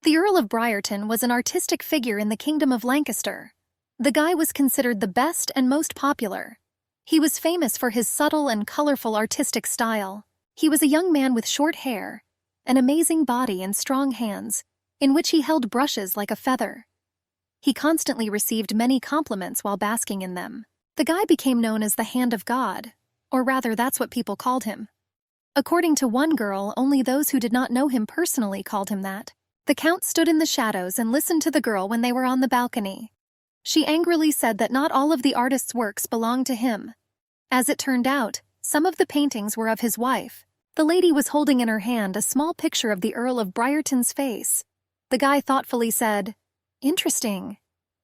The Earl of Briarton was an artistic figure in the Kingdom of Lancaster. The guy was considered the best and most popular. He was famous for his subtle and colorful artistic style. He was a young man with short hair, an amazing body and strong hands, in which he held brushes like a feather. He constantly received many compliments while basking in them. The guy became known as the Hand of God, or rather that's what people called him. According to one girl, only those who did not know him personally called him that. The Count stood in the shadows and listened to the girl when they were on the balcony. She angrily said that not all of the artist's works belonged to him. As it turned out, some of the paintings were of his wife. The lady was holding in her hand a small picture of the Earl of Briarton's face. The guy thoughtfully said, "Interesting,"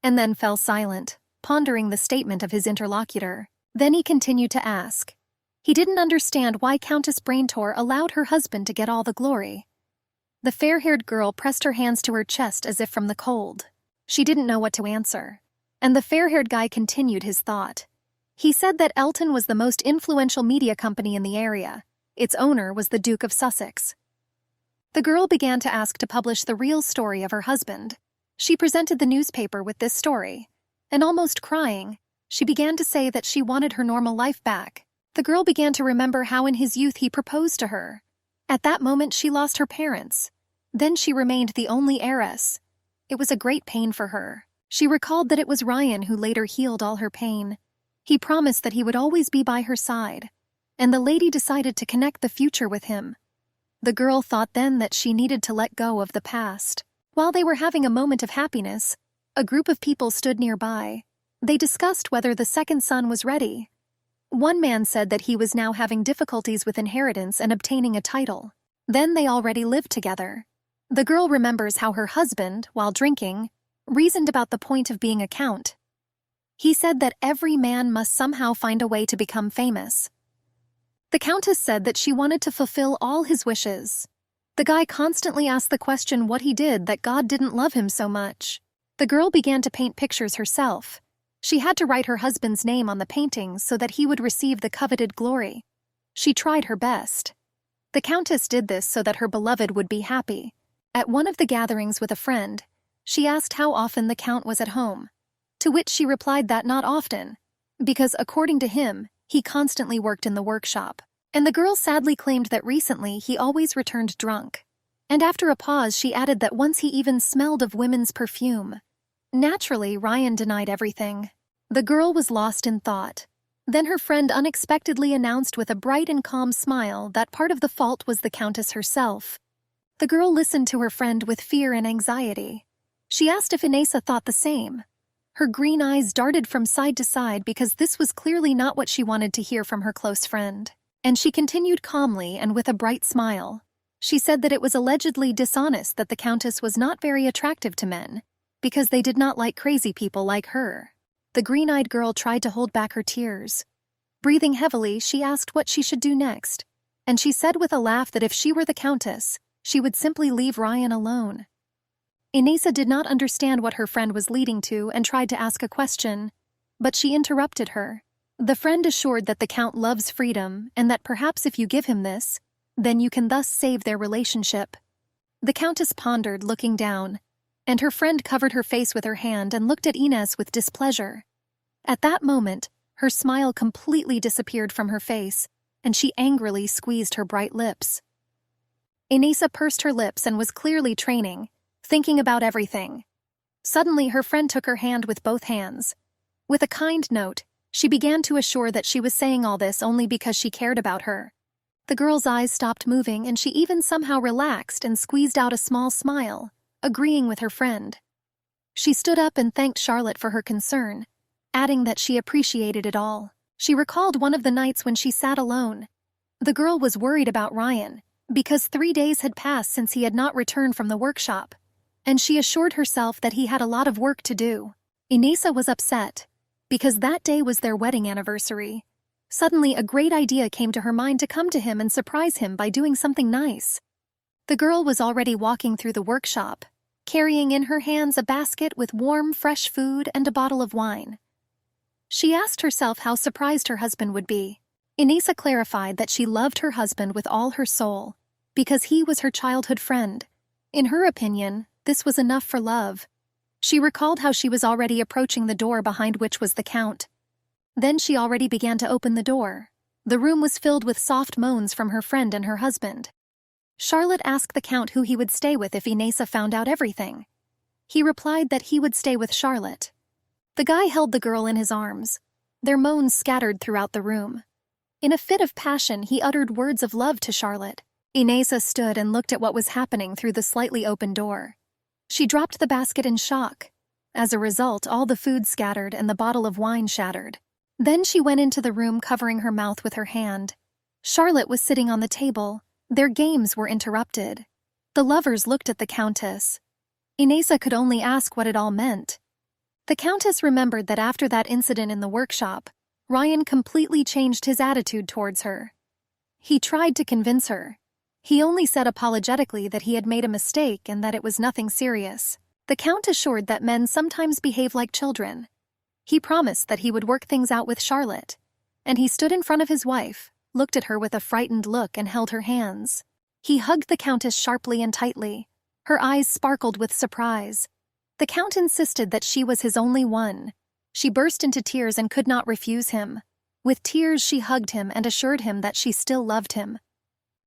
and then fell silent, pondering the statement of his interlocutor. Then he continued to ask. He didn't understand why Countess Braintor allowed her husband to get all the glory. The fair-haired girl pressed her hands to her chest as if from the cold. She didn't know what to answer. And the fair-haired guy continued his thought. He said that Elton was the most influential media company in the area. Its owner was the Duke of Sussex. The girl began to ask to publish the real story of her husband. She presented the newspaper with this story, and almost crying, she began to say that she wanted her normal life back. The girl began to remember how in his youth he proposed to her. At that moment she lost her parents. Then she remained the only heiress. It was a great pain for her. She recalled that it was Ryan who later healed all her pain. He promised that he would always be by her side, and the lady decided to connect the future with him. The girl thought then that she needed to let go of the past. While they were having a moment of happiness, a group of people stood nearby. They discussed whether the second son was ready. One man said that he was now having difficulties with inheritance and obtaining a title. Then they already lived together. The girl remembers how her husband, while drinking, reasoned about the point of being a count. He said that every man must somehow find a way to become famous. The Countess said that she wanted to fulfill all his wishes. The guy constantly asked the question what he did that God didn't love him so much. The girl began to paint pictures herself. She had to write her husband's name on the paintings so that he would receive the coveted glory. She tried her best. The Countess did this so that her beloved would be happy. At one of the gatherings with a friend, she asked how often the Count was at home, to which she replied that not often, because according to him, he constantly worked in the workshop. And the girl sadly claimed that recently he always returned drunk. And after a pause she added that once he even smelled of women's perfume. Naturally, Ryan denied everything. The girl was lost in thought. Then her friend unexpectedly announced with a bright and calm smile that part of the fault was the Countess herself. The girl listened to her friend with fear and anxiety. She asked if Inessa thought the same. Her green eyes darted from side to side because this was clearly not what she wanted to hear from her close friend. And she continued calmly and with a bright smile. She said that it was allegedly dishonest that the Countess was not very attractive to men, because they did not like crazy people like her. The green-eyed girl tried to hold back her tears. Breathing heavily, she asked what she should do next, and she said with a laugh that if she were the Countess, she would simply leave Ryan alone. Inessa did not understand what her friend was leading to and tried to ask a question, but she interrupted her. The friend assured that the Count loves freedom and that perhaps if you give him this, then you can thus save their relationship. The Countess pondered, looking down, and her friend covered her face with her hand and looked at Inez with displeasure. At that moment, her smile completely disappeared from her face, and she angrily squeezed her bright lips. Inessa pursed her lips and was clearly training, thinking about everything. Suddenly, her friend took her hand with both hands. With a kind note, she began to assure that she was saying all this only because she cared about her. The girl's eyes stopped moving and she even somehow relaxed and squeezed out a small smile, agreeing with her friend. She stood up and thanked Charlotte for her concern, adding that she appreciated it all. She recalled one of the nights when she sat alone. The girl was worried about Ryan, because 3 days had passed since he had not returned from the workshop, and she assured herself that he had a lot of work to do. Inessa was upset, because that day was their wedding anniversary. Suddenly, a great idea came to her mind to come to him and surprise him by doing something nice. The girl was already walking through the workshop, carrying in her hands a basket with warm, fresh food and a bottle of wine. She asked herself how surprised her husband would be. Inessa clarified that she loved her husband with all her soul, because he was her childhood friend. In her opinion, This was enough for love. She recalled how she was already approaching the door behind which was the Count. Then she already began to open the door. The room was filled with soft moans from her friend and her husband. Charlotte asked the Count who he would stay with if Inessa found out everything. He replied that he would stay with Charlotte. The guy held the girl in his arms. Their moans scattered throughout the room. In a fit of passion, he uttered words of love to Charlotte. Inessa stood and looked at what was happening through the slightly open door. She dropped the basket in shock. As a result, all the food scattered and the bottle of wine shattered. Then she went into the room covering her mouth with her hand. Charlotte was sitting on the table. Their games were interrupted. The lovers looked at the Countess. Inessa could only ask what it all meant. The Countess remembered that after that incident in the workshop, Ryan completely changed his attitude towards her. He tried to convince her. He only said apologetically that he had made a mistake and that it was nothing serious. The Count assured that men sometimes behave like children. He promised that he would work things out with Charlotte. And he stood in front of his wife, looked at her with a frightened look and held her hands. He hugged the Countess sharply and tightly. Her eyes sparkled with surprise. The Count insisted that she was his only one. She burst into tears and could not refuse him. With tears she hugged him and assured him that she still loved him.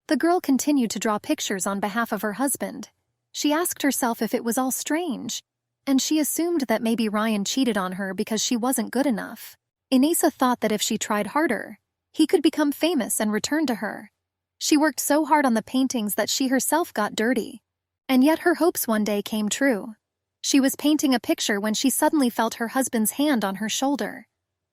The girl continued to draw pictures on behalf of her husband. She asked herself if it was all strange, and she assumed that maybe Ryan cheated on her because she wasn't good enough. Inessa thought that if she tried harder, he could become famous and return to her. She worked so hard on the paintings that she herself got dirty. And yet her hopes one day came true. She was painting a picture when she suddenly felt her husband's hand on her shoulder.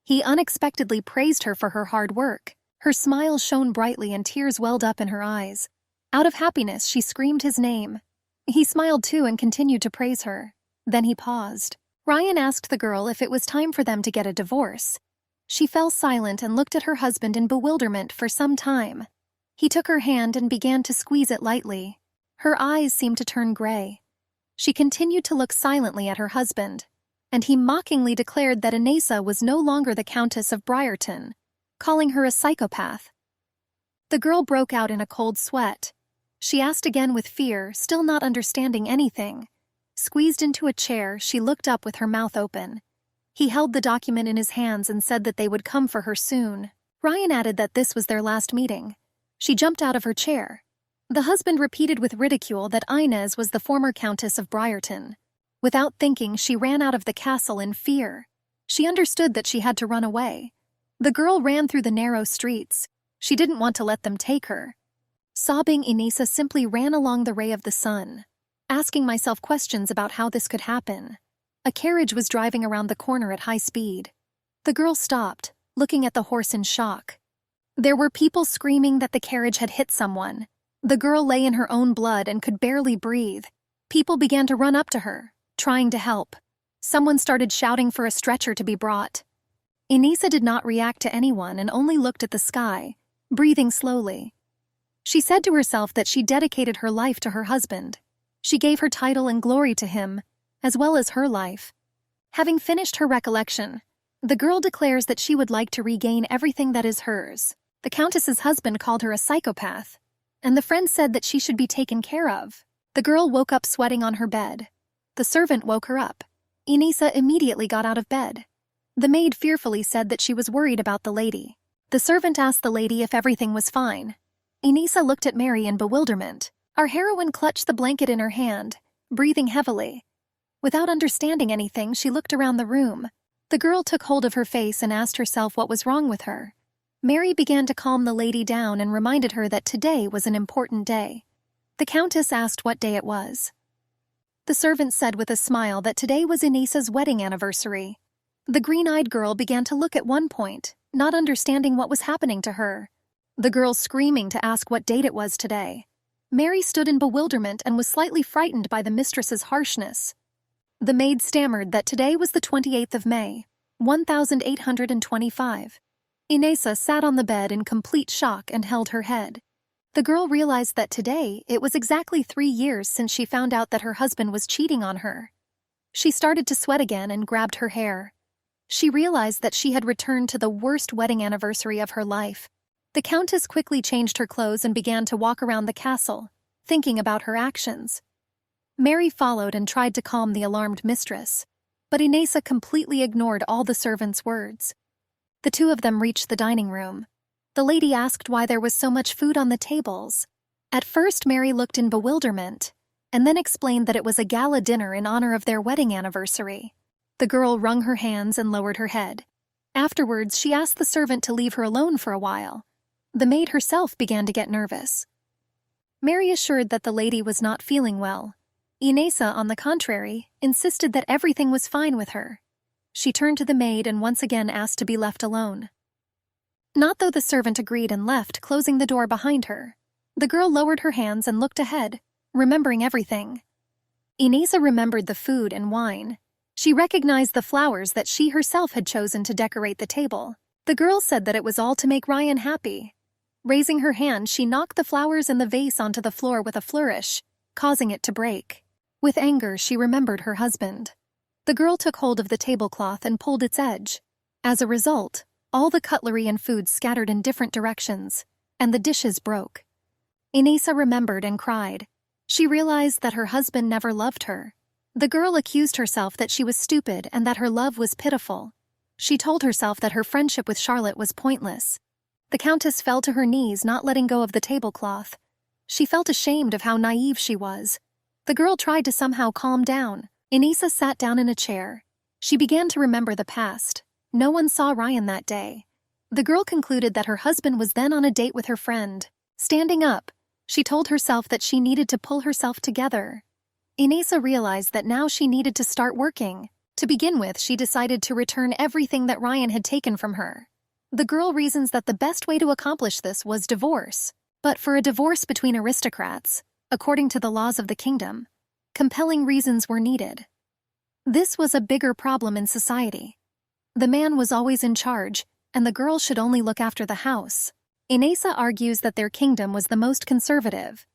He unexpectedly praised her for her hard work. Her smile shone brightly and tears welled up in her eyes. Out of happiness, she screamed his name. He smiled too and continued to praise her. Then he paused. Ryan asked the girl if it was time for them to get a divorce. She fell silent and looked at her husband in bewilderment for some time. He took her hand and began to squeeze it lightly. Her eyes seemed to turn gray. She continued to look silently at her husband, and he mockingly declared that Inessa was no longer the Countess of Briarton, calling her a psychopath. The girl broke out in a cold sweat. She asked again with fear, still not understanding anything. Squeezed into a chair, she looked up with her mouth open. He held the document in his hands and said that they would come for her soon. Ryan added that this was their last meeting. She jumped out of her chair. The husband repeated with ridicule that Inez was the former Countess of Briarton. Without thinking, she ran out of the castle in fear. She understood that she had to run away. The girl ran through the narrow streets. She didn't want to let them take her. Sobbing, Inessa simply ran along the ray of the sun, asking myself questions about how this could happen. A carriage was driving around the corner at high speed. The girl stopped, looking at the horse in shock. There were people screaming that the carriage had hit someone. The girl lay in her own blood and could barely breathe. People began to run up to her, trying to help. Someone started shouting for a stretcher to be brought. Inessa did not react to anyone and only looked at the sky, breathing slowly. She said to herself that she dedicated her life to her husband. She gave her title and glory to him, as well as her life. Having finished her recollection, the girl declares that she would like to regain everything that is hers. The Countess's husband called her a psychopath, and the friend said that she should be taken care of. The girl woke up sweating on her bed. The servant woke her up. Inessa immediately got out of bed. The maid fearfully said that she was worried about the lady. The servant asked the lady if everything was fine. Inessa looked at Mary in bewilderment. Our heroine clutched the blanket in her hand, breathing heavily. Without understanding anything, she looked around the room. The girl took hold of her face and asked herself what was wrong with her. Mary began to calm the lady down and reminded her that today was an important day. The Countess asked what day it was. The servant said with a smile that today was Inessa's wedding anniversary. The green-eyed girl began to look at one point, not understanding what was happening to her. The girl screaming to ask what date it was today. Mary stood in bewilderment and was slightly frightened by the mistress's harshness. The maid stammered that today was the 28th of May, 1825. Inessa sat on the bed in complete shock and held her head. The girl realized that today it was exactly 3 years since she found out that her husband was cheating on her. She started to sweat again and grabbed her hair. She realized that she had returned to the worst wedding anniversary of her life. The Countess quickly changed her clothes and began to walk around the castle, thinking about her actions. Mary followed and tried to calm the alarmed mistress, but Inesa completely ignored all the servants' words. The two of them reached the dining room. The lady asked why there was so much food on the tables. At first, Mary looked in bewilderment, and then explained that it was a gala dinner in honor of their wedding anniversary. The girl wrung her hands and lowered her head. Afterwards, she asked the servant to leave her alone for a while. The maid herself began to get nervous. Mary assured that the lady was not feeling well. Inesa, on the contrary, insisted that everything was fine with her. She turned to the maid and once again asked to be left alone. Not though the servant agreed and left, closing the door behind her. The girl lowered her hands and looked ahead, remembering everything. Inesa remembered the food and wine. She recognized the flowers that she herself had chosen to decorate the table. The girl said that it was all to make Ryan happy. Raising her hand, she knocked the flowers and the vase onto the floor with a flourish, causing it to break. With anger, she remembered her husband. The girl took hold of the tablecloth and pulled its edge. As a result, all the cutlery and food scattered in different directions, and the dishes broke. Inesa remembered and cried. She realized that her husband never loved her. The girl accused herself that she was stupid and that her love was pitiful. She told herself that her friendship with Charlotte was pointless. The Countess fell to her knees, not letting go of the tablecloth. She felt ashamed of how naive she was. The girl tried to somehow calm down. Inesa sat down in a chair. She began to remember the past. No one saw Ryan that day. The girl concluded that her husband was then on a date with her friend. Standing up, she told herself that she needed to pull herself together. Inesa realized that now she needed to start working. To begin with, she decided to return everything that Ryan had taken from her. The girl reasons that the best way to accomplish this was divorce. But for a divorce between aristocrats, according to the laws of the kingdom, compelling reasons were needed. This was a bigger problem in society. The man was always in charge, and the girl should only look after the house. Inesa argues that their kingdom was the most conservative.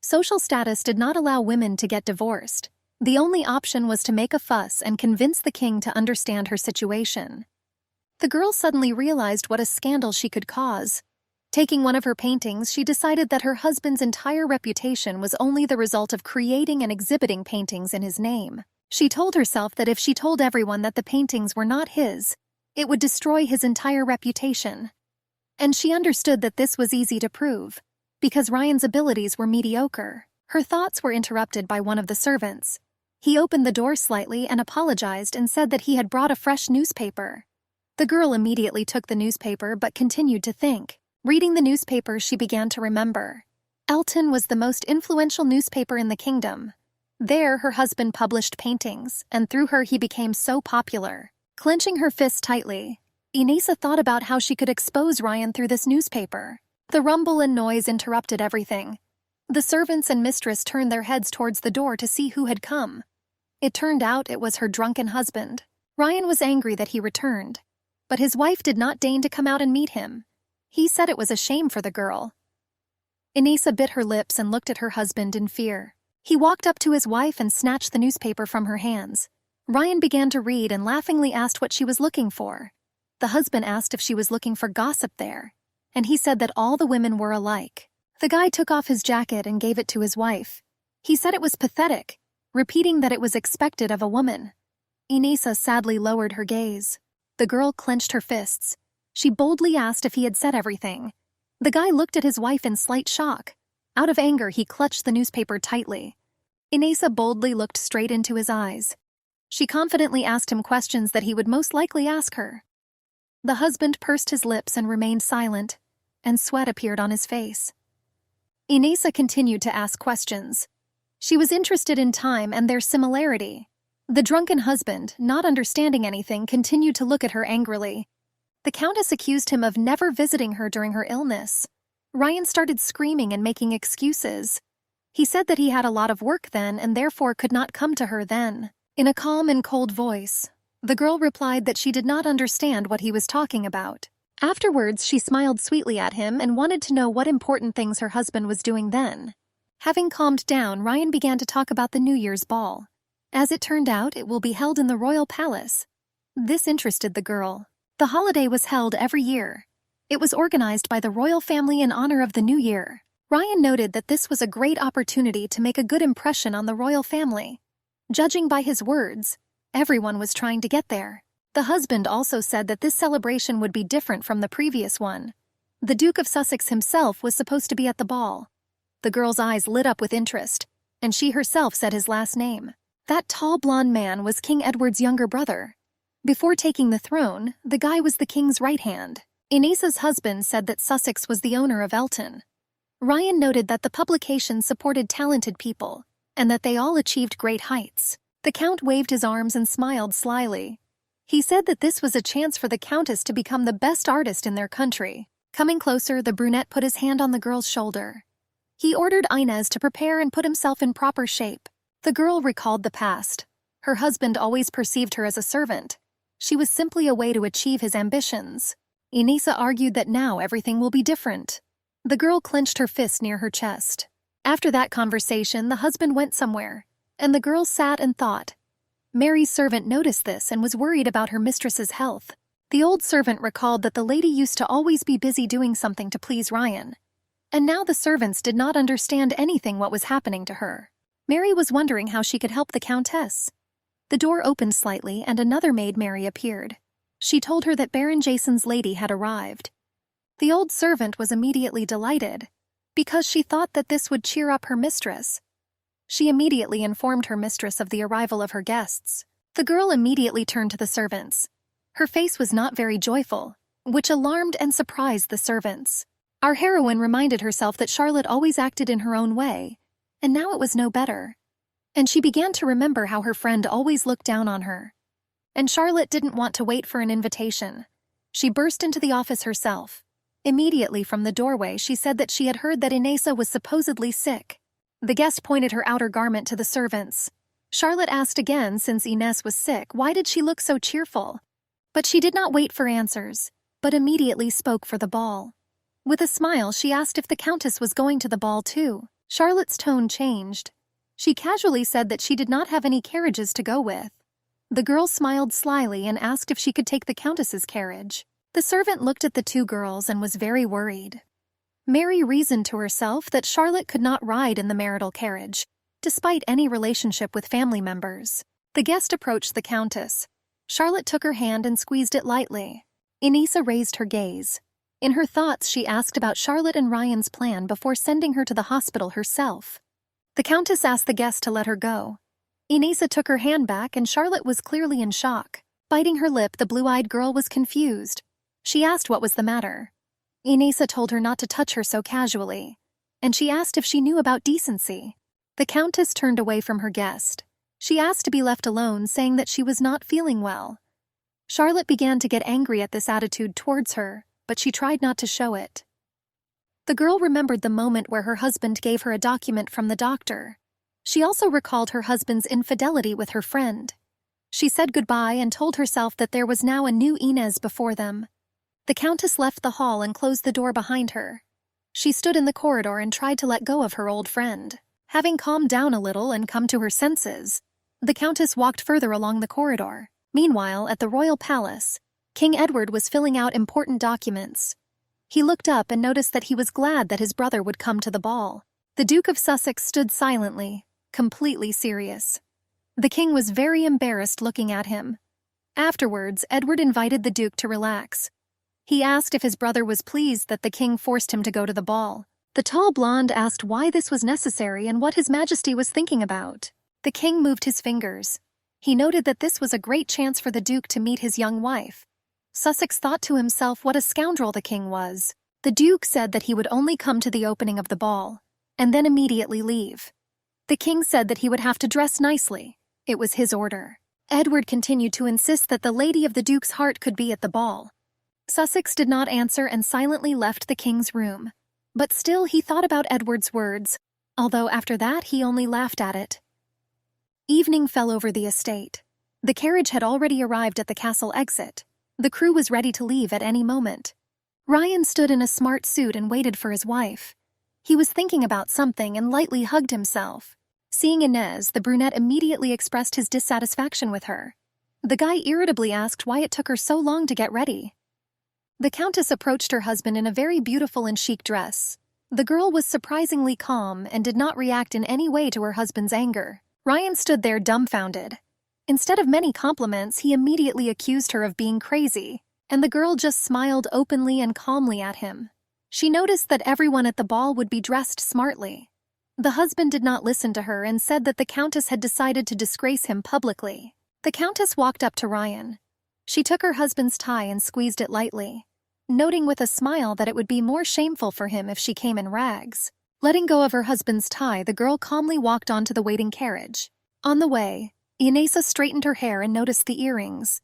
Social status did not allow women to get divorced. The only option was to make a fuss and convince the king to understand her situation. The girl suddenly realized what a scandal she could cause. Taking one of her paintings, she decided that her husband's entire reputation was only the result of creating and exhibiting paintings in his name. She told herself that if she told everyone that the paintings were not his, it would destroy his entire reputation. And she understood that this was easy to prove, because Ryan's abilities were mediocre. Her thoughts were interrupted by one of the servants. He opened the door slightly and apologized and said that he had brought a fresh newspaper. The girl immediately took the newspaper but continued to think. Reading the newspaper, she began to remember. Elton was the most influential newspaper in the kingdom. There, her husband published paintings, and through her he became so popular. Clenching her fists tightly, Inesa thought about how she could expose Ryan through this newspaper. The rumble and noise interrupted everything. The servants and mistress turned their heads towards the door to see who had come. It turned out it was her drunken husband. Ryan was angry that he returned, but his wife did not deign to come out and meet him. He said it was a shame for the girl. Inesa bit her lips and looked at her husband in fear. He walked up to his wife and snatched the newspaper from her hands. Ryan began to read and laughingly asked what she was looking for. The husband asked if she was looking for gossip there, and he said that all the women were alike. The guy took off his jacket and gave it to his wife. He said it was pathetic, repeating that it was expected of a woman. Inesa sadly lowered her gaze. The girl clenched her fists. She boldly asked if he had said everything. The guy looked at his wife in slight shock. Out of anger, he clutched the newspaper tightly. Inesa boldly looked straight into his eyes. She confidently asked him questions that he would most likely ask her. The husband pursed his lips and remained silent, and sweat appeared on his face. Inesa continued to ask questions. She was interested in time and their similarity. The drunken husband, not understanding anything, continued to look at her angrily. The Countess accused him of never visiting her during her illness. Ryan started screaming and making excuses. He said that he had a lot of work then and therefore could not come to her then. In a calm and cold voice, the girl replied that she did not understand what he was talking about. Afterwards, she smiled sweetly at him and wanted to know what important things her husband was doing then. Having calmed down, Ryan began to talk about the New Year's ball. As it turned out, it will be held in the royal palace. This interested the girl. The holiday was held every year. It was organized by the royal family in honor of the new year. Ryan noted that this was a great opportunity to make a good impression on the royal family. Judging by his words, everyone was trying to get there. The husband also said that this celebration would be different from the previous one. The Duke of Sussex himself was supposed to be at the ball. The girl's eyes lit up with interest, and she herself said his last name. That tall blonde man was King Edward's younger brother. Before taking the throne, the guy was the king's right hand. Inesa's husband said that Sussex was the owner of Elton. Ryan noted that the publication supported talented people, and that they all achieved great heights. The Count waved his arms and smiled slyly. He said that this was a chance for the Countess to become the best artist in their country. Coming closer, the brunette put his hand on the girl's shoulder. He ordered Inez to prepare and put himself in proper shape. The girl recalled the past. Her husband always perceived her as a servant. She was simply a way to achieve his ambitions. Inesa argued that now everything will be different. The girl clenched her fist near her chest. After that conversation, the husband went somewhere, and the girl sat and thought. Mary's servant noticed this and was worried about her mistress's health. The old servant recalled that the lady used to always be busy doing something to please Ryan. And now the servants did not understand anything what was happening to her. Mary was wondering how she could help the Countess. The door opened slightly and another maid Mary appeared. She told her that Baron Jason's lady had arrived. The old servant was immediately delighted, because she thought that this would cheer up her mistress. She immediately informed her mistress of the arrival of her guests. The girl immediately turned to the servants. Her face was not very joyful, which alarmed and surprised the servants. Our heroine reminded herself that Charlotte always acted in her own way, and now it was no better. And she began to remember how her friend always looked down on her. And Charlotte didn't want to wait for an invitation. She burst into the office herself. Immediately from the doorway, she said that she had heard that Inesa was supposedly sick. The guest pointed her outer garment to the servants. Charlotte asked again, since Inez was sick, why did she look so cheerful? But she did not wait for answers, but immediately spoke for the ball. With a smile, she asked if the Countess was going to the ball too. Charlotte's tone changed. She casually said that she did not have any carriages to go with. The girl smiled slyly and asked if she could take the Countess's carriage. The servant looked at the two girls and was very worried. Mary reasoned to herself that Charlotte could not ride in the marital carriage, despite any relationship with family members. The guest approached the Countess. Charlotte took her hand and squeezed it lightly. Inesa raised her gaze. In her thoughts, she asked about Charlotte and Ryan's plan before sending her to the hospital herself. The Countess asked the guest to let her go. Inesa took her hand back and Charlotte was clearly in shock. Biting her lip, the blue-eyed girl was confused. She asked what was the matter. Inesa told her not to touch her so casually, and she asked if she knew about decency. The Countess turned away from her guest. She asked to be left alone, saying that she was not feeling well. Charlotte began to get angry at this attitude towards her, but she tried not to show it. The girl remembered the moment where her husband gave her a document from the doctor. She also recalled her husband's infidelity with her friend. She said goodbye and told herself that there was now a new Inez before them. The Countess left the hall and closed the door behind her. She stood in the corridor and tried to let go of her old friend. Having calmed down a little and come to her senses, the Countess walked further along the corridor. Meanwhile, at the royal palace, King Edward was filling out important documents. He looked up and noticed that he was glad that his brother would come to the ball. The Duke of Sussex stood silently, completely serious. The king was very embarrassed looking at him. Afterwards, Edward invited the Duke to relax. He asked if his brother was pleased that the king forced him to go to the ball. The tall blonde asked why this was necessary and what His Majesty was thinking about. The king moved his fingers. He noted that this was a great chance for the Duke to meet his young wife. Sussex thought to himself what a scoundrel the king was. The Duke said that he would only come to the opening of the ball, and then immediately leave. The king said that he would have to dress nicely. It was his order. Edward continued to insist that the lady of the Duke's heart could be at the ball. Sussex did not answer and silently left the king's room. But still he thought about Edward's words, although after that he only laughed at it. Evening fell over the estate. The carriage had already arrived at the castle exit. The crew was ready to leave at any moment. Ryan stood in a smart suit and waited for his wife. He was thinking about something and lightly hugged himself. Seeing Inez, the brunette immediately expressed his dissatisfaction with her. The guy irritably asked why it took her so long to get ready. The Countess approached her husband in a very beautiful and chic dress. The girl was surprisingly calm and did not react in any way to her husband's anger. Ryan stood there dumbfounded. Instead of many compliments, he immediately accused her of being crazy, and the girl just smiled openly and calmly at him. She noticed that everyone at the ball would be dressed smartly. The husband did not listen to her and said that the Countess had decided to disgrace him publicly. The Countess walked up to Ryan. She took her husband's tie and squeezed it lightly, noting with a smile that it would be more shameful for him if she came in rags. Letting go of her husband's tie, the girl calmly walked onto the waiting carriage. On the way, Inesa straightened her hair and noticed the earrings.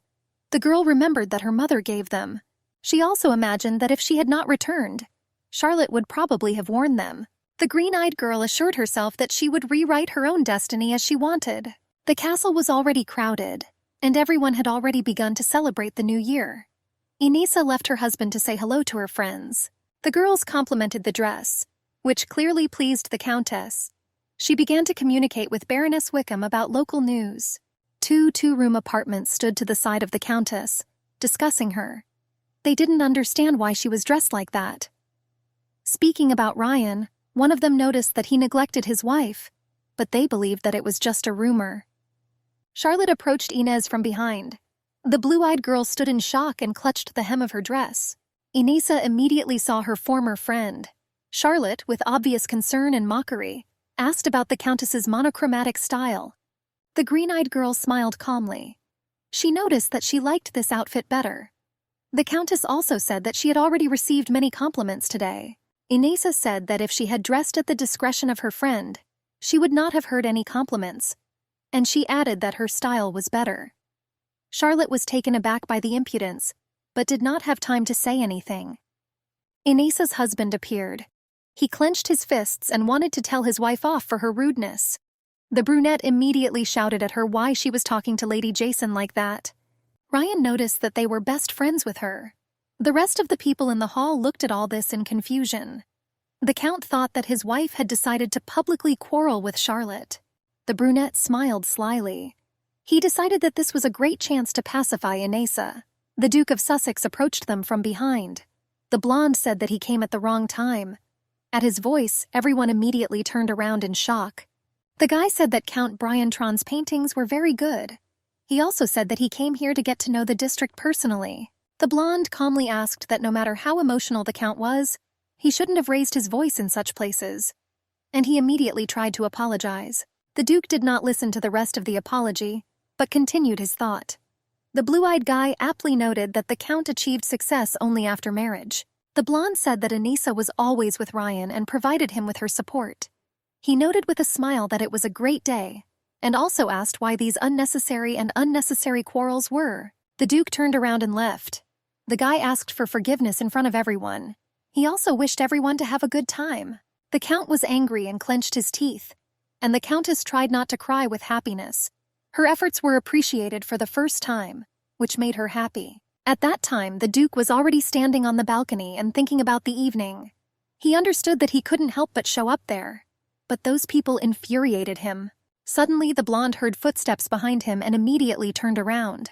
The girl remembered that her mother gave them. She also imagined that if she had not returned, Charlotte would probably have worn them. The green-eyed girl assured herself that she would rewrite her own destiny as she wanted. The castle was already crowded, and everyone had already begun to celebrate the new year. Inesa left her husband to say hello to her friends. The girls complimented the dress, which clearly pleased the Countess. She began to communicate with Baroness Wickham about local news. Two two-room apartments stood to the side of the Countess, discussing her. They didn't understand why she was dressed like that. Speaking about Ryan, one of them noticed that he neglected his wife, but they believed that it was just a rumor. Charlotte approached Inez from behind. The blue-eyed girl stood in shock and clutched the hem of her dress. Inesa immediately saw her former friend. Charlotte, with obvious concern and mockery, asked about the Countess's monochromatic style. The green-eyed girl smiled calmly. She noticed that she liked this outfit better. The Countess also said that she had already received many compliments today. Inesa said that if she had dressed at the discretion of her friend, she would not have heard any compliments, and she added that her style was better. Charlotte was taken aback by the impudence, but did not have time to say anything. Inesa's husband appeared. He clenched his fists and wanted to tell his wife off for her rudeness. The brunette immediately shouted at her why she was talking to Lady Jason like that. Ryan noticed that they were best friends with her. The rest of the people in the hall looked at all this in confusion. The Count thought that his wife had decided to publicly quarrel with Charlotte. The brunette smiled slyly. He decided that this was a great chance to pacify Inesa. The Duke of Sussex approached them from behind. The blonde said that he came at the wrong time. At his voice, everyone immediately turned around in shock. The guy said that Count Briantron's paintings were very good. He also said that he came here to get to know the district personally. The blonde calmly asked that no matter how emotional the Count was, he shouldn't have raised his voice in such places. And he immediately tried to apologize. The Duke did not listen to the rest of the apology, but continued his thought. The blue-eyed guy aptly noted that the Count achieved success only after marriage. The blonde said that Inesa was always with Ryan and provided him with her support. He noted with a smile that it was a great day, and also asked why these unnecessary quarrels were. The Duke turned around and left. The guy asked for forgiveness in front of everyone. He also wished everyone to have a good time. The Count was angry and clenched his teeth, and the Countess tried not to cry with happiness. Her efforts were appreciated for the first time, which made her happy. At that time, the Duke was already standing on the balcony and thinking about the evening. He understood that he couldn't help but show up there. But those people infuriated him. Suddenly, the blonde heard footsteps behind him and immediately turned around.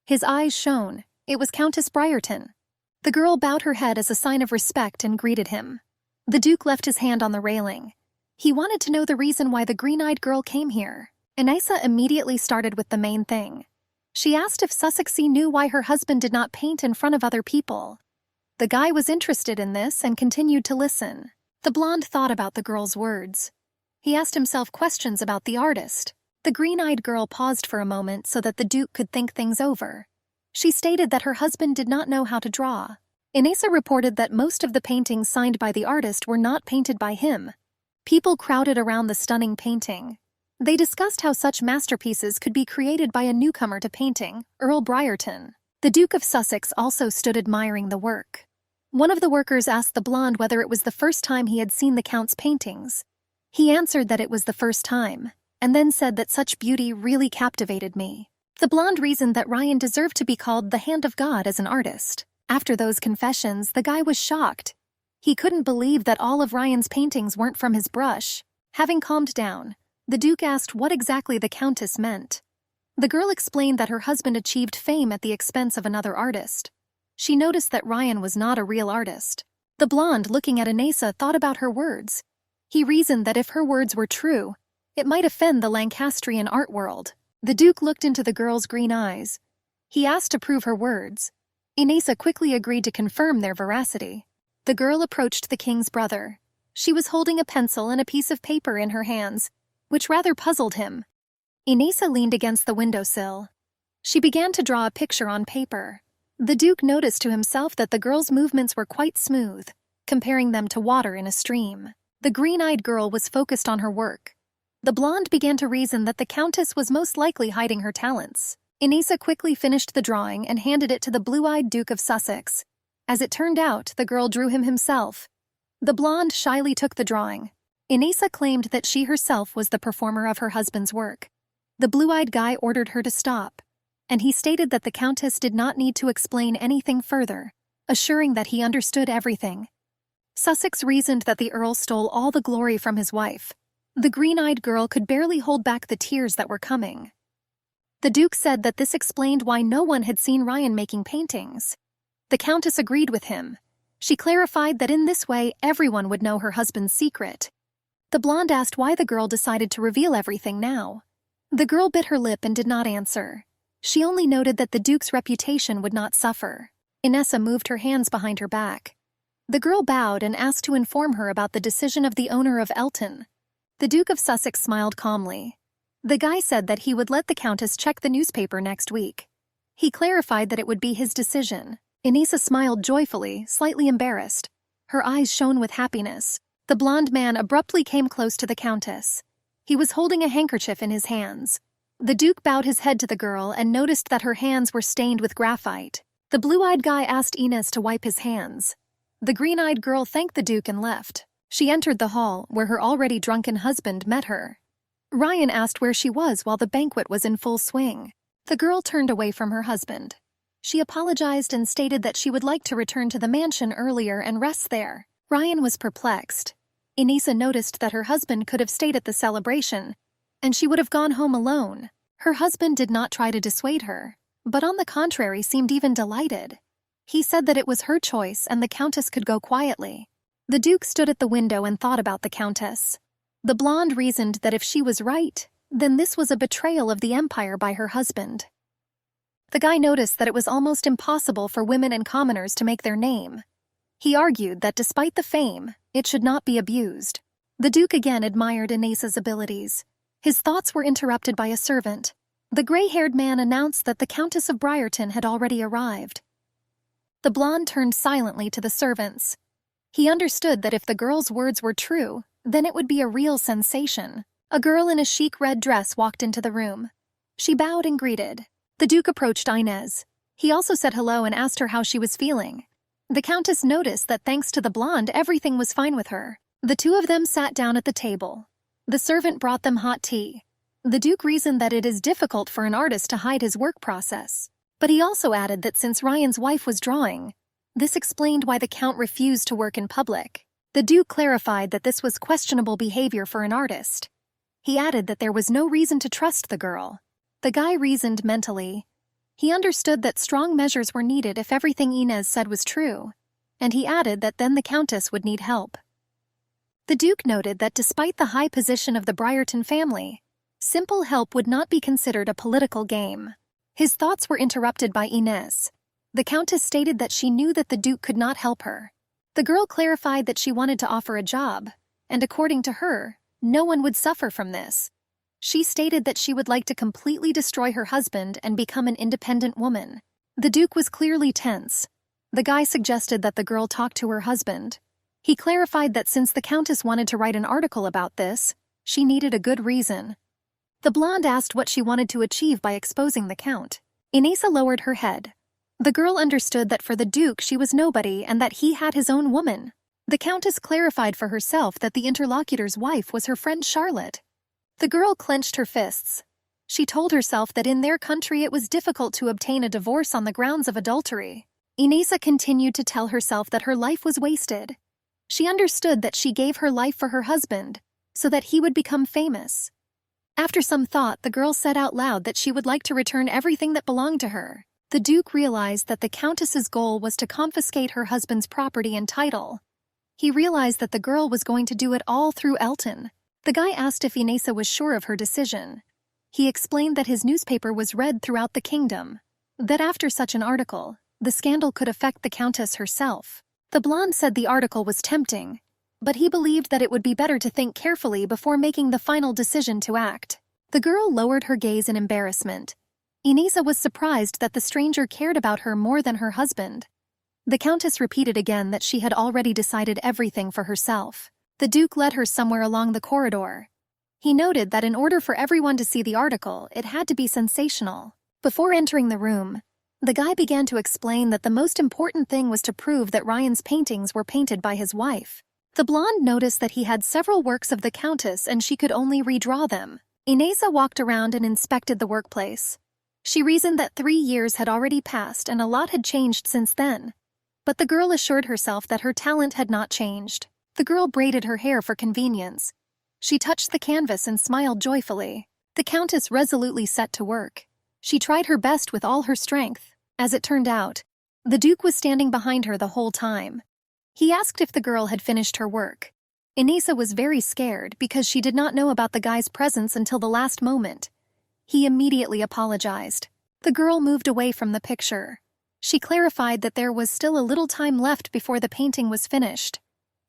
His eyes shone. It was Countess Briarton. The girl bowed her head as a sign of respect and greeted him. The Duke left his hand on the railing. He wanted to know the reason why the green-eyed girl came here. Inesa immediately started with the main thing. She asked if Sussexy knew why her husband did not paint in front of other people. The guy was interested in this and continued to listen. The blonde thought about the girl's words. He asked himself questions about the artist. The green-eyed girl paused for a moment so that the Duke could think things over. She stated that her husband did not know how to draw. Inesa reported that most of the paintings signed by the artist were not painted by him. People crowded around the stunning painting. They discussed how such masterpieces could be created by a newcomer to painting, Earl Briarton. The Duke of Sussex also stood admiring the work. One of the workers asked the blonde whether it was the first time he had seen the Count's paintings. He answered that it was the first time, and then said that such beauty really captivated me. The blonde reasoned that Ryan deserved to be called the hand of God as an artist. After those confessions, the guy was shocked. He couldn't believe that all of Ryan's paintings weren't from his brush. Having calmed down, the Duke asked what exactly the Countess meant. The girl explained that her husband achieved fame at the expense of another artist. She noticed that Ryan was not a real artist. The blonde, looking at Inessa, thought about her words. He reasoned that if her words were true, it might offend the Lancastrian art world. The Duke looked into the girl's green eyes. He asked to prove her words. Inessa quickly agreed to confirm their veracity. The girl approached the king's brother. She was holding a pencil and a piece of paper in her hands, which rather puzzled him. Inessa leaned against the windowsill. She began to draw a picture on paper. The Duke noticed to himself that the girl's movements were quite smooth, comparing them to water in a stream. The green-eyed girl was focused on her work. The blonde began to reason that the Countess was most likely hiding her talents. Inessa quickly finished the drawing and handed it to the blue-eyed Duke of Sussex. As it turned out, the girl drew him himself. The blonde shyly took the drawing. Inessa claimed that she herself was the performer of her husband's work. The blue-eyed guy ordered her to stop, and he stated that the Countess did not need to explain anything further, assuring that he understood everything. Sussex reasoned that the Earl stole all the glory from his wife. The green-eyed girl could barely hold back the tears that were coming. The Duke said that this explained why no one had seen Ryan making paintings. The Countess agreed with him. She clarified that in this way everyone would know her husband's secret. The blonde asked why the girl decided to reveal everything now. The girl bit her lip and did not answer. She only noted that the Duke's reputation would not suffer. Inessa moved her hands behind her back. The girl bowed and asked to inform her about the decision of the owner of Elton. The Duke of Sussex smiled calmly. The guy said that he would let the Countess check the newspaper next week. He clarified that it would be his decision. Inessa smiled joyfully, slightly embarrassed. Her eyes shone with happiness. The blonde man abruptly came close to the Countess. He was holding a handkerchief in his hands. The Duke bowed his head to the girl and noticed that her hands were stained with graphite. The blue-eyed guy asked Inez to wipe his hands. The green-eyed girl thanked the Duke and left. She entered the hall, where her already drunken husband met her. Ryan asked where she was while the banquet was in full swing. The girl turned away from her husband. She apologized and stated that she would like to return to the mansion earlier and rest there. Ryan was perplexed. Inessa noticed that her husband could have stayed at the celebration, and she would have gone home alone. Her husband did not try to dissuade her, but on the contrary seemed even delighted. He said that it was her choice and the Countess could go quietly. The Duke stood at the window and thought about the Countess. The blonde reasoned that if she was right, then this was a betrayal of the empire by her husband. The guy noticed that it was almost impossible for women and commoners to make their name. He argued that despite the fame, it should not be abused. The Duke again admired Inessa's abilities. His thoughts were interrupted by a servant. The gray-haired man announced that the Countess of Briarton had already arrived. The blonde turned silently to the servants. He understood that if the girl's words were true, then it would be a real sensation. A girl in a chic red dress walked into the room. She bowed and greeted. The Duke approached Inez. He also said hello and asked her how she was feeling. The Countess noticed that thanks to the blonde, everything was fine with her. The two of them sat down at the table. The servant brought them hot tea. The Duke reasoned that it is difficult for an artist to hide his work process. But he also added that since Ryan's wife was drawing, this explained why the Count refused to work in public. The Duke clarified that this was questionable behavior for an artist. He added that there was no reason to trust the girl. The guy reasoned mentally. He understood that strong measures were needed if everything Inez said was true, and he added that then the Countess would need help. The Duke noted that despite the high position of the Briarton family, simple help would not be considered a political game. His thoughts were interrupted by Inez. The Countess stated that she knew that the Duke could not help her. The girl clarified that she wanted to offer a job, and according to her, no one would suffer from this. She stated that she would like to completely destroy her husband and become an independent woman. The Duke was clearly tense. The guy suggested that the girl talk to her husband. He clarified that since the Countess wanted to write an article about this, she needed a good reason. The blonde asked what she wanted to achieve by exposing the Count. Inessa lowered her head. The girl understood that for the Duke she was nobody and that he had his own woman. The Countess clarified for herself that the interlocutor's wife was her friend Charlotte. The girl clenched her fists. She told herself that in their country it was difficult to obtain a divorce on the grounds of adultery. Inessa continued to tell herself that her life was wasted. She understood that she gave her life for her husband, so that he would become famous. After some thought, the girl said out loud that she would like to return everything that belonged to her. The Duke realized that the Countess's goal was to confiscate her husband's property and title. He realized that the girl was going to do it all through Elton. The guy asked if Inesa was sure of her decision. He explained that his newspaper was read throughout the kingdom, that after such an article, the scandal could affect the countess herself. The blonde said the article was tempting, but he believed that it would be better to think carefully before making the final decision to act. The girl lowered her gaze in embarrassment. Inesa was surprised that the stranger cared about her more than her husband. The countess repeated again that she had already decided everything for herself. The duke led her somewhere along the corridor. He noted that in order for everyone to see the article, it had to be sensational. Before entering the room, the guy began to explain that the most important thing was to prove that Ryan's paintings were painted by his wife. The blonde noticed that he had several works of the countess and she could only redraw them. Inesa walked around and inspected the workplace. She reasoned that 3 years had already passed and a lot had changed since then. But the girl assured herself that her talent had not changed. The girl braided her hair for convenience. She touched the canvas and smiled joyfully. The countess resolutely set to work. She tried her best with all her strength. As it turned out, the duke was standing behind her the whole time. He asked if the girl had finished her work. Inesa was very scared because she did not know about the guy's presence until the last moment. He immediately apologized. The girl moved away from the picture. She clarified that there was still a little time left before the painting was finished.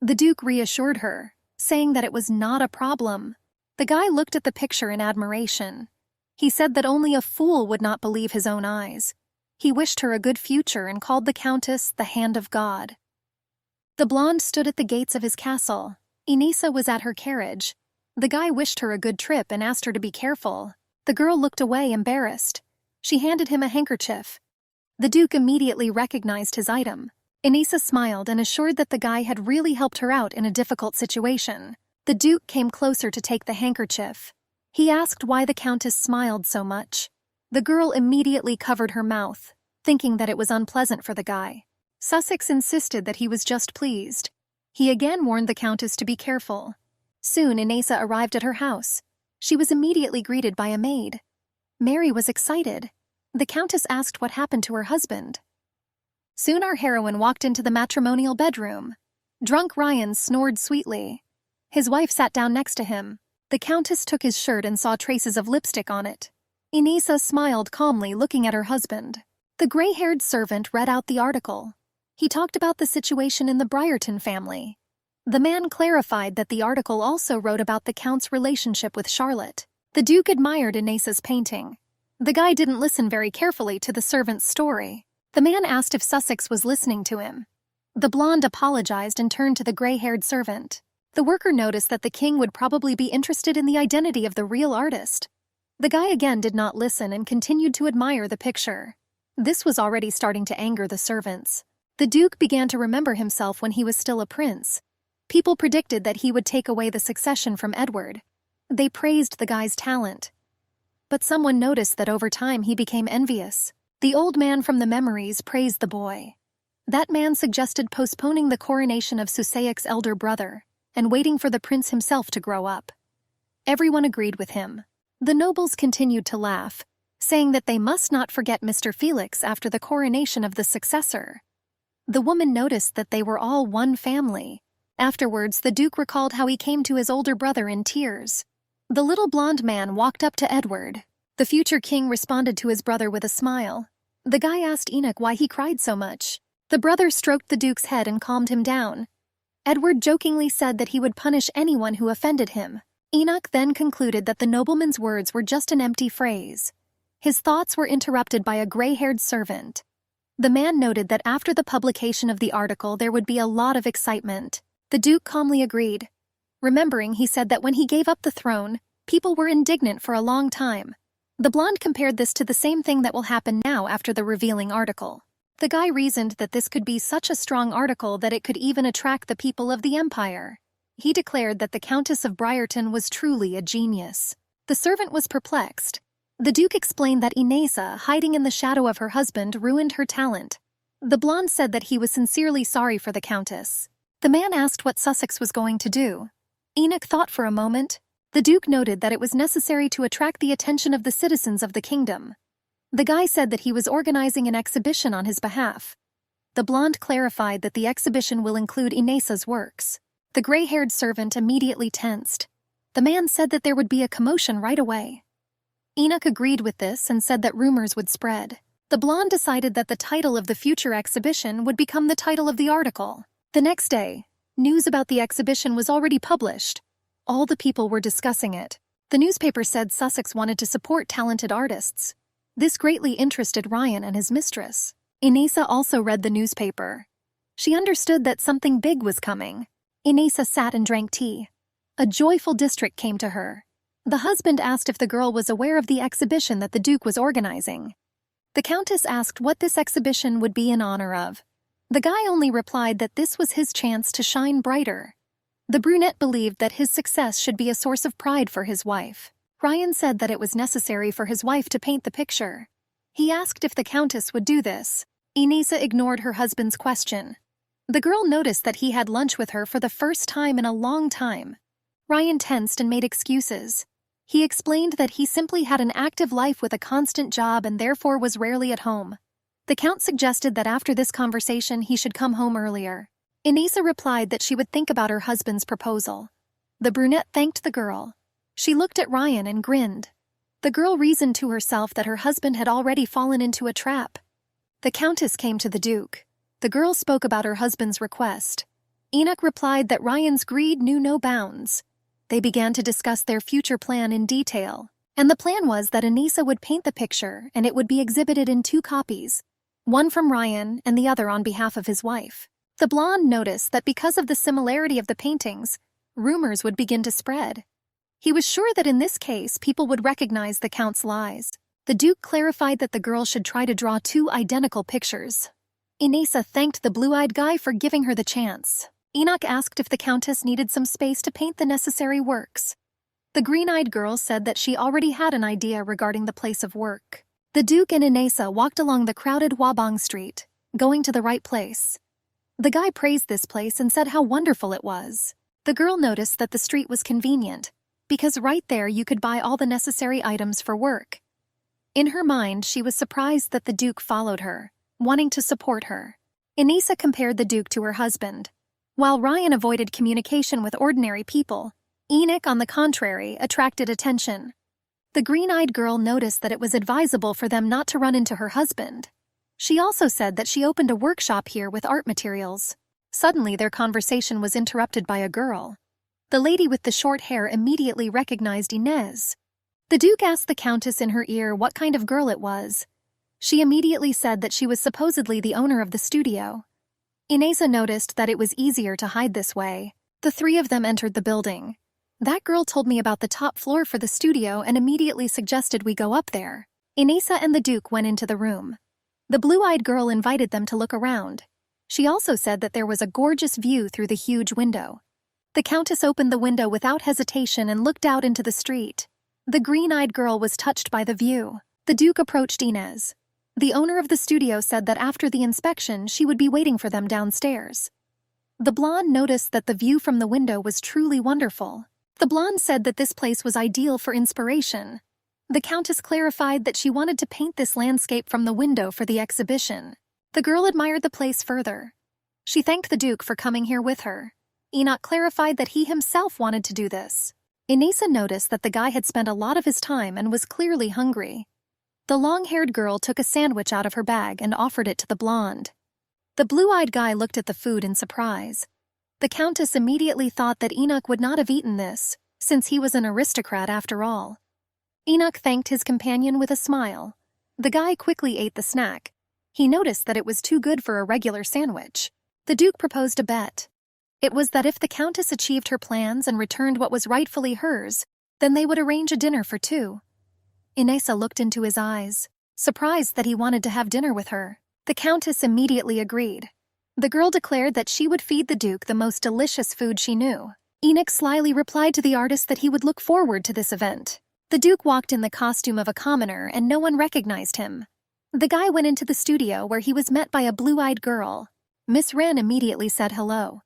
The duke reassured her, saying that it was not a problem. The guy looked at the picture in admiration. He said that only a fool would not believe his own eyes. He wished her a good future and called the countess the Hand of God. The blonde stood at the gates of his castle. Inesa was at her carriage. The guy wished her a good trip and asked her to be careful. The girl looked away, embarrassed. She handed him a handkerchief. The duke immediately recognized his item. Inesa smiled and assured that the guy had really helped her out in a difficult situation. The duke came closer to take the handkerchief. He asked why the countess smiled so much. The girl immediately covered her mouth, thinking that it was unpleasant for the guy. Sussex insisted that he was just pleased. He again warned the countess to be careful. Soon Inesa arrived at her house. She was immediately greeted by a maid. Mary was excited. The countess asked what happened to her husband. Soon our heroine walked into the matrimonial bedroom. Drunk Ryan snored sweetly. His wife sat down next to him. The countess took his shirt and saw traces of lipstick on it. Inesa smiled calmly, looking at her husband. The gray-haired servant read out the article. He talked about the situation in the Briarton family. The man clarified that the article also wrote about the count's relationship with Charlotte. The duke admired Inesa's painting. The guy didn't listen very carefully to the servant's story. The man asked if Sussex was listening to him. The blonde apologized and turned to the gray-haired servant. The worker noticed that the king would probably be interested in the identity of the real artist. The guy again did not listen and continued to admire the picture. This was already starting to anger the servants. The duke began to remember himself when he was still a prince. People predicted that he would take away the succession from Edward. They praised the guy's talent. But someone noticed that over time he became envious. The old man from the memories praised the boy. That man suggested postponing the coronation of Susaic's elder brother and waiting for the prince himself to grow up. Everyone agreed with him. The nobles continued to laugh, saying that they must not forget Mr. Felix after the coronation of the successor. The woman noticed that they were all one family. Afterwards, the duke recalled how he came to his older brother in tears. The little blonde man walked up to Edward. The future king responded to his brother with a smile. The guy asked Enoch why he cried so much. The brother stroked the duke's head and calmed him down. Edward jokingly said that he would punish anyone who offended him. Enoch then concluded that the nobleman's words were just an empty phrase. His thoughts were interrupted by a gray-haired servant. The man noted that after the publication of the article there would be a lot of excitement. The duke calmly agreed. Remembering, he said that when he gave up the throne, people were indignant for a long time. The blonde compared this to the same thing that will happen now after the revealing article. The guy reasoned that this could be such a strong article that it could even attract the people of the empire. He declared that the Countess of Briarton was truly a genius. The servant was perplexed. The duke explained that Inesa, hiding in the shadow of her husband, ruined her talent. The blonde said that he was sincerely sorry for the countess. The man asked what Sussex was going to do. Enoch thought for a moment. The duke noted that it was necessary to attract the attention of the citizens of the kingdom. The guy said that he was organizing an exhibition on his behalf. The blonde clarified that the exhibition will include Inesa's works. The gray-haired servant immediately tensed. The man said that there would be a commotion right away. Enoch agreed with this and said that rumors would spread. The blonde decided that the title of the future exhibition would become the title of the article. The next day, news about the exhibition was already published. All the people were discussing it. The newspaper said Sussex wanted to support talented artists. This greatly interested Ryan and his mistress. Inesa also read the newspaper. She understood that something big was coming. Inesa sat and drank tea. A joyful district came to her. The husband asked if the girl was aware of the exhibition that the Duke was organizing. The Countess asked what this exhibition would be in honor of. The guy only replied that this was his chance to shine brighter. The brunette believed that his success should be a source of pride for his wife. Ryan said that it was necessary for his wife to paint the picture. He asked if the Countess would do this. Inesa ignored her husband's question. The girl noticed that he had lunch with her for the first time in a long time. Ryan tensed and made excuses. He explained that he simply had an active life with a constant job and therefore was rarely at home. The Count suggested that after this conversation he should come home earlier. Inesa replied that she would think about her husband's proposal. The brunette thanked the girl. She looked at Ryan and grinned. The girl reasoned to herself that her husband had already fallen into a trap. The Countess came to the Duke. The girl spoke about her husband's request. Enoch replied that Ryan's greed knew no bounds. They began to discuss their future plan in detail. And the plan was that Inesa would paint the picture and it would be exhibited in 2 copies, one from Ryan and the other on behalf of his wife. The blonde noticed that because of the similarity of the paintings, rumors would begin to spread. He was sure that in this case people would recognize the Count's lies. The Duke clarified that the girl should try to draw 2 identical pictures. Inesa thanked the blue-eyed guy for giving her the chance. Enoch asked if the Countess needed some space to paint the necessary works. The green-eyed girl said that she already had an idea regarding the place of work. The Duke and Inesa walked along the crowded Wabong Street, going to the right place. The guy praised this place and said how wonderful it was. The girl noticed that the street was convenient, because right there you could buy all the necessary items for work. In her mind, she was surprised that the Duke followed her, wanting to support her. Inesa compared the Duke to her husband. While Ryan avoided communication with ordinary people, Enoch, on the contrary, attracted attention. The green-eyed girl noticed that it was advisable for them not to run into her husband. She also said that she opened a workshop here with art materials. Suddenly, their conversation was interrupted by a girl. The lady with the short hair immediately recognized Inez. The Duke asked the Countess in her ear what kind of girl it was. She immediately said that she was supposedly the owner of the studio. Ineza noticed that it was easier to hide this way. The 3 of them entered the building. That girl told me about the top floor for the studio and immediately suggested we go up there. Inesa and the Duke went into the room. The blue-eyed girl invited them to look around. She also said that there was a gorgeous view through the huge window. The Countess opened the window without hesitation and looked out into the street. The green-eyed girl was touched by the view. The Duke approached Inez. The owner of the studio said that after the inspection, she would be waiting for them downstairs. The blonde noticed that the view from the window was truly wonderful. The blonde said that this place was ideal for inspiration. The Countess clarified that she wanted to paint this landscape from the window for the exhibition. The girl admired the place further. She thanked the Duke for coming here with her. Enoch clarified that he himself wanted to do this. Inesa noticed that the guy had spent a lot of his time and was clearly hungry. The long-haired girl took a sandwich out of her bag and offered it to the blonde. The blue-eyed guy looked at the food in surprise. The Countess immediately thought that Enoch would not have eaten this, since he was an aristocrat after all. Enoch thanked his companion with a smile. The guy quickly ate the snack. He noticed that it was too good for a regular sandwich. The Duke proposed a bet. It was that if the Countess achieved her plans and returned what was rightfully hers, then they would arrange a dinner for 2. Inesa looked into his eyes, surprised that he wanted to have dinner with her. The Countess immediately agreed. The girl declared that she would feed the Duke the most delicious food she knew. Enoch slyly replied to the artist that he would look forward to this event. The Duke walked in the costume of a commoner and no one recognized him. The guy went into the studio where he was met by a blue-eyed girl. Miss Wren immediately said hello.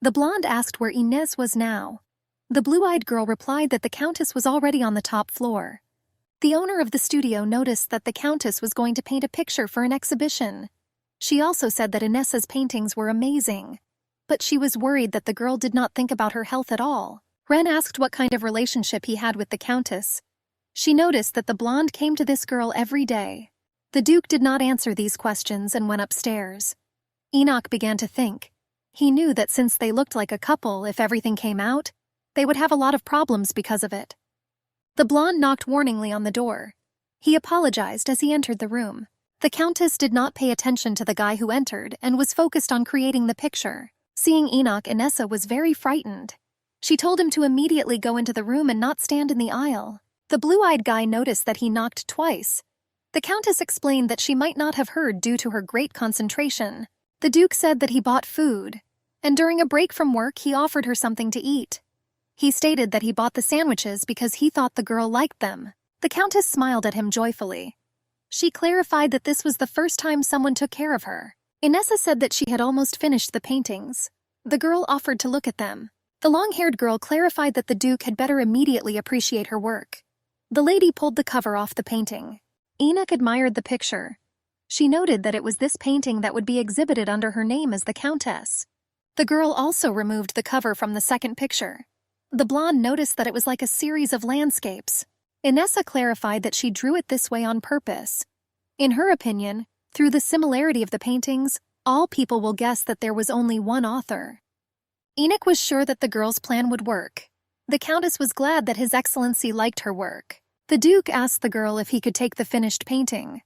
The blonde asked where Inez was now. The blue-eyed girl replied that the Countess was already on the top floor. The owner of the studio noticed that the Countess was going to paint a picture for an exhibition. She also said that Inessa's paintings were amazing, but she was worried that the girl did not think about her health at all. Ren asked what kind of relationship he had with the Countess. She noticed that the blonde came to this girl every day. The Duke did not answer these questions and went upstairs. Enoch began to think. He knew that since they looked like a couple, if everything came out, they would have a lot of problems because of it. The blonde knocked warningly on the door. He apologized as he entered the room. The Countess did not pay attention to the guy who entered and was focused on creating the picture. Seeing Enoch, Inessa was very frightened. She told him to immediately go into the room and not stand in the aisle. The blue-eyed guy noticed that he knocked twice. The Countess explained that she might not have heard due to her great concentration. The Duke said that he bought food, and during a break from work he offered her something to eat. He stated that he bought the sandwiches because he thought the girl liked them. The Countess smiled at him joyfully. She clarified that this was the first time someone took care of her. Inessa said that she had almost finished the paintings. The girl offered to look at them. The long-haired girl clarified that the Duke had better immediately appreciate her work. The lady pulled the cover off the painting. Enoch admired the picture. She noted that it was this painting that would be exhibited under her name as the Countess. The girl also removed the cover from the second picture. The blonde noticed that it was like a series of landscapes. Inessa clarified that she drew it this way on purpose. In her opinion, through the similarity of the paintings, all people will guess that there was only one author. Enoch was sure that the girl's plan would work. The Countess was glad that His Excellency liked her work. The Duke asked the girl if he could take the finished painting.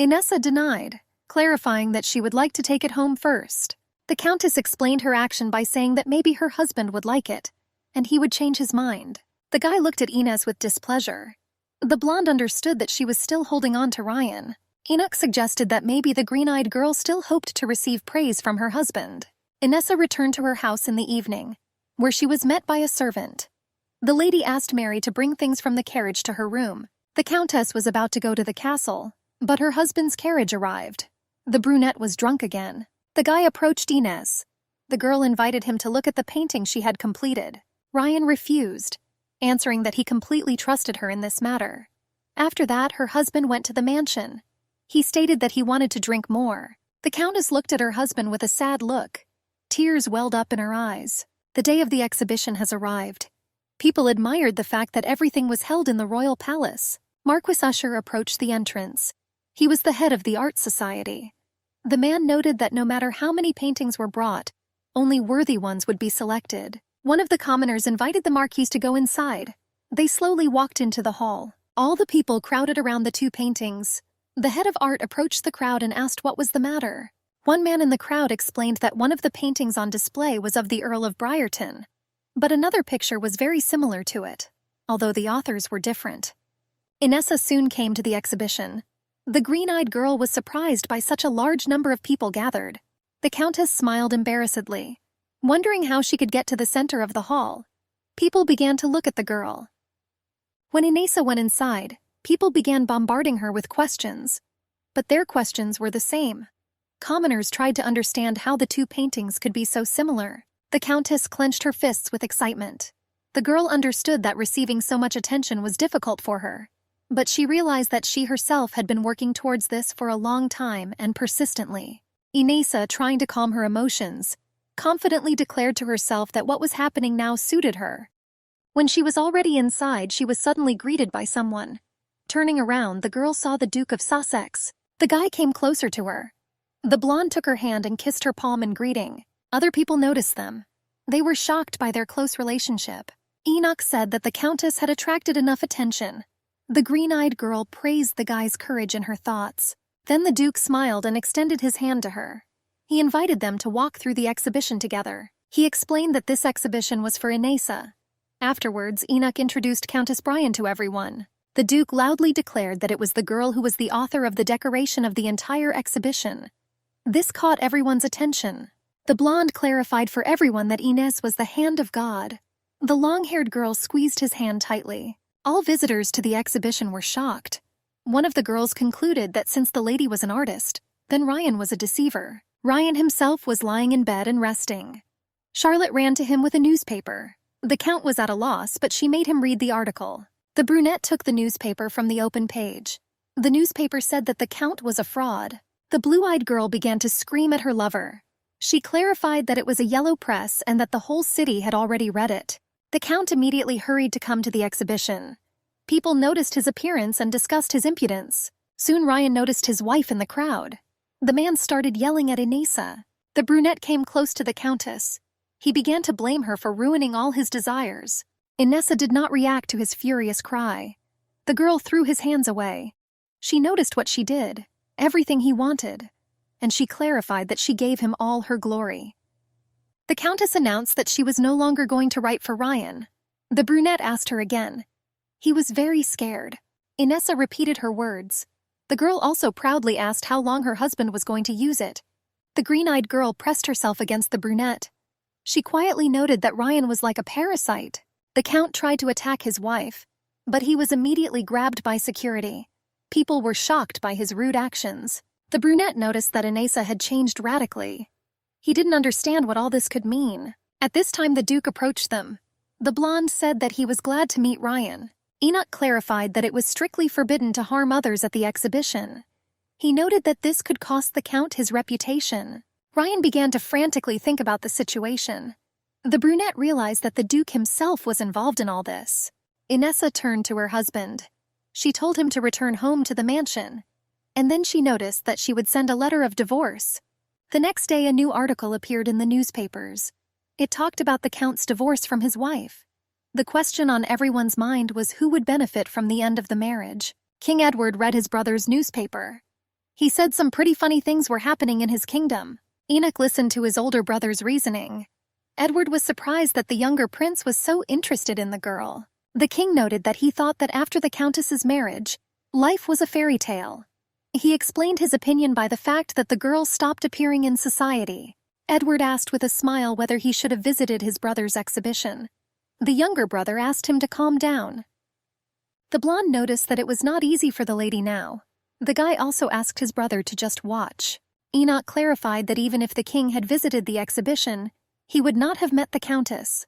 Inessa denied, clarifying that she would like to take it home first. The Countess explained her action by saying that maybe her husband would like it, and he would change his mind. The guy looked at Inez with displeasure. The blonde understood that she was still holding on to Ryan. Enoch suggested that maybe the green-eyed girl still hoped to receive praise from her husband. Inessa returned to her house in the evening, where she was met by a servant. The lady asked Mary to bring things from the carriage to her room. The Countess was about to go to the castle, but her husband's carriage arrived. The brunette was drunk again. The guy approached Inez. The girl invited him to look at the painting she had completed. Ryan refused, answering that he completely trusted her in this matter. After that, her husband went to the mansion. He stated that he wanted to drink more. The Countess looked at her husband with a sad look. Tears welled up in her eyes. The day of the exhibition has arrived. People admired the fact that everything was held in the royal palace. Marquis Usher approached the entrance. He was the head of the art society. The man noted that no matter how many paintings were brought, only worthy ones would be selected. One of the commoners invited the Marquis to go inside. They slowly walked into the hall. All the people crowded around the two paintings. The head of art approached the crowd and asked what was the matter. One man in the crowd explained that one of the paintings on display was of the Earl of Briarton, but another picture was very similar to it, although the authors were different. Inessa soon came to the exhibition. The green-eyed girl was surprised by such a large number of people gathered. The Countess smiled embarrassedly, wondering how she could get to the center of the hall. People began to look at the girl. When Inessa went inside, people began bombarding her with questions, but their questions were the same. Commoners tried to understand how the two paintings could be so similar. The Countess clenched her fists with excitement. The girl understood that receiving so much attention was difficult for her, but she realized that she herself had been working towards this for a long time and persistently. Inessa, trying to calm her emotions, confidently declared to herself that what was happening now suited her. When she was already inside, she was suddenly greeted by someone. Turning around, the girl saw the Duke of Sussex. The guy came closer to her. The blonde took her hand and kissed her palm in greeting. Other people noticed them. They were shocked by their close relationship. Enoch said that the Countess had attracted enough attention. The green-eyed girl praised the guy's courage in her thoughts. Then the Duke smiled and extended his hand to her. He invited them to walk through the exhibition together. He explained that this exhibition was for Inessa. Afterwards, Enoch introduced Countess Brian to everyone. The Duke loudly declared that it was the girl who was the author of the decoration of the entire exhibition. This caught everyone's attention. The blonde clarified for everyone that Inez was the hand of God. The long-haired girl squeezed his hand tightly. All visitors to the exhibition were shocked. One of the girls concluded that since the lady was an artist, then Ryan was a deceiver. Ryan himself was lying in bed and resting. Charlotte ran to him with a newspaper. The Count was at a loss, but she made him read the article. The brunette took the newspaper from the open page. The newspaper said that the Count was a fraud. The blue-eyed girl began to scream at her lover. She clarified that it was a yellow press and that the whole city had already read it. The Count immediately hurried to come to the exhibition. People noticed his appearance and discussed his impudence. Soon Ryan noticed his wife in the crowd. The man started yelling at Inessa. The brunette came close to the Countess. He began to blame her for ruining all his desires. Inessa did not react to his furious cry. The girl threw his hands away. She noticed what she did, everything he wanted, and she clarified that she gave him all her glory. The Countess announced that she was no longer going to write for Ryan. The brunette asked her again. He was very scared. Inessa repeated her words. The girl also proudly asked how long her husband was going to use it. The green-eyed girl pressed herself against the brunette. She quietly noted that Ryan was like a parasite. The Count tried to attack his wife, but he was immediately grabbed by security. People were shocked by his rude actions. The brunette noticed that Inessa had changed radically. He didn't understand what all this could mean. At this time the Duke approached them. The blonde said that he was glad to meet Ryan. Enoch clarified that it was strictly forbidden to harm others at the exhibition. He noted that this could cost the Count his reputation. Ryan began to frantically think about the situation. The brunette realized that the Duke himself was involved in all this. Inessa turned to her husband. She told him to return home to the mansion, and then she noticed that she would send a letter of divorce. The next day a new article appeared in the newspapers. It talked about the Count's divorce from his wife. The question on everyone's mind was who would benefit from the end of the marriage. King Edward read his brother's newspaper. He said some pretty funny things were happening in his kingdom. Enoch listened to his older brother's reasoning. Edward was surprised that the younger prince was so interested in the girl. The king noted that he thought that after the Countess's marriage, life was a fairy tale. He explained his opinion by the fact that the girl stopped appearing in society. Edward asked with a smile whether he should have visited his brother's exhibition. The younger brother asked him to calm down. The blonde noticed that it was not easy for the lady now. The guy also asked his brother to just watch. Enoch clarified that even if the king had visited the exhibition, he would not have met the Countess.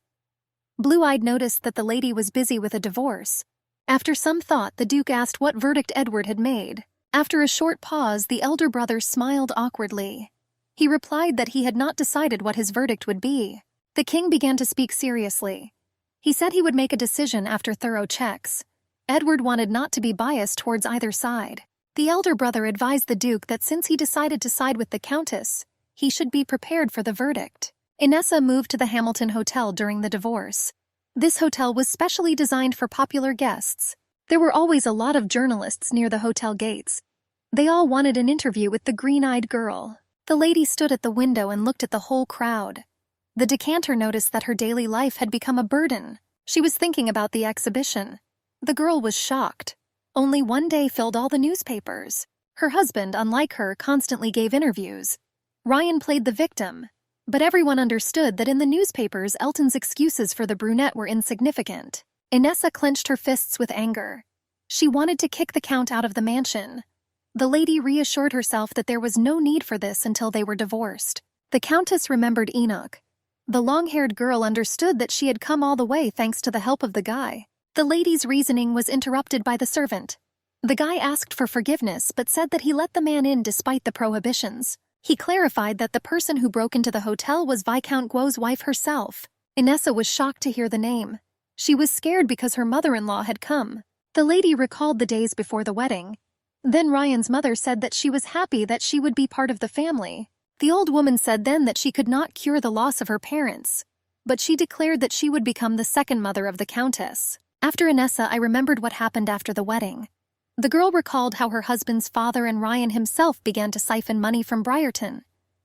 Blue-eyed noticed that the lady was busy with a divorce. After some thought, the Duke asked what verdict Edward had made. After a short pause, the elder brother smiled awkwardly. He replied that he had not decided what his verdict would be. The king began to speak seriously. He said he would make a decision after thorough checks. Edward wanted not to be biased towards either side. The elder brother advised the Duke that since he decided to side with the Countess, he should be prepared for the verdict. Inessa moved to the Hamilton Hotel during the divorce. This hotel was specially designed for popular guests. There were always a lot of journalists near the hotel gates. They all wanted an interview with the green-eyed girl. The lady stood at the window and looked at the whole crowd. The decanter noticed that her daily life had become a burden. She was thinking about the exhibition. The girl was shocked. Only one day filled all the newspapers. Her husband, unlike her, constantly gave interviews. Ryan played the victim. But everyone understood that in the newspapers Elton's excuses for the brunette were insignificant. Inessa clenched her fists with anger. She wanted to kick the Count out of the mansion. The lady reassured herself that there was no need for this until they were divorced. The Countess remembered Enoch. The long-haired girl understood that she had come all the way thanks to the help of the guy. The lady's reasoning was interrupted by the servant. The guy asked for forgiveness but said that he let the man in despite the prohibitions. He clarified that the person who broke into the hotel was Viscount Guo's wife herself. Inessa was shocked to hear the name. She was scared because her mother-in-law had come. The lady recalled the days before the wedding. Then Ryan's mother said that she was happy that she would be part of the family. The old woman said then that she could not cure the loss of her parents, but she declared that she would become the second mother of the Countess. After Inessa, I remembered what happened after the wedding. The girl recalled how her husband's father and Ryan himself began to siphon money from Briarton.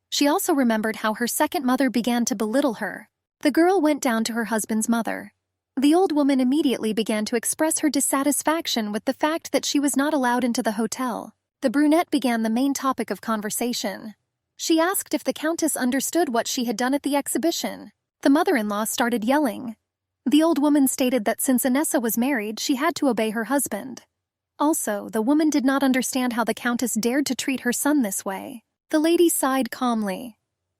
She also remembered how her second mother began to belittle her. The girl went down to her husband's mother. The old woman immediately began to express her dissatisfaction with the fact that she was not allowed into the hotel. The brunette began the main topic of conversation. She asked if the Countess understood what she had done at the exhibition. The mother-in-law started yelling. The old woman stated that since Inessa was married, she had to obey her husband. Also, the woman did not understand how the Countess dared to treat her son this way. The lady sighed calmly.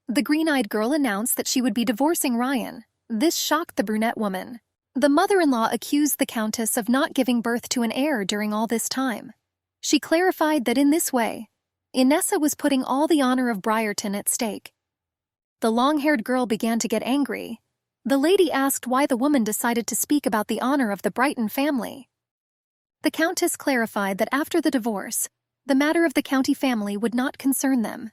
The green-eyed girl announced that she would be divorcing Ryan. This shocked the brunette woman. The mother-in-law accused the Countess of not giving birth to an heir during all this time. She clarified that in this way, Inessa was putting all the honor of Briarton at stake. The long-haired girl began to get angry. The lady asked why the woman decided to speak about the honor of the Brighton family. The Countess clarified that after the divorce, the matter of the county family would not concern them.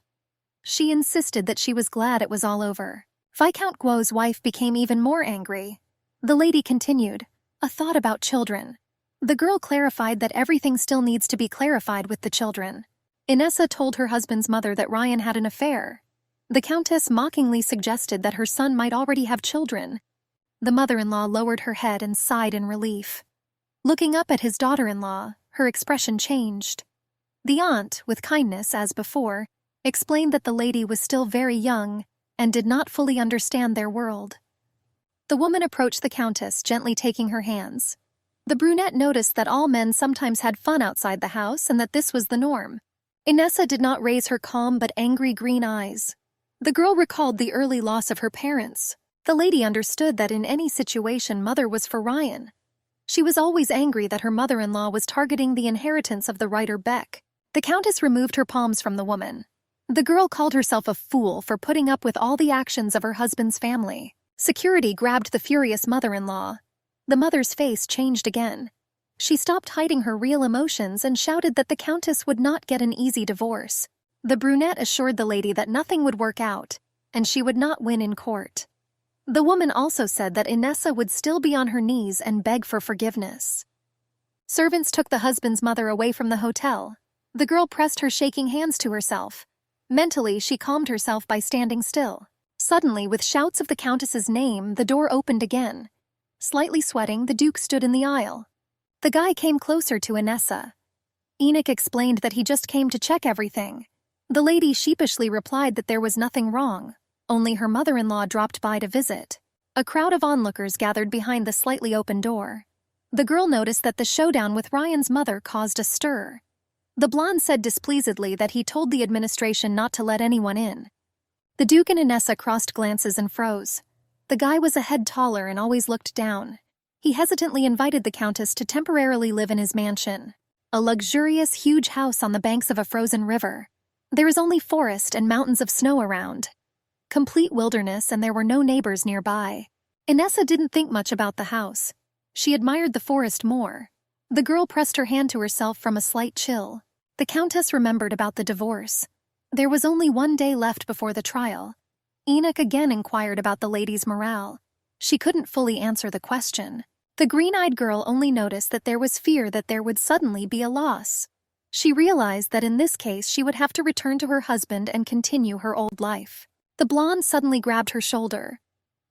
She insisted that she was glad it was all over. Viscount Guo's wife became even more angry. The lady continued, "A thought about children." The girl clarified that everything still needs to be clarified with the children. Inessa told her husband's mother that Ryan had an affair. The Countess mockingly suggested that her son might already have children. The mother-in-law lowered her head and sighed in relief. Looking up at his daughter-in-law, her expression changed. The aunt, with kindness as before, explained that the lady was still very young and did not fully understand their world. The woman approached the Countess, gently taking her hands. The brunette noticed that all men sometimes had fun outside the house and that this was the norm. Inessa did not raise her calm but angry green eyes. The girl recalled the early loss of her parents. The lady understood that in any situation mother was for Ryan. She was always angry that her mother-in-law was targeting the inheritance of the writer Beck. The Countess removed her palms from the woman. The girl called herself a fool for putting up with all the actions of her husband's family. Security grabbed the furious mother-in-law. The mother's face changed again. She stopped hiding her real emotions and shouted that the Countess would not get an easy divorce. The brunette assured the lady that nothing would work out, and she would not win in court. The woman also said that Inessa would still be on her knees and beg for forgiveness. Servants took the husband's mother away from the hotel. The girl pressed her shaking hands to herself. Mentally, she calmed herself by standing still. Suddenly, with shouts of the Countess's name, the door opened again. Slightly sweating, the Duke stood in the aisle. The guy came closer to Inessa. Enoch explained that he just came to check everything. The lady sheepishly replied that there was nothing wrong, only her mother-in-law dropped by to visit. A crowd of onlookers gathered behind the slightly open door. The girl noticed that the showdown with Ryan's mother caused a stir. The blonde said displeasedly that he told the administration not to let anyone in. The Duke and Inessa crossed glances and froze. The guy was a head taller and always looked down. He hesitantly invited the Countess to temporarily live in his mansion, a luxurious, huge house on the banks of a frozen river. There is only forest and mountains of snow around. Complete wilderness, and there were no neighbors nearby. Inessa didn't think much about the house. She admired the forest more. The girl pressed her hand to herself from a slight chill. The Countess remembered about the divorce. There was only 1 day left before the trial. Enoch again inquired about the lady's morale. She couldn't fully answer the question. The green-eyed girl only noticed that there was fear that there would suddenly be a loss. She realized that in this case she would have to return to her husband and continue her old life. The blonde suddenly grabbed her shoulder.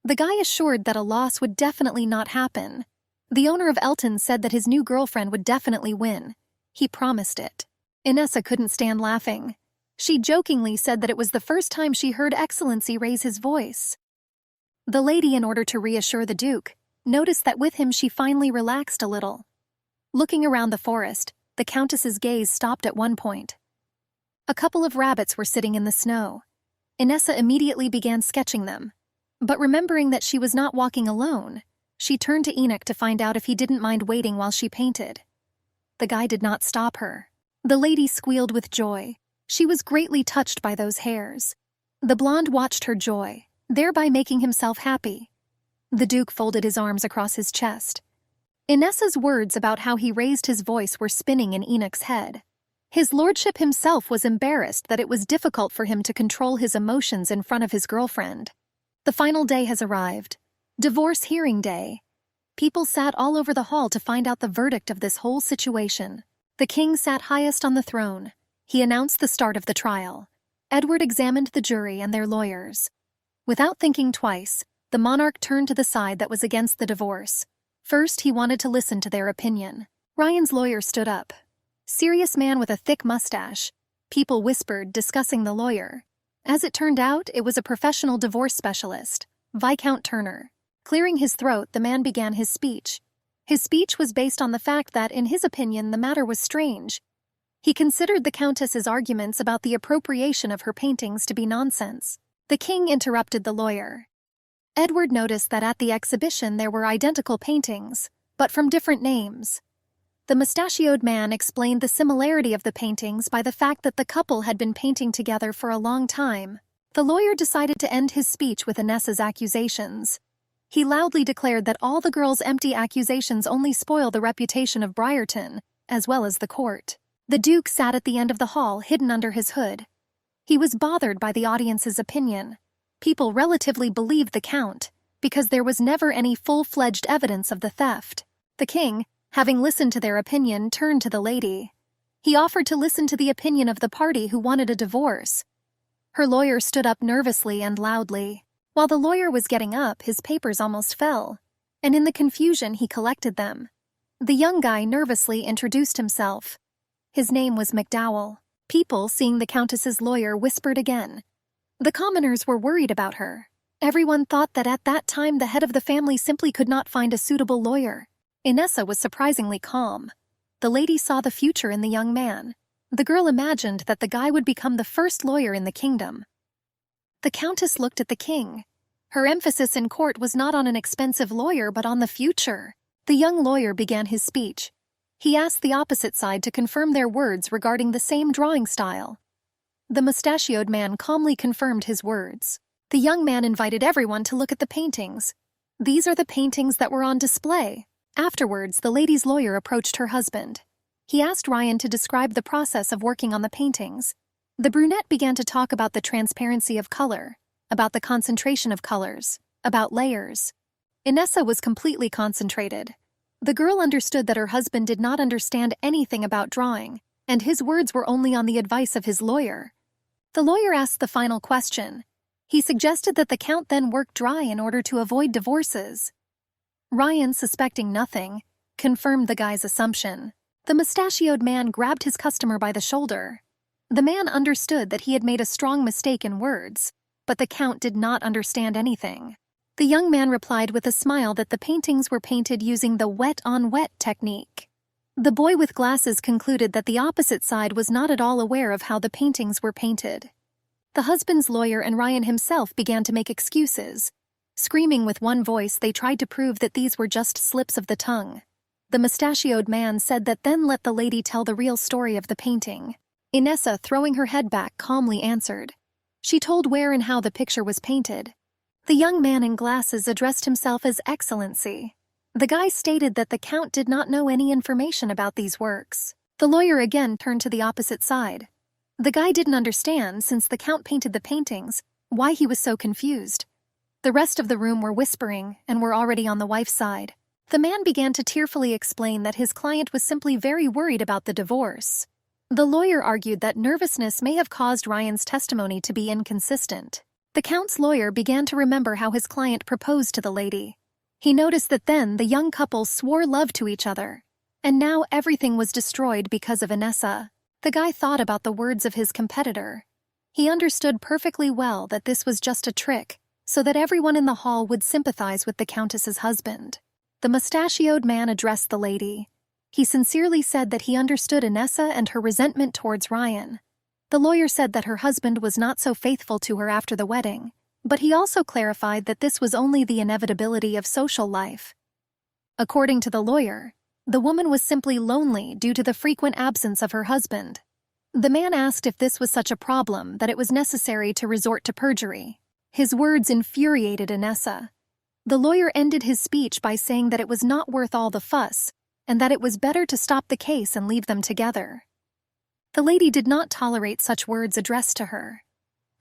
The guy assured that a loss would definitely not happen. The owner of Elton said that his new girlfriend would definitely win. He promised it. Inessa couldn't stand laughing. She jokingly said that it was the first time she heard Excellency raise his voice. The lady, in order to reassure the Duke, noticed that with him she finally relaxed a little. Looking around the forest, the Countess's gaze stopped at one point. A couple of rabbits were sitting in the snow. Inessa immediately began sketching them. But remembering that she was not walking alone, she turned to Enoch to find out if he didn't mind waiting while she painted. The guy did not stop her. The lady squealed with joy. She was greatly touched by those hairs. The blonde watched her joy, thereby making himself happy. The Duke folded his arms across his chest. Inessa's words about how he raised his voice were spinning in Enoch's head. His lordship himself was embarrassed that it was difficult for him to control his emotions in front of his girlfriend. The final day has arrived. Divorce hearing day. People sat all over the hall to find out the verdict of this whole situation. The king sat highest on the throne. He announced the start of the trial. Edward examined the jury and their lawyers. Without thinking twice, the monarch turned to the side that was against the divorce. First, he wanted to listen to their opinion. Ryan's lawyer stood up. Serious man with a thick mustache. People whispered, discussing the lawyer. As it turned out, it was a professional divorce specialist, Viscount Turner. Clearing his throat, the man began his speech. His speech was based on the fact that, in his opinion, the matter was strange. He considered the Countess's arguments about the appropriation of her paintings to be nonsense. The king interrupted the lawyer. Edward noticed that at the exhibition there were identical paintings, but from different names. The mustachioed man explained the similarity of the paintings by the fact that the couple had been painting together for a long time. The lawyer decided to end his speech with Inessa's accusations. He loudly declared that all the girl's empty accusations only spoil the reputation of Briarton, as well as the court. The Duke sat at the end of the hall, hidden under his hood. He was bothered by the audience's opinion. People relatively believed the Count, because there was never any full-fledged evidence of the theft. The king, having listened to their opinion, turned to the lady. He offered to listen to the opinion of the party who wanted a divorce. Her lawyer stood up nervously and loudly. While the lawyer was getting up, his papers almost fell, and in the confusion he collected them. The young guy nervously introduced himself. His name was McDowell. People, seeing the Countess's lawyer, whispered again. The commoners were worried about her. Everyone thought that at that time the head of the family simply could not find a suitable lawyer. Inessa was surprisingly calm. The lady saw the future in the young man. The girl imagined that the guy would become the first lawyer in the kingdom. The Countess looked at the king. Her emphasis in court was not on an expensive lawyer but on the future. The young lawyer began his speech. He asked the opposite side to confirm their words regarding the same drawing style. The mustachioed man calmly confirmed his words. The young man invited everyone to look at the paintings. These are the paintings that were on display. Afterwards, the lady's lawyer approached her husband. He asked Ryan to describe the process of working on the paintings. The brunette began to talk about the transparency of color, about the concentration of colors, about layers. Inessa was completely concentrated. The girl understood that her husband did not understand anything about drawing, and his words were only on the advice of his lawyer. The lawyer asked the final question. He suggested that the Count then work dry in order to avoid divorces. Ryan, suspecting nothing, confirmed the guy's assumption. The mustachioed man grabbed his customer by the shoulder. The man understood that he had made a strong mistake in words, but the Count did not understand anything. The young man replied with a smile that the paintings were painted using the wet-on-wet technique. The boy with glasses concluded that the opposite side was not at all aware of how the paintings were painted. The husband's lawyer and Ryan himself began to make excuses. Screaming with one voice, they tried to prove that these were just slips of the tongue. The mustachioed man said that then let the lady tell the real story of the painting. Inessa, throwing her head back, calmly answered. She told where and how the picture was painted. The young man in glasses addressed himself as Excellency. The guy stated that the Count did not know any information about these works. The lawyer again turned to the opposite side. The guy didn't understand, since the Count painted the paintings, why he was so confused. The rest of the room were whispering and were already on the wife's side. The man began to tearfully explain that his client was simply very worried about the divorce. The lawyer argued that nervousness may have caused Ryan's testimony to be inconsistent. The Count's lawyer began to remember how his client proposed to the lady. He noticed that then the young couple swore love to each other. And now everything was destroyed because of Inessa. The guy thought about the words of his competitor. He understood perfectly well that this was just a trick, so that everyone in the hall would sympathize with the Countess's husband. The mustachioed man addressed the lady. He sincerely said that he understood Inessa and her resentment towards Ryan. The lawyer said that her husband was not so faithful to her after the wedding, but he also clarified that this was only the inevitability of social life. According to the lawyer, the woman was simply lonely due to the frequent absence of her husband. The man asked if this was such a problem that it was necessary to resort to perjury. His words infuriated Inessa. The lawyer ended his speech by saying that it was not worth all the fuss, and that it was better to stop the case and leave them together. The lady did not tolerate such words addressed to her.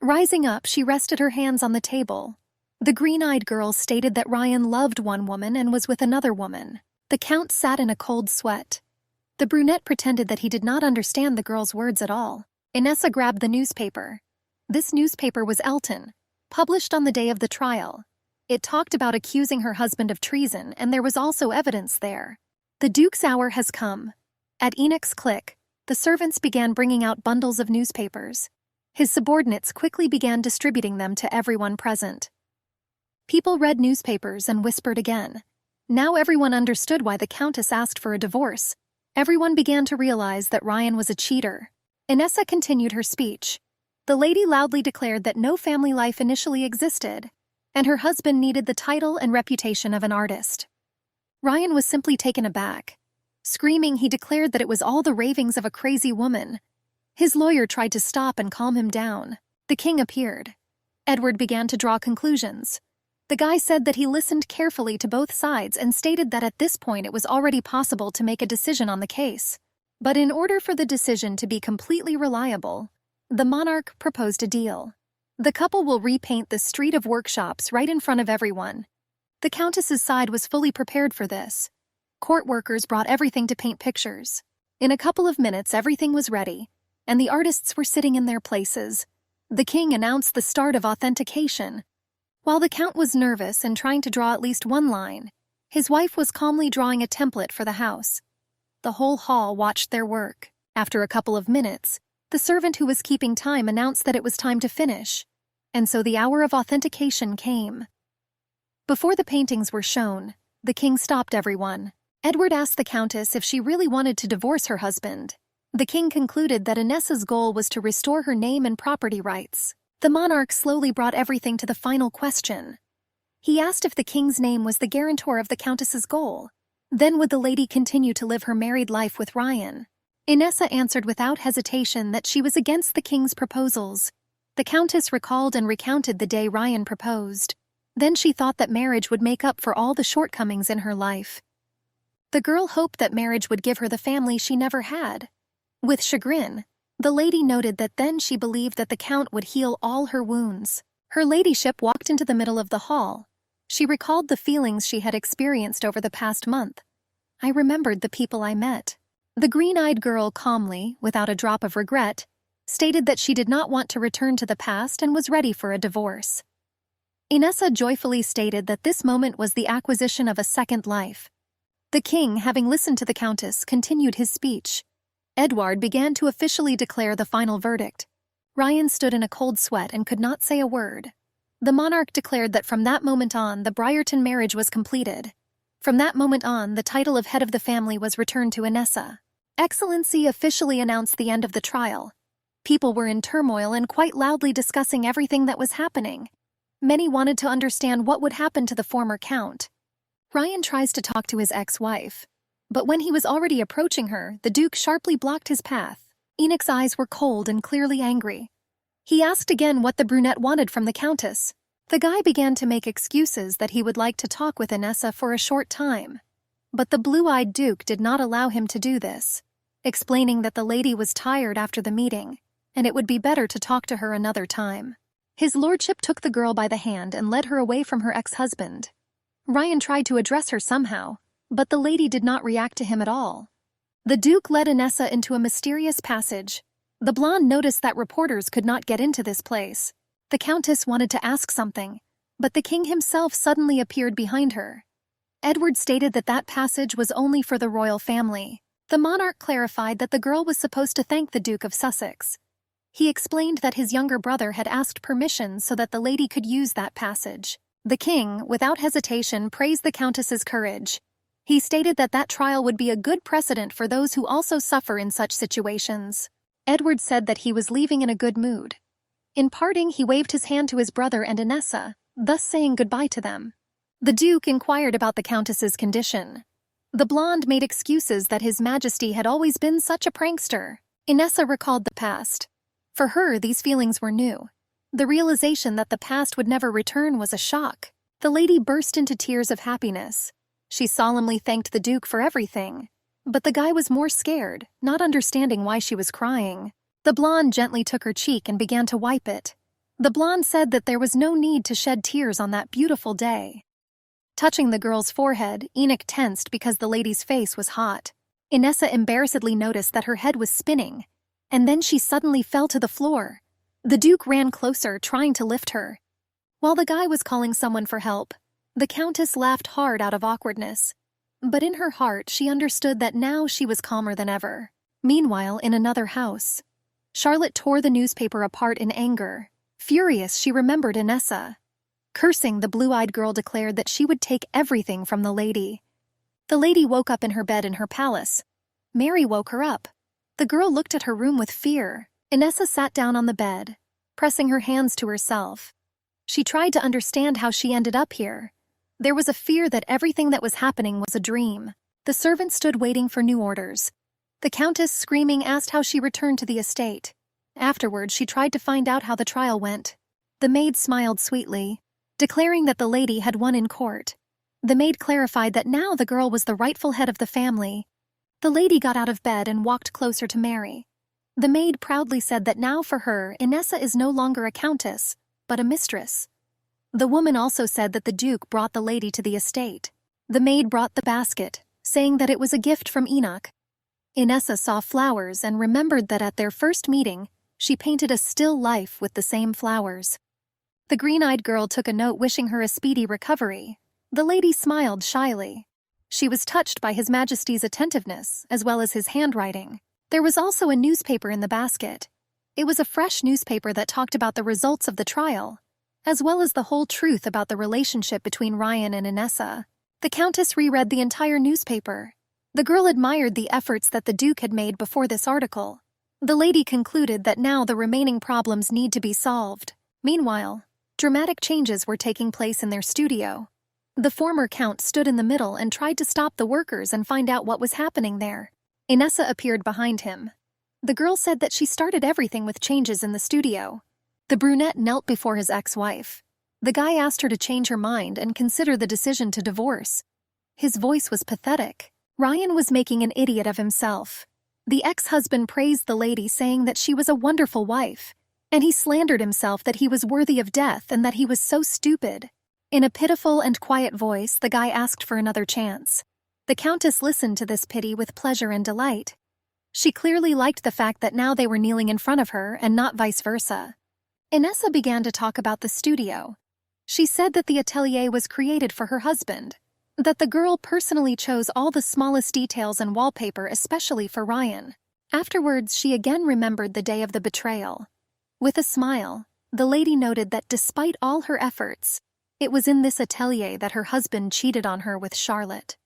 Rising up, she rested her hands on the table. The green-eyed girl stated that Ryan loved one woman and was with another woman. The Count sat in a cold sweat. The brunette pretended that he did not understand the girl's words at all. Inessa grabbed the newspaper. This newspaper was Elton, published on the day of the trial. It talked about accusing her husband of treason, and there was also evidence there. The Duke's hour has come. At Enoch's click, the servants began bringing out bundles of newspapers. His subordinates quickly began distributing them to everyone present. People read newspapers and whispered again. Now everyone understood why the Countess asked for a divorce. Everyone began to realize that Ryan was a cheater. Inessa continued her speech. The lady loudly declared that no family life initially existed, and her husband needed the title and reputation of an artist. Ryan was simply taken aback. Screaming, he declared that it was all the ravings of a crazy woman. His lawyer tried to stop and calm him down. The king appeared. Edward began to draw conclusions. The guy said that he listened carefully to both sides and stated that at this point it was already possible to make a decision on the case. But in order for the decision to be completely reliable, the monarch proposed a deal. The couple will repaint the street of workshops right in front of everyone. The countess's side was fully prepared for this. Court workers brought everything to paint pictures. In a couple of minutes, everything was ready, and the artists were sitting in their places. The king announced the start of authentication. While the count was nervous and trying to draw at least one line, his wife was calmly drawing a template for the house. The whole hall watched their work. After a couple of minutes, the servant who was keeping time announced that it was time to finish, and so the hour of authentication came. Before the paintings were shown, the king stopped everyone. Edward asked the countess if she really wanted to divorce her husband. The king concluded that Inessa's goal was to restore her name and property rights. The monarch slowly brought everything to the final question. He asked if the king's name was the guarantor of the countess's goal. Then would the lady continue to live her married life with Ryan? Inessa answered without hesitation that she was against the king's proposals. The countess recalled and recounted the day Ryan proposed. Then she thought that marriage would make up for all the shortcomings in her life. The girl hoped that marriage would give her the family she never had. With chagrin, the lady noted that then she believed that the count would heal all her wounds. Her ladyship walked into the middle of the hall. She recalled the feelings she had experienced over the past month. I remembered the people I met. The green-eyed girl calmly, without a drop of regret, stated that she did not want to return to the past and was ready for a divorce. Inessa joyfully stated that this moment was the acquisition of a second life. The king, having listened to the countess, continued his speech. Edward began to officially declare the final verdict. Ryan stood in a cold sweat and could not say a word. The monarch declared that from that moment on, the Briarton marriage was completed. From that moment on, the title of head of the family was returned to Inessa. Excellency officially announced the end of the trial. People were in turmoil and quite loudly discussing everything that was happening. Many wanted to understand what would happen to the former count. Ryan tries to talk to his ex-wife, but when he was already approaching her, the Duke sharply blocked his path. Enoch's eyes were cold and clearly angry. He asked again what the brunette wanted from the countess. The guy began to make excuses that he would like to talk with Inessa for a short time. But the blue-eyed Duke did not allow him to do this, explaining that the lady was tired after the meeting, and it would be better to talk to her another time. His lordship took the girl by the hand and led her away from her ex-husband. Ryan tried to address her somehow, but the lady did not react to him at all. The Duke led Inessa into a mysterious passage. The blonde noticed that reporters could not get into this place. The countess wanted to ask something, but the king himself suddenly appeared behind her. Edward stated that that passage was only for the royal family. The monarch clarified that the girl was supposed to thank the Duke of Sussex. He explained that his younger brother had asked permission so that the lady could use that passage. The king, without hesitation, praised the countess's courage. He stated that that trial would be a good precedent for those who also suffer in such situations. Edward said that he was leaving in a good mood. In parting, he waved his hand to his brother and Inessa, thus saying goodbye to them. The Duke inquired about the countess's condition. The blonde made excuses that His Majesty had always been such a prankster. Inessa recalled the past. For her, these feelings were new. The realization that the past would never return was a shock. The lady burst into tears of happiness. She solemnly thanked the Duke for everything. But the guy was more scared, not understanding why she was crying. The blonde gently took her cheek and began to wipe it. The blonde said that there was no need to shed tears on that beautiful day. Touching the girl's forehead, Enoch tensed because the lady's face was hot. Inessa embarrassedly noticed that her head was spinning, and then she suddenly fell to the floor. The Duke ran closer, trying to lift her. While the guy was calling someone for help, the countess laughed hard out of awkwardness. But in her heart, she understood that now she was calmer than ever. Meanwhile, in another house, Charlotte tore the newspaper apart in anger. Furious, she remembered Inessa. Cursing, the blue-eyed girl declared that she would take everything from the lady. The lady woke up in her bed in her palace. Mary woke her up. The girl looked at her room with fear. Inessa sat down on the bed, pressing her hands to herself. She tried to understand how she ended up here. There was a fear that everything that was happening was a dream. The servant stood waiting for new orders. The countess, screaming, asked how she returned to the estate. Afterwards, she tried to find out how the trial went. The maid smiled sweetly, declaring that the lady had won in court. The maid clarified that now the girl was the rightful head of the family. The lady got out of bed and walked closer to Mary. The maid proudly said that now for her, Inessa is no longer a countess, but a mistress. The woman also said that the Duke brought the lady to the estate. The maid brought the basket, saying that it was a gift from Enoch. Inessa saw flowers and remembered that at their first meeting, she painted a still life with the same flowers. The green-eyed girl took a note wishing her a speedy recovery. The lady smiled shyly. She was touched by His Majesty's attentiveness, as well as his handwriting. There was also a newspaper in the basket. It was a fresh newspaper that talked about the results of the trial, as well as the whole truth about the relationship between Ryan and Inessa. The Countess reread the entire newspaper. The girl admired the efforts that the Duke had made before this article. The lady concluded that now the remaining problems need to be solved. Meanwhile, dramatic changes were taking place in their studio. The former Count stood in the middle and tried to stop the workers and find out what was happening there. Inessa appeared behind him. The girl said that she started everything with changes in the studio. The brunette knelt before his ex-wife. The guy asked her to change her mind and consider the decision to divorce. His voice was pathetic. Ryan was making an idiot of himself. The ex-husband praised the lady, saying that she was a wonderful wife, and he slandered himself that he was worthy of death and that he was so stupid. In a pitiful and quiet voice, the guy asked for another chance. The Countess listened to this pity with pleasure and delight. She clearly liked the fact that now they were kneeling in front of her and not vice versa. Inessa began to talk about the studio. She said that the atelier was created for her husband, that the girl personally chose all the smallest details and wallpaper especially for Ryan. Afterwards, she again remembered the day of the betrayal. With a smile, the lady noted that despite all her efforts, it was in this atelier that her husband cheated on her with Charlotte.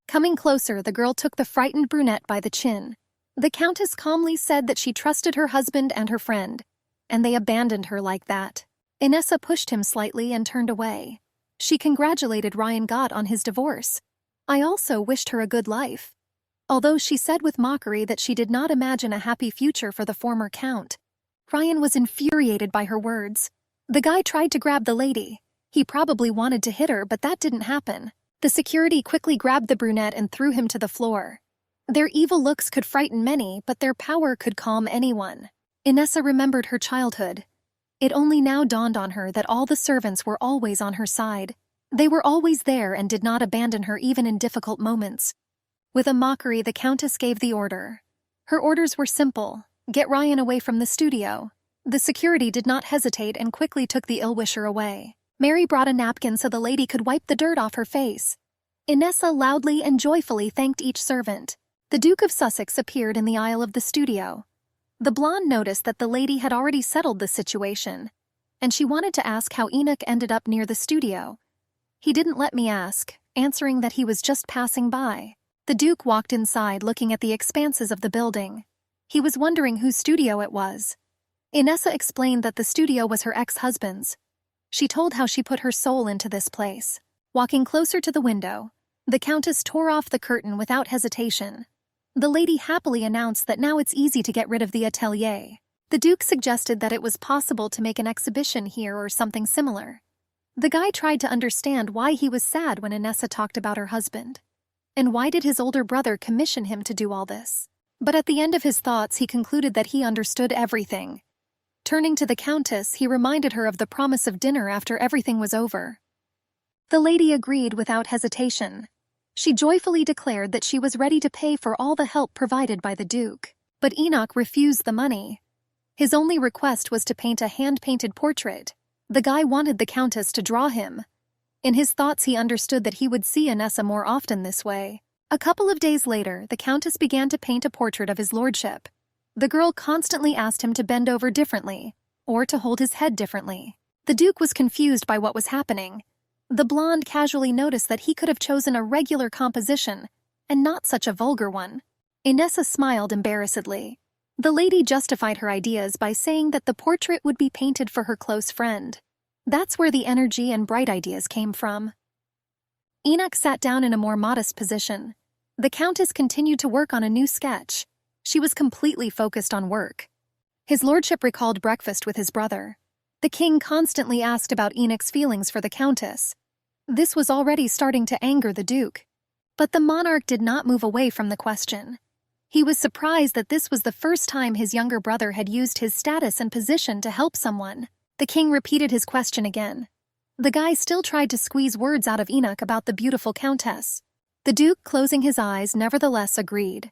Coming closer, the girl took the frightened brunette by the chin. The Countess calmly said that she trusted her husband and her friend, and they abandoned her like that. Inessa pushed him slightly and turned away. She congratulated Ryan Gott on his divorce. I also wished her a good life. Although she said with mockery that she did not imagine a happy future for the former Count. Ryan was infuriated by her words. The guy tried to grab the lady. He probably wanted to hit her, but that didn't happen. The security quickly grabbed the brunette and threw him to the floor. Their evil looks could frighten many, but their power could calm anyone. Inessa remembered her childhood. It only now dawned on her that all the servants were always on her side. They were always there and did not abandon her even in difficult moments. With a mockery, the Countess gave the order. Her orders were simple: get Ryan away from the studio. The security did not hesitate and quickly took the ill-wisher away. Mary brought a napkin so the lady could wipe the dirt off her face. Inessa loudly and joyfully thanked each servant. The Duke of Sussex appeared in the aisle of the studio. The blonde noticed that the lady had already settled the situation, and she wanted to ask how Enoch ended up near the studio. He didn't let me ask, answering that he was just passing by. The Duke walked inside, looking at the expanses of the building. He was wondering whose studio it was. Inessa explained that the studio was her ex-husband's. She told how she put her soul into this place. Walking closer to the window, the Countess tore off the curtain without hesitation. The lady happily announced that now it's easy to get rid of the atelier. The Duke suggested that it was possible to make an exhibition here or something similar. The guy tried to understand why he was sad when Inessa talked about her husband. And why did his older brother commission him to do all this? But at the end of his thoughts, he concluded that he understood everything. Turning to the Countess, he reminded her of the promise of dinner after everything was over. The lady agreed without hesitation. She joyfully declared that she was ready to pay for all the help provided by the Duke. But Enoch refused the money. His only request was to paint a hand-painted portrait. The guy wanted the Countess to draw him. In his thoughts, he understood that he would see Inessa more often this way. A couple of days later, the Countess began to paint a portrait of his lordship. The girl constantly asked him to bend over differently, or to hold his head differently. The Duke was confused by what was happening. The blonde casually noticed that he could have chosen a regular composition, and not such a vulgar one. Inessa smiled embarrassedly. The lady justified her ideas by saying that the portrait would be painted for her close friend. That's where the energy and bright ideas came from. Enoch sat down in a more modest position. The Countess continued to work on a new sketch. She was completely focused on work. His lordship recalled breakfast with his brother. The king constantly asked about Enoch's feelings for the Countess. This was already starting to anger the Duke. But the monarch did not move away from the question. He was surprised that this was the first time his younger brother had used his status and position to help someone. The king repeated his question again. The guy still tried to squeeze words out of Enoch about the beautiful Countess. The Duke, closing his eyes, nevertheless agreed.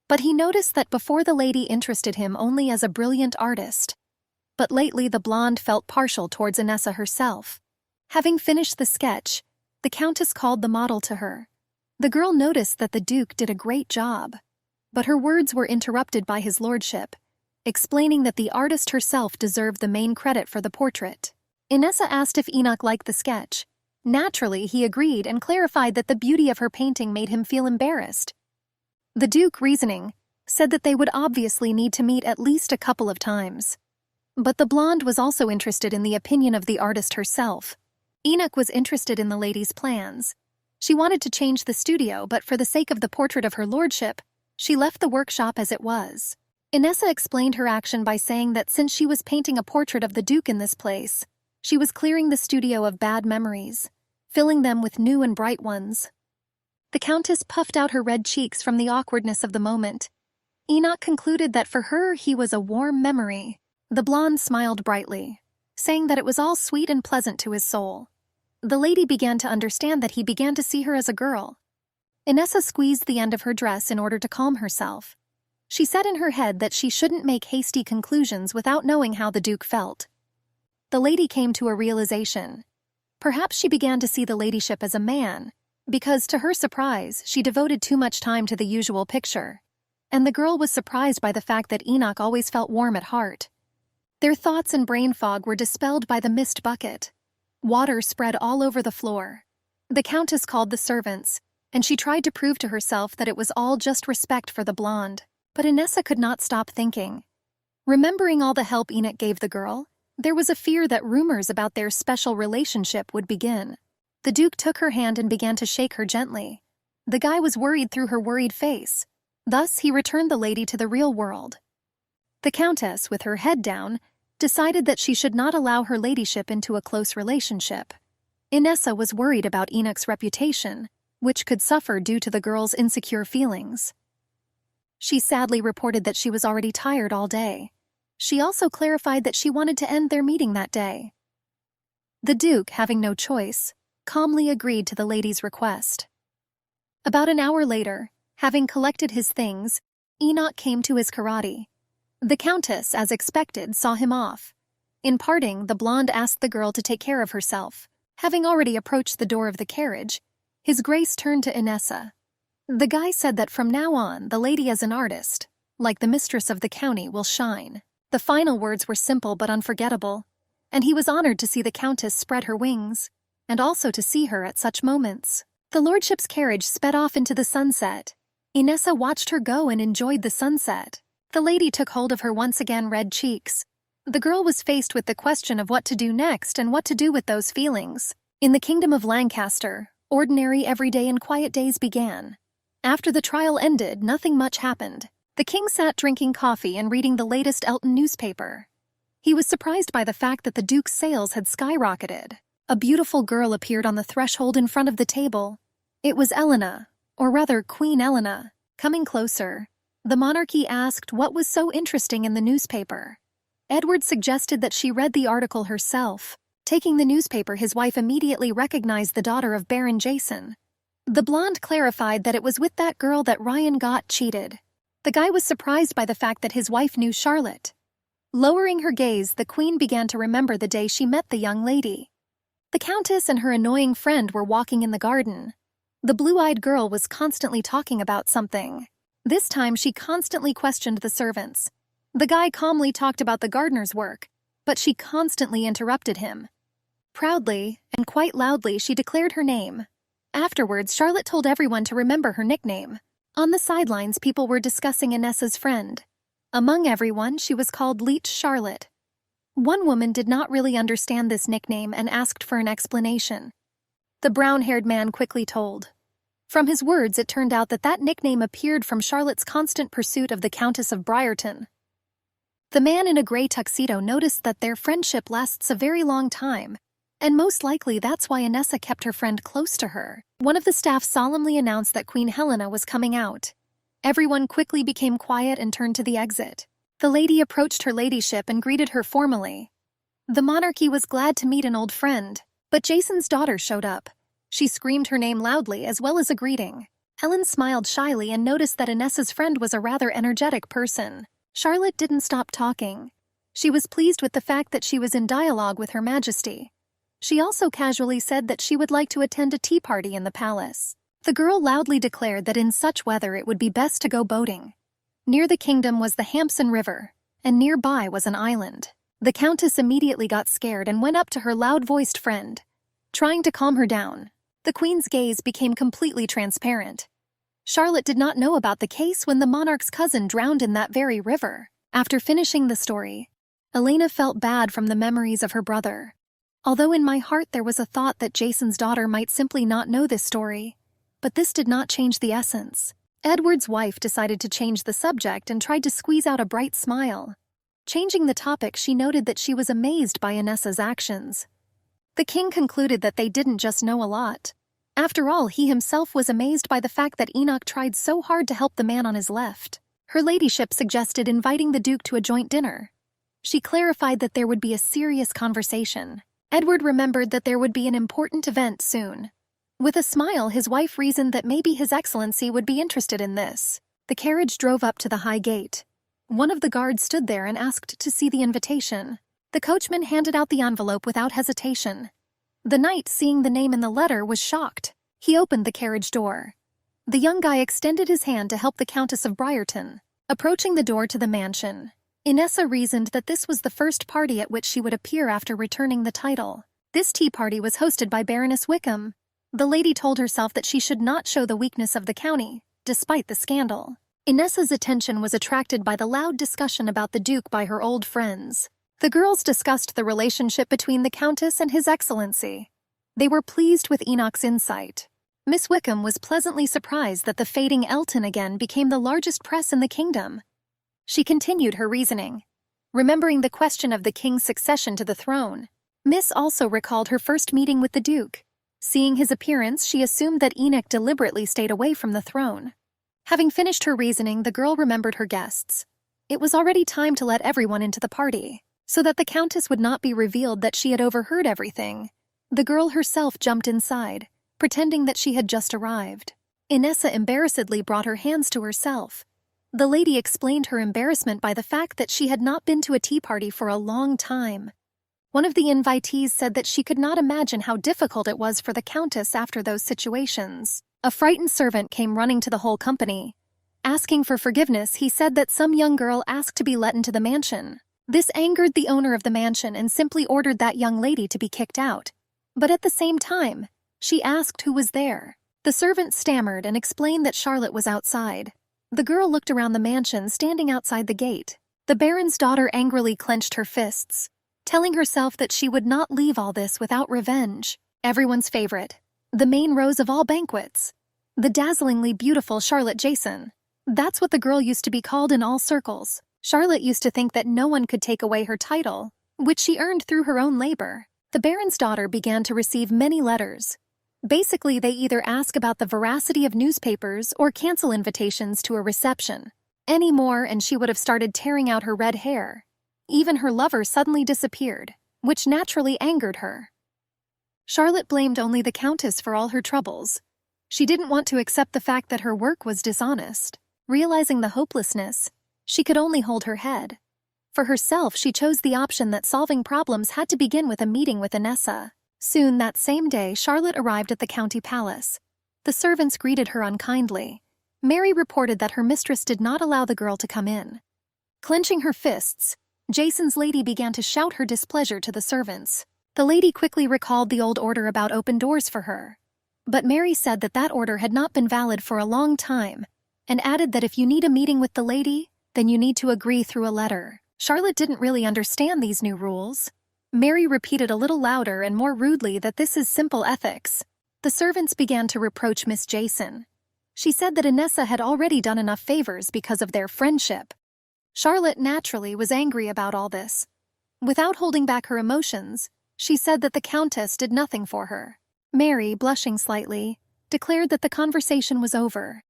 But he noticed that before the lady interested him only as a brilliant artist. But lately the blonde felt partial towards Inessa herself. Having finished the sketch, the Countess called the model to her. The girl noticed that the Duke did a great job. But her words were interrupted by his lordship, explaining that the artist herself deserved the main credit for the portrait. Inessa asked if Enoch liked the sketch. Naturally, he agreed and clarified that the beauty of her painting made him feel embarrassed. The Duke, reasoning, said that they would obviously need to meet at least a couple of times. But the blonde was also interested in the opinion of the artist herself. Enoch was interested in the lady's plans. She wanted to change the studio, but for the sake of the portrait of her lordship, she left the workshop as it was. Inessa explained her action by saying that since she was painting a portrait of the Duke in this place, she was clearing the studio of bad memories, filling them with new and bright ones. The Countess puffed out her red cheeks from the awkwardness of the moment. Enoch concluded that for her he was a warm memory. The blonde smiled brightly, saying that it was all sweet and pleasant to his soul. The lady began to understand that he began to see her as a girl. Inessa squeezed the end of her dress in order to calm herself. She said in her head that she shouldn't make hasty conclusions without knowing how the Duke felt. The lady came to a realization. Perhaps she began to see the ladyship as a man, because to her surprise, she devoted too much time to the usual picture. And the girl was surprised by the fact that Enoch always felt warm at heart. Their thoughts and brain fog were dispelled by the mist bucket. Water spread all over the floor. The Countess called the servants, and she tried to prove to herself that it was all just respect for the blonde. But Inessa could not stop thinking. Remembering all the help Enoch gave the girl, there was a fear that rumors about their special relationship would begin. The Duke took her hand and began to shake her gently. The guy was worried through her worried face. Thus, he returned the lady to the real world. The Countess, with her head down, decided that she should not allow her ladyship into a close relationship. Inessa was worried about Enoch's reputation, which could suffer due to the girl's insecure feelings. She sadly reported that she was already tired all day. She also clarified that she wanted to end their meeting that day. The Duke, having no choice, calmly agreed to the lady's request. About an hour later, having collected his things, Enoch came to his karate. The Countess, as expected, saw him off. In parting, the blonde asked the girl to take care of herself. Having already approached the door of the carriage, His Grace turned to Inessa. The guy said that from now on, the lady as an artist, like the mistress of the county, will shine. The final words were simple but unforgettable, and he was honored to see the Countess spread her wings, and also to see her at such moments. The lordship's carriage sped off into the sunset. Inessa watched her go and enjoyed the sunset. The lady took hold of her once again red cheeks. The girl was faced with the question of what to do next and what to do with those feelings. In the kingdom of Lancaster, ordinary, everyday, and quiet days began. After the trial ended, nothing much happened. The king sat drinking coffee and reading the latest Elton newspaper. He was surprised by the fact that the Duke's sales had skyrocketed. A beautiful girl appeared on the threshold in front of the table. It was Elena, or rather Queen Elena. Coming closer, the monarchy asked what was so interesting in the newspaper. Edward suggested that she read the article herself. Taking the newspaper, his wife immediately recognized the daughter of Baron Jason. The blonde clarified that it was with that girl that Ryan got cheated. The guy was surprised by the fact that his wife knew Charlotte. Lowering her gaze, the queen began to remember the day she met the young lady. The Countess and her annoying friend were walking in the garden. The blue-eyed girl was constantly talking about something. This time she constantly questioned the servants. The guy calmly talked about the gardener's work, but she constantly interrupted him. Proudly, and quite loudly, she declared her name. Afterwards, Charlotte told everyone to remember her nickname. On the sidelines, people were discussing Inessa's friend. Among everyone, she was called Leech Charlotte. One woman did not really understand this nickname and asked for an explanation. The brown-haired man quickly told. From his words, it turned out that nickname appeared from Charlotte's constant pursuit of the Countess of Briarton. The man in a gray tuxedo noticed that their friendship lasts a very long time, and most likely that's why Inessa kept her friend close to her. One of the staff solemnly announced that Queen Helena was coming out. Everyone quickly became quiet and turned to the exit. The lady approached her ladyship and greeted her formally. The monarchy was glad to meet an old friend, but Jason's daughter showed up. She screamed her name loudly as well as a greeting. Helen smiled shyly and noticed that Inessa's friend was a rather energetic person. Charlotte didn't stop talking. She was pleased with the fact that she was in dialogue with Her Majesty. She also casually said that she would like to attend a tea party in the palace. The girl loudly declared that in such weather it would be best to go boating. Near the kingdom was the Hampson River, and nearby was an island. The Countess immediately got scared and went up to her loud-voiced friend, trying to calm her down. The Queen's gaze became completely transparent. Charlotte did not know about the case when the monarch's cousin drowned in that very river. After finishing the story, Elena felt bad from the memories of her brother. Although in my heart there was a thought that Jason's daughter might simply not know this story, but this did not change the essence. Edward's wife decided to change the subject and tried to squeeze out a bright smile. Changing the topic, she noted that she was amazed by Inessa's actions. The king concluded that they didn't just know a lot. After all, he himself was amazed by the fact that Enoch tried so hard to help the man on his left. Her ladyship suggested inviting the Duke to a joint dinner. She clarified that there would be a serious conversation. Edward remembered that there would be an important event soon. With a smile, his wife reasoned that maybe His Excellency would be interested in this. The carriage drove up to the high gate. One of the guards stood there and asked to see the invitation. The coachman handed out the envelope without hesitation. The knight, seeing the name in the letter, was shocked. He opened the carriage door. The young guy extended his hand to help the Countess of Briarton. Approaching the door to the mansion, Inessa reasoned that this was the first party at which she would appear after returning the title. This tea party was hosted by Baroness Wickham. The lady told herself that she should not show the weakness of the county, despite the scandal. Inessa's attention was attracted by the loud discussion about the Duke by her old friends. The girls discussed the relationship between the Countess and His Excellency. They were pleased with Enoch's insight. Miss Wickham was pleasantly surprised that the fading Elton again became the largest press in the kingdom. She continued her reasoning, remembering the question of the king's succession to the throne. Miss also recalled her first meeting with the Duke. Seeing his appearance, she assumed that Enoch deliberately stayed away from the throne. Having finished her reasoning, the girl remembered her guests. It was already time to let everyone into the party, so that the Countess would not be revealed that she had overheard everything. The girl herself jumped inside, pretending that she had just arrived. Inessa embarrassedly brought her hands to herself. The lady explained her embarrassment by the fact that she had not been to a tea party for a long time. One of the invitees said that she could not imagine how difficult it was for the Countess after those situations. A frightened servant came running to the whole company. Asking for forgiveness, he said that some young girl asked to be let into the mansion. This angered the owner of the mansion and simply ordered that young lady to be kicked out. But at the same time, she asked who was there. The servant stammered and explained that Charlotte was outside. The girl looked around the mansion, standing outside the gate. The Baron's daughter angrily clenched her fists, telling herself that she would not leave all this without revenge. Everyone's favorite, the main rose of all banquets, the dazzlingly beautiful Charlotte Jason. That's what the girl used to be called in all circles. Charlotte used to think that no one could take away her title, which she earned through her own labor. The Baron's daughter began to receive many letters. Basically, they either ask about the veracity of newspapers or cancel invitations to a reception. Any more and she would have started tearing out her red hair. Even her lover suddenly disappeared, which naturally angered her. Charlotte blamed only the Countess for all her troubles. She didn't want to accept the fact that her work was dishonest. Realizing the hopelessness, she could only hold her head. For herself, she chose the option that solving problems had to begin with a meeting with Inessa. Soon that same day, Charlotte arrived at the county palace. The servants greeted her unkindly. Mary reported that her mistress did not allow the girl to come in. Clenching her fists, Jason's lady began to shout her displeasure to the servants. The lady quickly recalled the old order about open doors for her. But Mary said that order had not been valid for a long time, and added that if you need a meeting with the lady, then you need to agree through a letter. Charlotte didn't really understand these new rules. Mary repeated a little louder and more rudely that this is simple ethics. The servants began to reproach Miss Jason. She said that Inessa had already done enough favors because of their friendship. Charlotte naturally was angry about all this. Without holding back her emotions, she said that the Countess did nothing for her. Mary, blushing slightly, declared that the conversation was over.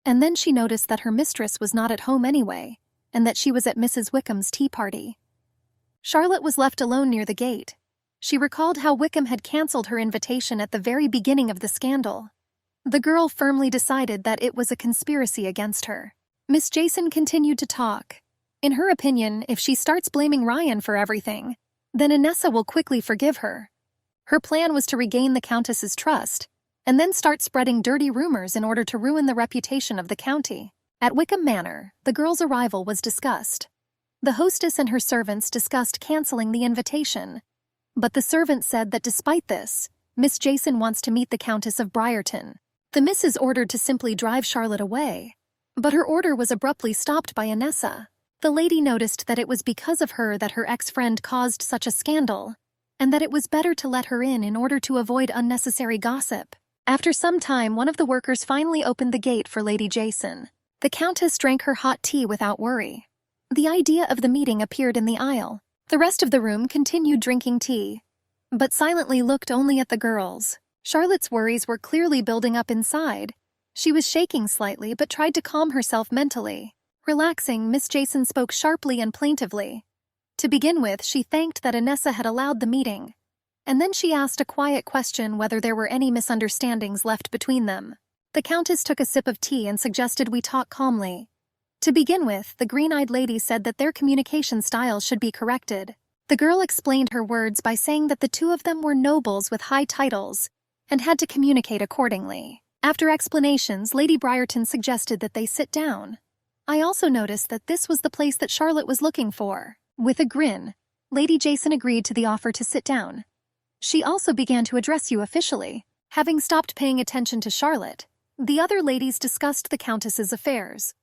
And then she noticed that her mistress was not at home anyway, and that she was at Mrs. Wickham's tea party. Charlotte was left alone near the gate. She recalled how Wickham had cancelled her invitation at the very beginning of the scandal. The girl firmly decided that it was a conspiracy against her. Miss Jason continued to talk. In her opinion, if she starts blaming Ryan for everything, then Inessa will quickly forgive her. Her plan was to regain the Countess's trust, and then start spreading dirty rumors in order to ruin the reputation of the county. At Wickham Manor, the girl's arrival was discussed. The hostess and her servants discussed canceling the invitation, but the servant said that despite this, Miss Jason wants to meet the Countess of Briarton. The missus ordered to simply drive Charlotte away, but her order was abruptly stopped by Inessa. The lady noticed that it was because of her that her ex-friend caused such a scandal, and that it was better to let her in order to avoid unnecessary gossip. After some time, one of the workers finally opened the gate for Lady Jason. The Countess drank her hot tea without worry. The idea of the meeting appeared in the aisle. The rest of the room continued drinking tea, but silently looked only at the girls. Charlotte's worries were clearly building up inside. She was shaking slightly but tried to calm herself mentally. Relaxing, Miss Jason spoke sharply and plaintively. To begin with, she thanked that Inessa had allowed the meeting, and then she asked a quiet question whether there were any misunderstandings left between them. The Countess took a sip of tea and suggested we talk calmly. To begin with, the green-eyed lady said that their communication styles should be corrected. The girl explained her words by saying that the two of them were nobles with high titles and had to communicate accordingly. After explanations, Lady Briarton suggested that they sit down. I also noticed that this was the place that Charlotte was looking for. With a grin, Lady Jason agreed to the offer to sit down. She also began to address you officially. Having stopped paying attention to Charlotte, the other ladies discussed the Countess's affairs.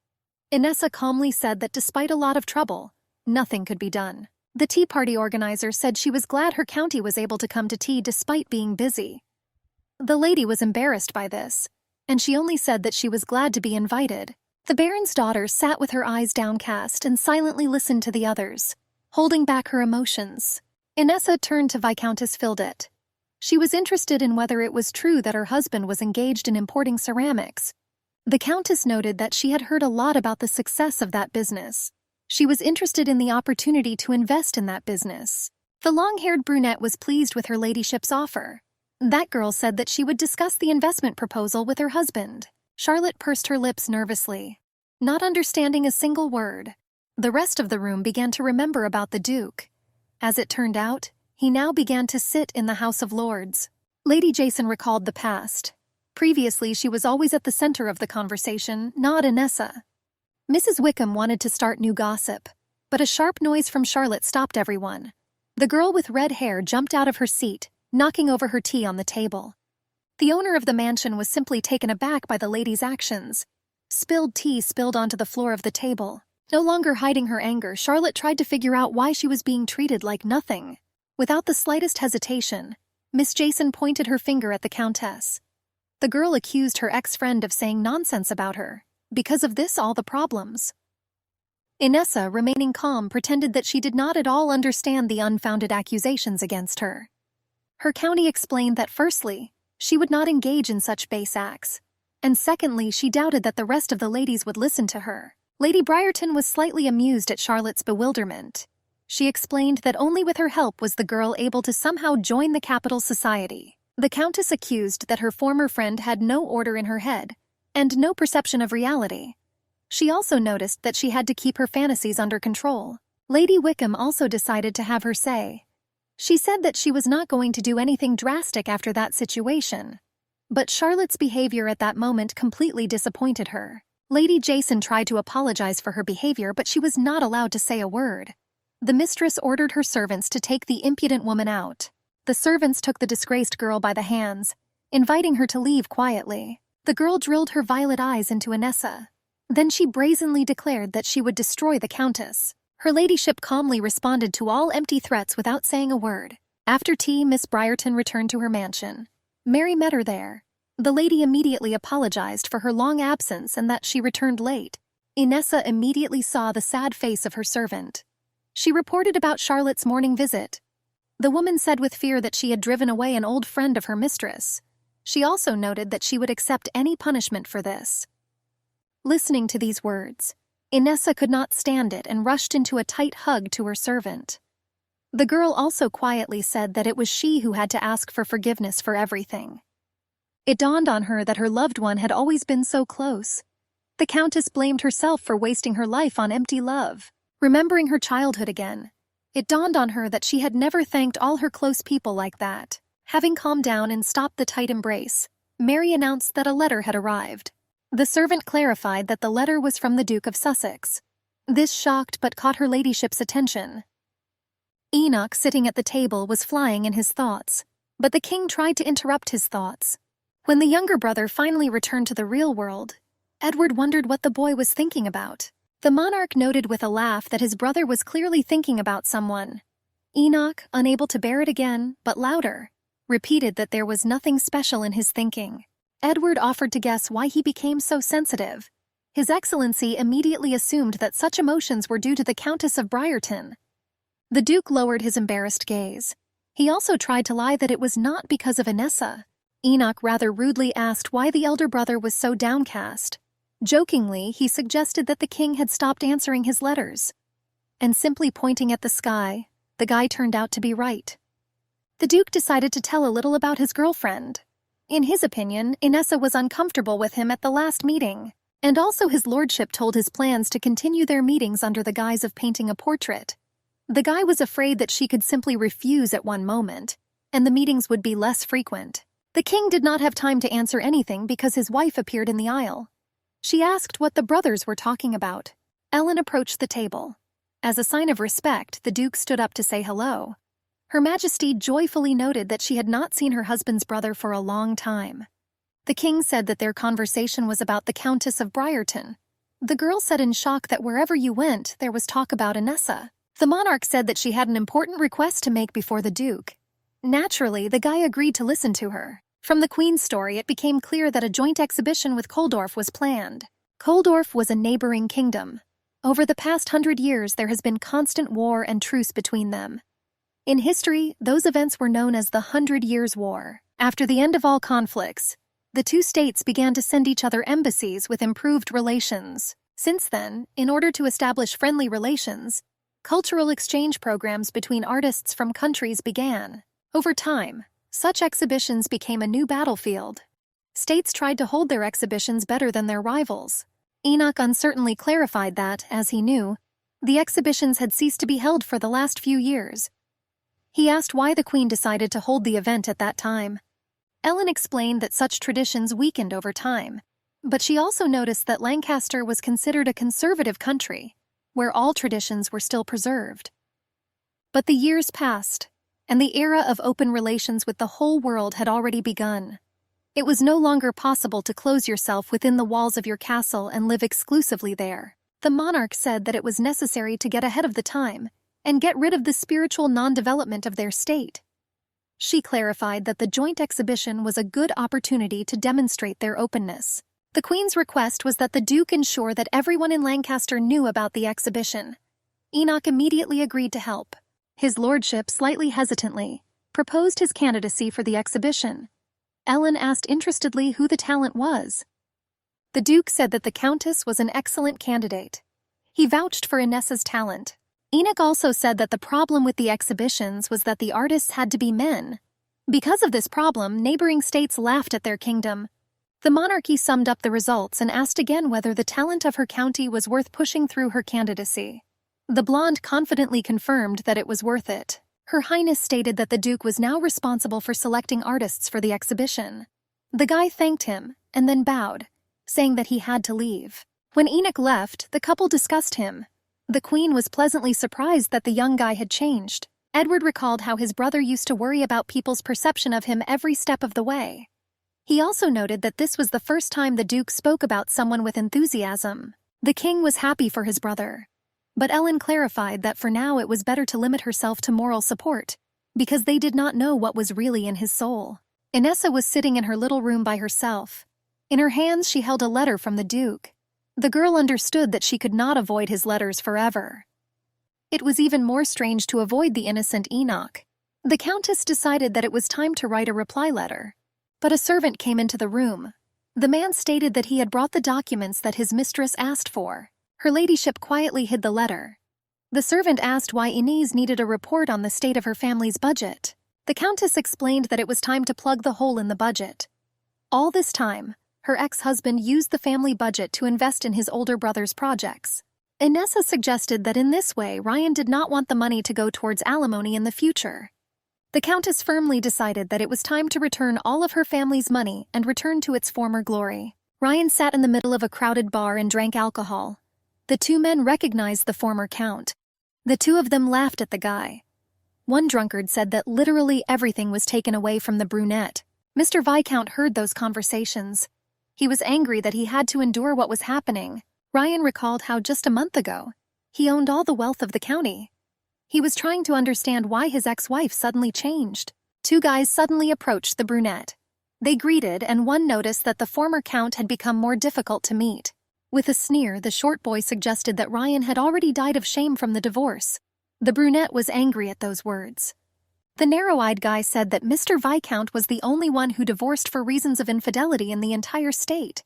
Inessa calmly said that despite a lot of trouble, nothing could be done. The tea party organizer said she was glad her county was able to come to tea despite being busy. The lady was embarrassed by this, and she only said that she was glad to be invited. The Baron's daughter sat with her eyes downcast and silently listened to the others, holding back her emotions. Inessa turned to Viscountess Fildet. She was interested in whether it was true that her husband was engaged in importing ceramics. The Countess noted that she had heard a lot about the success of that business. She was interested in the opportunity to invest in that business. The long-haired brunette was pleased with her ladyship's offer. That girl said that she would discuss the investment proposal with her husband. Charlotte pursed her lips nervously, not understanding a single word. The rest of the room began to remember about the Duke. As it turned out, he now began to sit in the House of Lords. Lady Jason recalled the past. Previously, she was always at the center of the conversation, not Inessa. Mrs. Wickham wanted to start new gossip, but a sharp noise from Charlotte stopped everyone. The girl with red hair jumped out of her seat, knocking over her tea on the table. The owner of the mansion was simply taken aback by the lady's actions. Spilled tea spilled onto the floor of the table. No longer hiding her anger, Charlotte tried to figure out why she was being treated like nothing. Without the slightest hesitation, Miss Jason pointed her finger at the Countess. The girl accused her ex-friend of saying nonsense about her. Because of this, all the problems. Inessa, remaining calm, pretended that she did not at all understand the unfounded accusations against her. Her county explained that firstly, she would not engage in such base acts, and secondly, she doubted that the rest of the ladies would listen to her. Lady Briarton was slightly amused at Charlotte's bewilderment. She explained that only with her help was the girl able to somehow join the capital society. The Countess accused that her former friend had no order in her head, and no perception of reality. She also noticed that she had to keep her fantasies under control. Lady Wickham also decided to have her say. She said that she was not going to do anything drastic after that situation. But Charlotte's behavior at that moment completely disappointed her. Lady Jason tried to apologize for her behavior, but she was not allowed to say a word. The mistress ordered her servants to take the impudent woman out. The servants took the disgraced girl by the hands, inviting her to leave quietly. The girl drilled her violet eyes into Inessa. Then she brazenly declared that she would destroy the Countess. Her ladyship calmly responded to all empty threats without saying a word. After tea, Miss Briarton returned to her mansion. Mary met her there. The lady immediately apologized for her long absence and that she returned late. Inessa immediately saw the sad face of her servant. She reported about Charlotte's morning visit. The woman said with fear that she had driven away an old friend of her mistress. She also noted that she would accept any punishment for this. Listening to these words, Inessa could not stand it and rushed into a tight hug to her servant. The girl also quietly said that it was she who had to ask for forgiveness for everything. It dawned on her that her loved one had always been so close. The Countess blamed herself for wasting her life on empty love. Remembering her childhood again, it dawned on her that she had never thanked all her close people like that. Having calmed down and stopped the tight embrace, Mary announced that a letter had arrived. The servant clarified that the letter was from the Duke of Sussex. This shocked but caught her ladyship's attention. Enoch, sitting at the table, was flying in his thoughts, but the king tried to interrupt his thoughts. When the younger brother finally returned to the real world, Edward wondered what the boy was thinking about. The monarch noted with a laugh that his brother was clearly thinking about someone. Enoch, unable to bear it again, but louder, repeated that there was nothing special in his thinking. Edward offered to guess why he became so sensitive. His Excellency immediately assumed that such emotions were due to the Countess of Briarton. The Duke lowered his embarrassed gaze. He also tried to lie that it was not because of Inessa. Enoch rather rudely asked why the elder brother was so downcast. Jokingly, he suggested that the king had stopped answering his letters. And simply pointing at the sky, the guy turned out to be right. The Duke decided to tell a little about his girlfriend. In his opinion, Inessa was uncomfortable with him at the last meeting, and also his lordship told his plans to continue their meetings under the guise of painting a portrait. The guy was afraid that she could simply refuse at one moment, and the meetings would be less frequent. The king did not have time to answer anything because his wife appeared in the aisle. She asked what the brothers were talking about. Ellen approached the table. As a sign of respect, the Duke stood up to say hello. Her Majesty joyfully noted that she had not seen her husband's brother for a long time. The king said that their conversation was about the Countess of Briarton. The girl said in shock that wherever you went, there was talk about Inessa. The monarch said that she had an important request to make before the Duke. Naturally, the guy agreed to listen to her. From the Queen's story, it became clear that a joint exhibition with Coldorf was planned. Coldorf was a neighboring kingdom. Over the past 100 years, there has been constant war and truce between them. In history, those events were known as the 100 Years' War. After the end of all conflicts, the two states began to send each other embassies with improved relations. Since then, in order to establish friendly relations, cultural exchange programs between artists from countries began. Over time, such exhibitions became a new battlefield. States tried to hold their exhibitions better than their rivals. Enoch uncertainly clarified that, as he knew, the exhibitions had ceased to be held for the last few years. He asked why the Queen decided to hold the event at that time. Ellen explained that such traditions weakened over time, but she also noticed that Lancaster was considered a conservative country, where all traditions were still preserved. But the years passed, and the era of open relations with the whole world had already begun. It was no longer possible to close yourself within the walls of your castle and live exclusively there. The monarch said that it was necessary to get ahead of the time and get rid of the spiritual non-development of their state. She clarified that the joint exhibition was a good opportunity to demonstrate their openness. The Queen's request was that the Duke ensure that everyone in Lancaster knew about the exhibition. Enoch immediately agreed to help. His lordship, slightly hesitantly, proposed his candidacy for the exhibition. Ellen asked interestedly who the talent was. The Duke said that the Countess was an excellent candidate. He vouched for Inessa's talent. Enoch also said that the problem with the exhibitions was that the artists had to be men. Because of this problem, neighboring states laughed at their kingdom. The monarchy summed up the results and asked again whether the talent of her county was worth pushing through her candidacy. The blonde confidently confirmed that it was worth it. Her Highness stated that the Duke was now responsible for selecting artists for the exhibition. The guy thanked him and then bowed, saying that he had to leave. When Enoch left, the couple discussed him. The Queen was pleasantly surprised that the young guy had changed. Edward recalled how his brother used to worry about people's perception of him every step of the way. He also noted that this was the first time the Duke spoke about someone with enthusiasm. The king was happy for his brother. But Ellen clarified that for now it was better to limit herself to moral support, because they did not know what was really in his soul. Inessa was sitting in her little room by herself. In her hands she held a letter from the Duke. The girl understood that she could not avoid his letters forever. It was even more strange to avoid the innocent Enoch. The Countess decided that it was time to write a reply letter. But a servant came into the room. The man stated that he had brought the documents that his mistress asked for. Her ladyship quietly hid the letter. The servant asked why Inez needed a report on the state of her family's budget. The Countess explained that it was time to plug the hole in the budget. All this time, her ex-husband used the family budget to invest in his older brother's projects. Inessa suggested that in this way Ryan did not want the money to go towards alimony in the future. The Countess firmly decided that it was time to return all of her family's money and return to its former glory. Ryan sat in the middle of a crowded bar and drank alcohol. The two men recognized the former Count. The two of them laughed at the guy. One drunkard said that literally everything was taken away from the brunette. Mr. Viscount heard those conversations. He was angry that he had to endure what was happening. Ryan recalled how just a month ago, he owned all the wealth of the county. He was trying to understand why his ex-wife suddenly changed. Two guys suddenly approached the brunette. They greeted, and one noticed that the former Count had become more difficult to meet. With a sneer, the short boy suggested that Ryan had already died of shame from the divorce. The brunette was angry at those words. The narrow-eyed guy said that Mr. Viscount was the only one who divorced for reasons of infidelity in the entire state.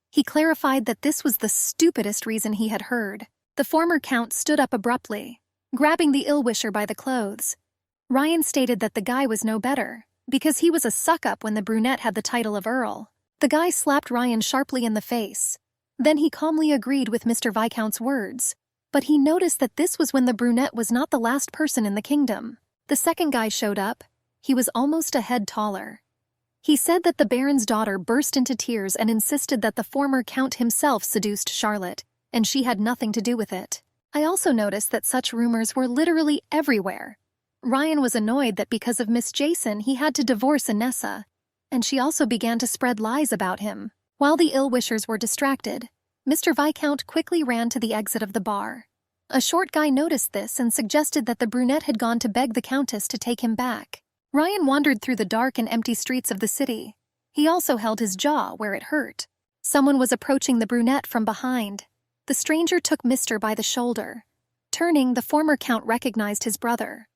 He clarified that this was the stupidest reason he had heard. The former Count stood up abruptly, grabbing the ill-wisher by the clothes. Ryan stated that the guy was no better, because he was a suck-up when the brunette had the title of Earl. The guy slapped Ryan sharply in the face. Then he calmly agreed with Mr. Viscount's words. But he noticed that this was when the brunette was not the last person in the kingdom. The second guy showed up. He was almost a head taller. He said that the Baron's daughter burst into tears and insisted that the former Count himself seduced Charlotte, and she had nothing to do with it. I also noticed that such rumors were literally everywhere. Ryan was annoyed that because of Miss Jason he had to divorce Inessa, and she also began to spread lies about him. While the ill-wishers were distracted, Mr. Viscount quickly ran to the exit of the bar. A short guy noticed this and suggested that the brunette had gone to beg the Countess to take him back. Ryan wandered through the dark and empty streets of the city. He also held his jaw where it hurt. Someone was approaching the brunette from behind. The stranger took Mr. by the shoulder. Turning, the former Count recognized his brother.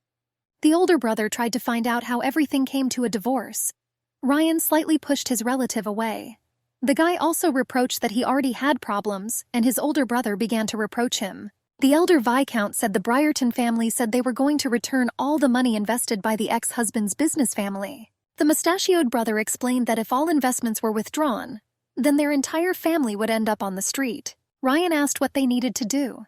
The older brother tried to find out how everything came to a divorce. Ryan slightly pushed his relative away. The guy also reproached that he already had problems, and his older brother began to reproach him. The elder Viscount said the Briarton family said they were going to return all the money invested by the ex-husband's business family. The mustachioed brother explained that if all investments were withdrawn, then their entire family would end up on the street. Ryan asked what they needed to do.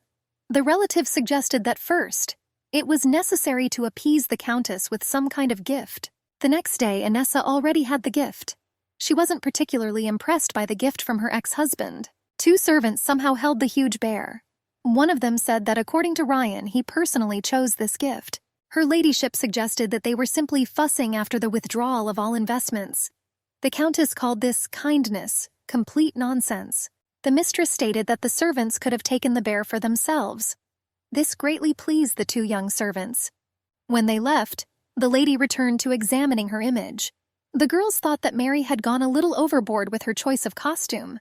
The relative suggested that first, it was necessary to appease the Countess with some kind of gift. The next day, Inessa already had the gift. She wasn't particularly impressed by the gift from her ex-husband. Two servants somehow held the huge bear. One of them said that according to Ryan, he personally chose this gift. Her ladyship suggested that they were simply fussing after the withdrawal of all investments. The Countess called this kindness, complete nonsense. The mistress stated that the servants could have taken the bear for themselves. This greatly pleased the two young servants. When they left, the lady returned to examining her image. The girls thought that Mary had gone a little overboard with her choice of costume.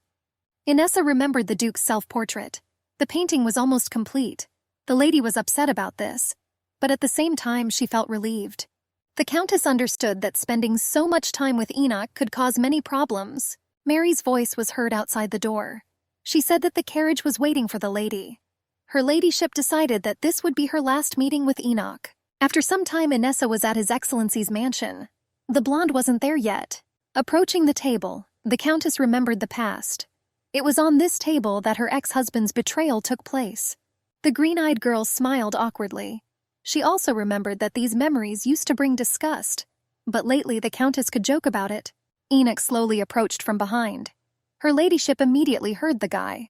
Inessa remembered the Duke's self-portrait. The painting was almost complete. The lady was upset about this, but at the same time she felt relieved. The Countess understood that spending so much time with Enoch could cause many problems. Mary's voice was heard outside the door. She said that the carriage was waiting for the lady. Her ladyship decided that this would be her last meeting with Enoch. After some time, Inessa was at His Excellency's mansion. The blonde wasn't there yet. Approaching the table, the Countess remembered the past. It was on this table that her ex-husband's betrayal took place. The green-eyed girl smiled awkwardly. She also remembered that these memories used to bring disgust, but lately the Countess could joke about it. Enoch slowly approached from behind. Her ladyship immediately heard the guy.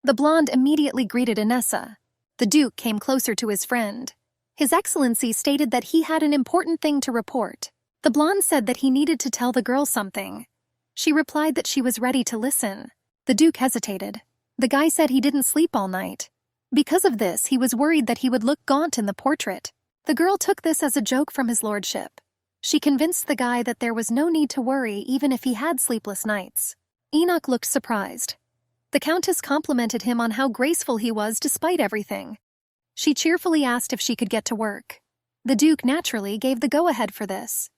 The blonde immediately greeted Inessa. The Duke came closer to his friend. His Excellency stated that he had an important thing to report. The blonde said that he needed to tell the girl something. She replied that she was ready to listen. The Duke hesitated. The guy said he didn't sleep all night. Because of this, he was worried that he would look gaunt in the portrait. The girl took this as a joke from his lordship. She convinced the guy that there was no need to worry even if he had sleepless nights. Enoch looked surprised. The Countess complimented him on how graceful he was despite everything. She cheerfully asked if she could get to work. The Duke naturally gave the go-ahead for this.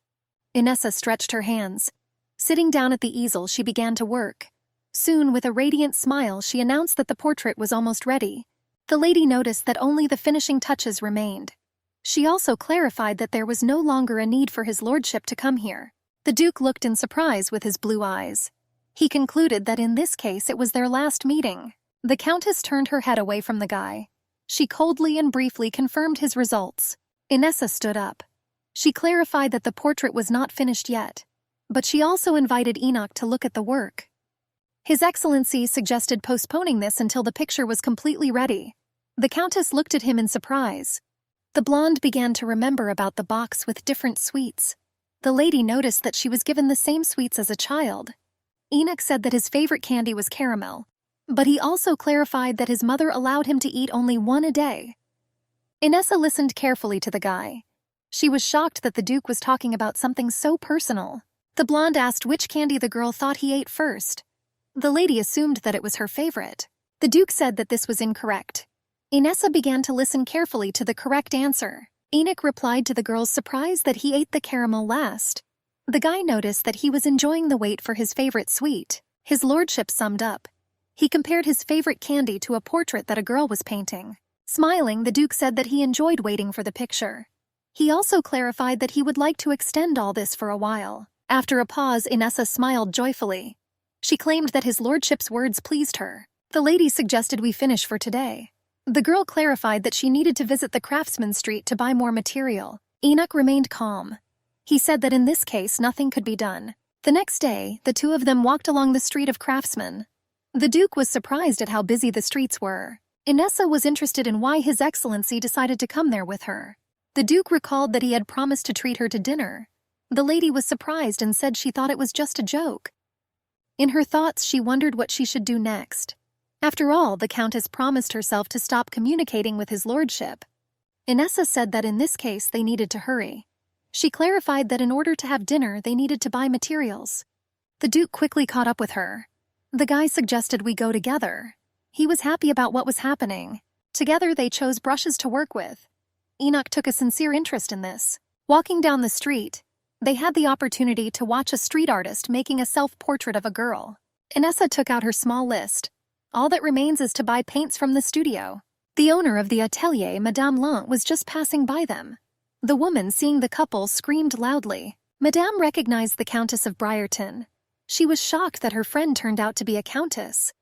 Inessa stretched her hands. Sitting down at the easel, she began to work. Soon, with a radiant smile, she announced that the portrait was almost ready. The lady noticed that only the finishing touches remained. She also clarified that there was no longer a need for his lordship to come here. The Duke looked in surprise with his blue eyes. He concluded that in this case it was their last meeting. The Countess turned her head away from the guy. She coldly and briefly confirmed his results. Inessa stood up. She clarified that the portrait was not finished yet, but she also invited Enoch to look at the work. His Excellency suggested postponing this until the picture was completely ready. The Countess looked at him in surprise. The blonde began to remember about the box with different sweets. The lady noticed that she was given the same sweets as a child. Enoch said that his favorite candy was caramel, but he also clarified that his mother allowed him to eat only one a day. Inessa listened carefully to the guy. She was shocked that the Duke was talking about something so personal. The blonde asked which candy the girl thought he ate first. The lady assumed that it was her favorite. The Duke said that this was incorrect. Inessa began to listen carefully to the correct answer. Enoch replied to the girl's surprise that he ate the caramel last. The guy noticed that he was enjoying the wait for his favorite sweet. His lordship summed up. He compared his favorite candy to a portrait that a girl was painting. Smiling, the Duke said that he enjoyed waiting for the picture. He also clarified that he would like to extend all this for a while. After a pause, Inessa smiled joyfully. She claimed that his lordship's words pleased her. The lady suggested we finish for today. The girl clarified that she needed to visit the Craftsman Street to buy more material. Enoch remained calm. He said that in this case nothing could be done. The next day, the two of them walked along the street of craftsmen. The Duke was surprised at how busy the streets were. Inessa was interested in why His Excellency decided to come there with her. The Duke recalled that he had promised to treat her to dinner. The lady was surprised and said she thought it was just a joke. In her thoughts, she wondered what she should do next. After all, the Countess promised herself to stop communicating with his lordship. Inessa said that in this case they needed to hurry. She clarified that in order to have dinner, they needed to buy materials. The Duke quickly caught up with her. The guy suggested we go together. He was happy about what was happening. Together they chose brushes to work with. Enoch took a sincere interest in this. Walking down the street, they had the opportunity to watch a street artist making a self-portrait of a girl. Inessa took out her small list. All that remains is to buy paints from the studio. The owner of the atelier, Madame Lant, was just passing by them. The woman, seeing the couple, screamed loudly. Madame recognized the Countess of Briarton. She was shocked that her friend turned out to be a countess.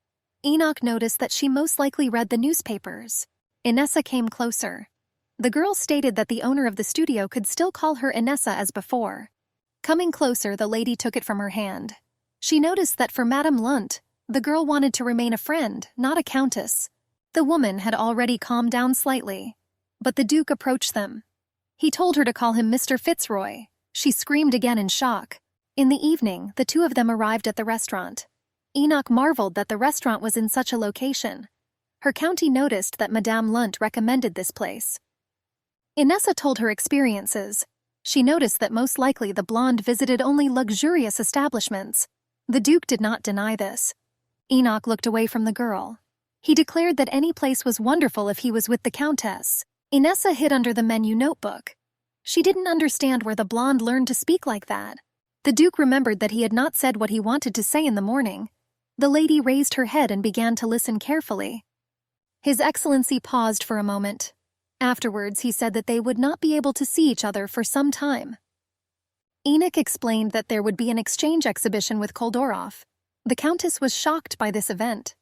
Enoch noticed that she most likely read the newspapers. Inessa came closer. The girl stated that the owner of the studio could still call her Inessa as before. Coming closer, the lady took it from her hand. She noticed that for Madame Lunt, the girl wanted to remain a friend, not a countess. The woman had already calmed down slightly, but the Duke approached them. He told her to call him Mr. Fitzroy. She screamed again in shock. In the evening, the two of them arrived at the restaurant. Enoch marveled that the restaurant was in such a location. Her county noticed that Madame Lunt recommended this place. Inessa told her experiences. She noticed that most likely the blonde visited only luxurious establishments. The Duke did not deny this. Enoch looked away from the girl. He declared that any place was wonderful if he was with the Countess. Inessa hid under the menu notebook. She didn't understand where the blonde learned to speak like that. The Duke remembered that he had not said what he wanted to say in the morning. The lady raised her head and began to listen carefully. His Excellency paused for a moment. Afterwards, he said that they would not be able to see each other for some time. Enoch explained that there would be an exchange exhibition with Koldorov. The Countess was shocked by this event.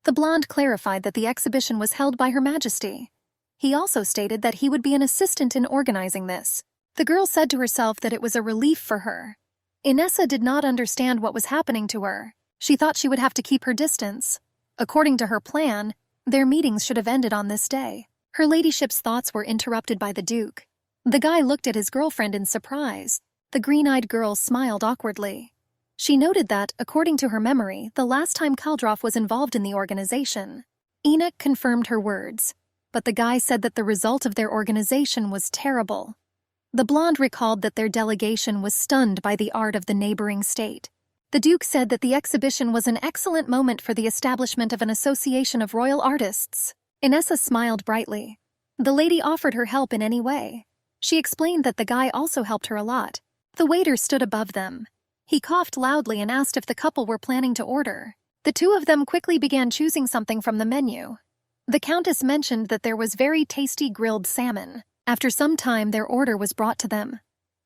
The blonde clarified that the exhibition was held by Her Majesty. He also stated that he would be an assistant in organizing this. The girl said to herself that it was a relief for her. Inessa did not understand what was happening to her. She thought she would have to keep her distance. According to her plan, their meetings should have ended on this day. Her ladyship's thoughts were interrupted by the Duke. The guy looked at his girlfriend in surprise. The green-eyed girl smiled awkwardly. She noted that, according to her memory, the last time Kaldroff was involved in the organization. Enoch confirmed her words, but the guy said that the result of their organization was terrible. The blonde recalled that their delegation was stunned by the art of the neighboring state. The Duke said that the exhibition was an excellent moment for the establishment of an association of royal artists. Inessa smiled brightly. The lady offered her help in any way. She explained that the guy also helped her a lot. The waiter stood above them. He coughed loudly and asked if the couple were planning to order. The two of them quickly began choosing something from the menu. The Countess mentioned that there was very tasty grilled salmon. After some time, their order was brought to them.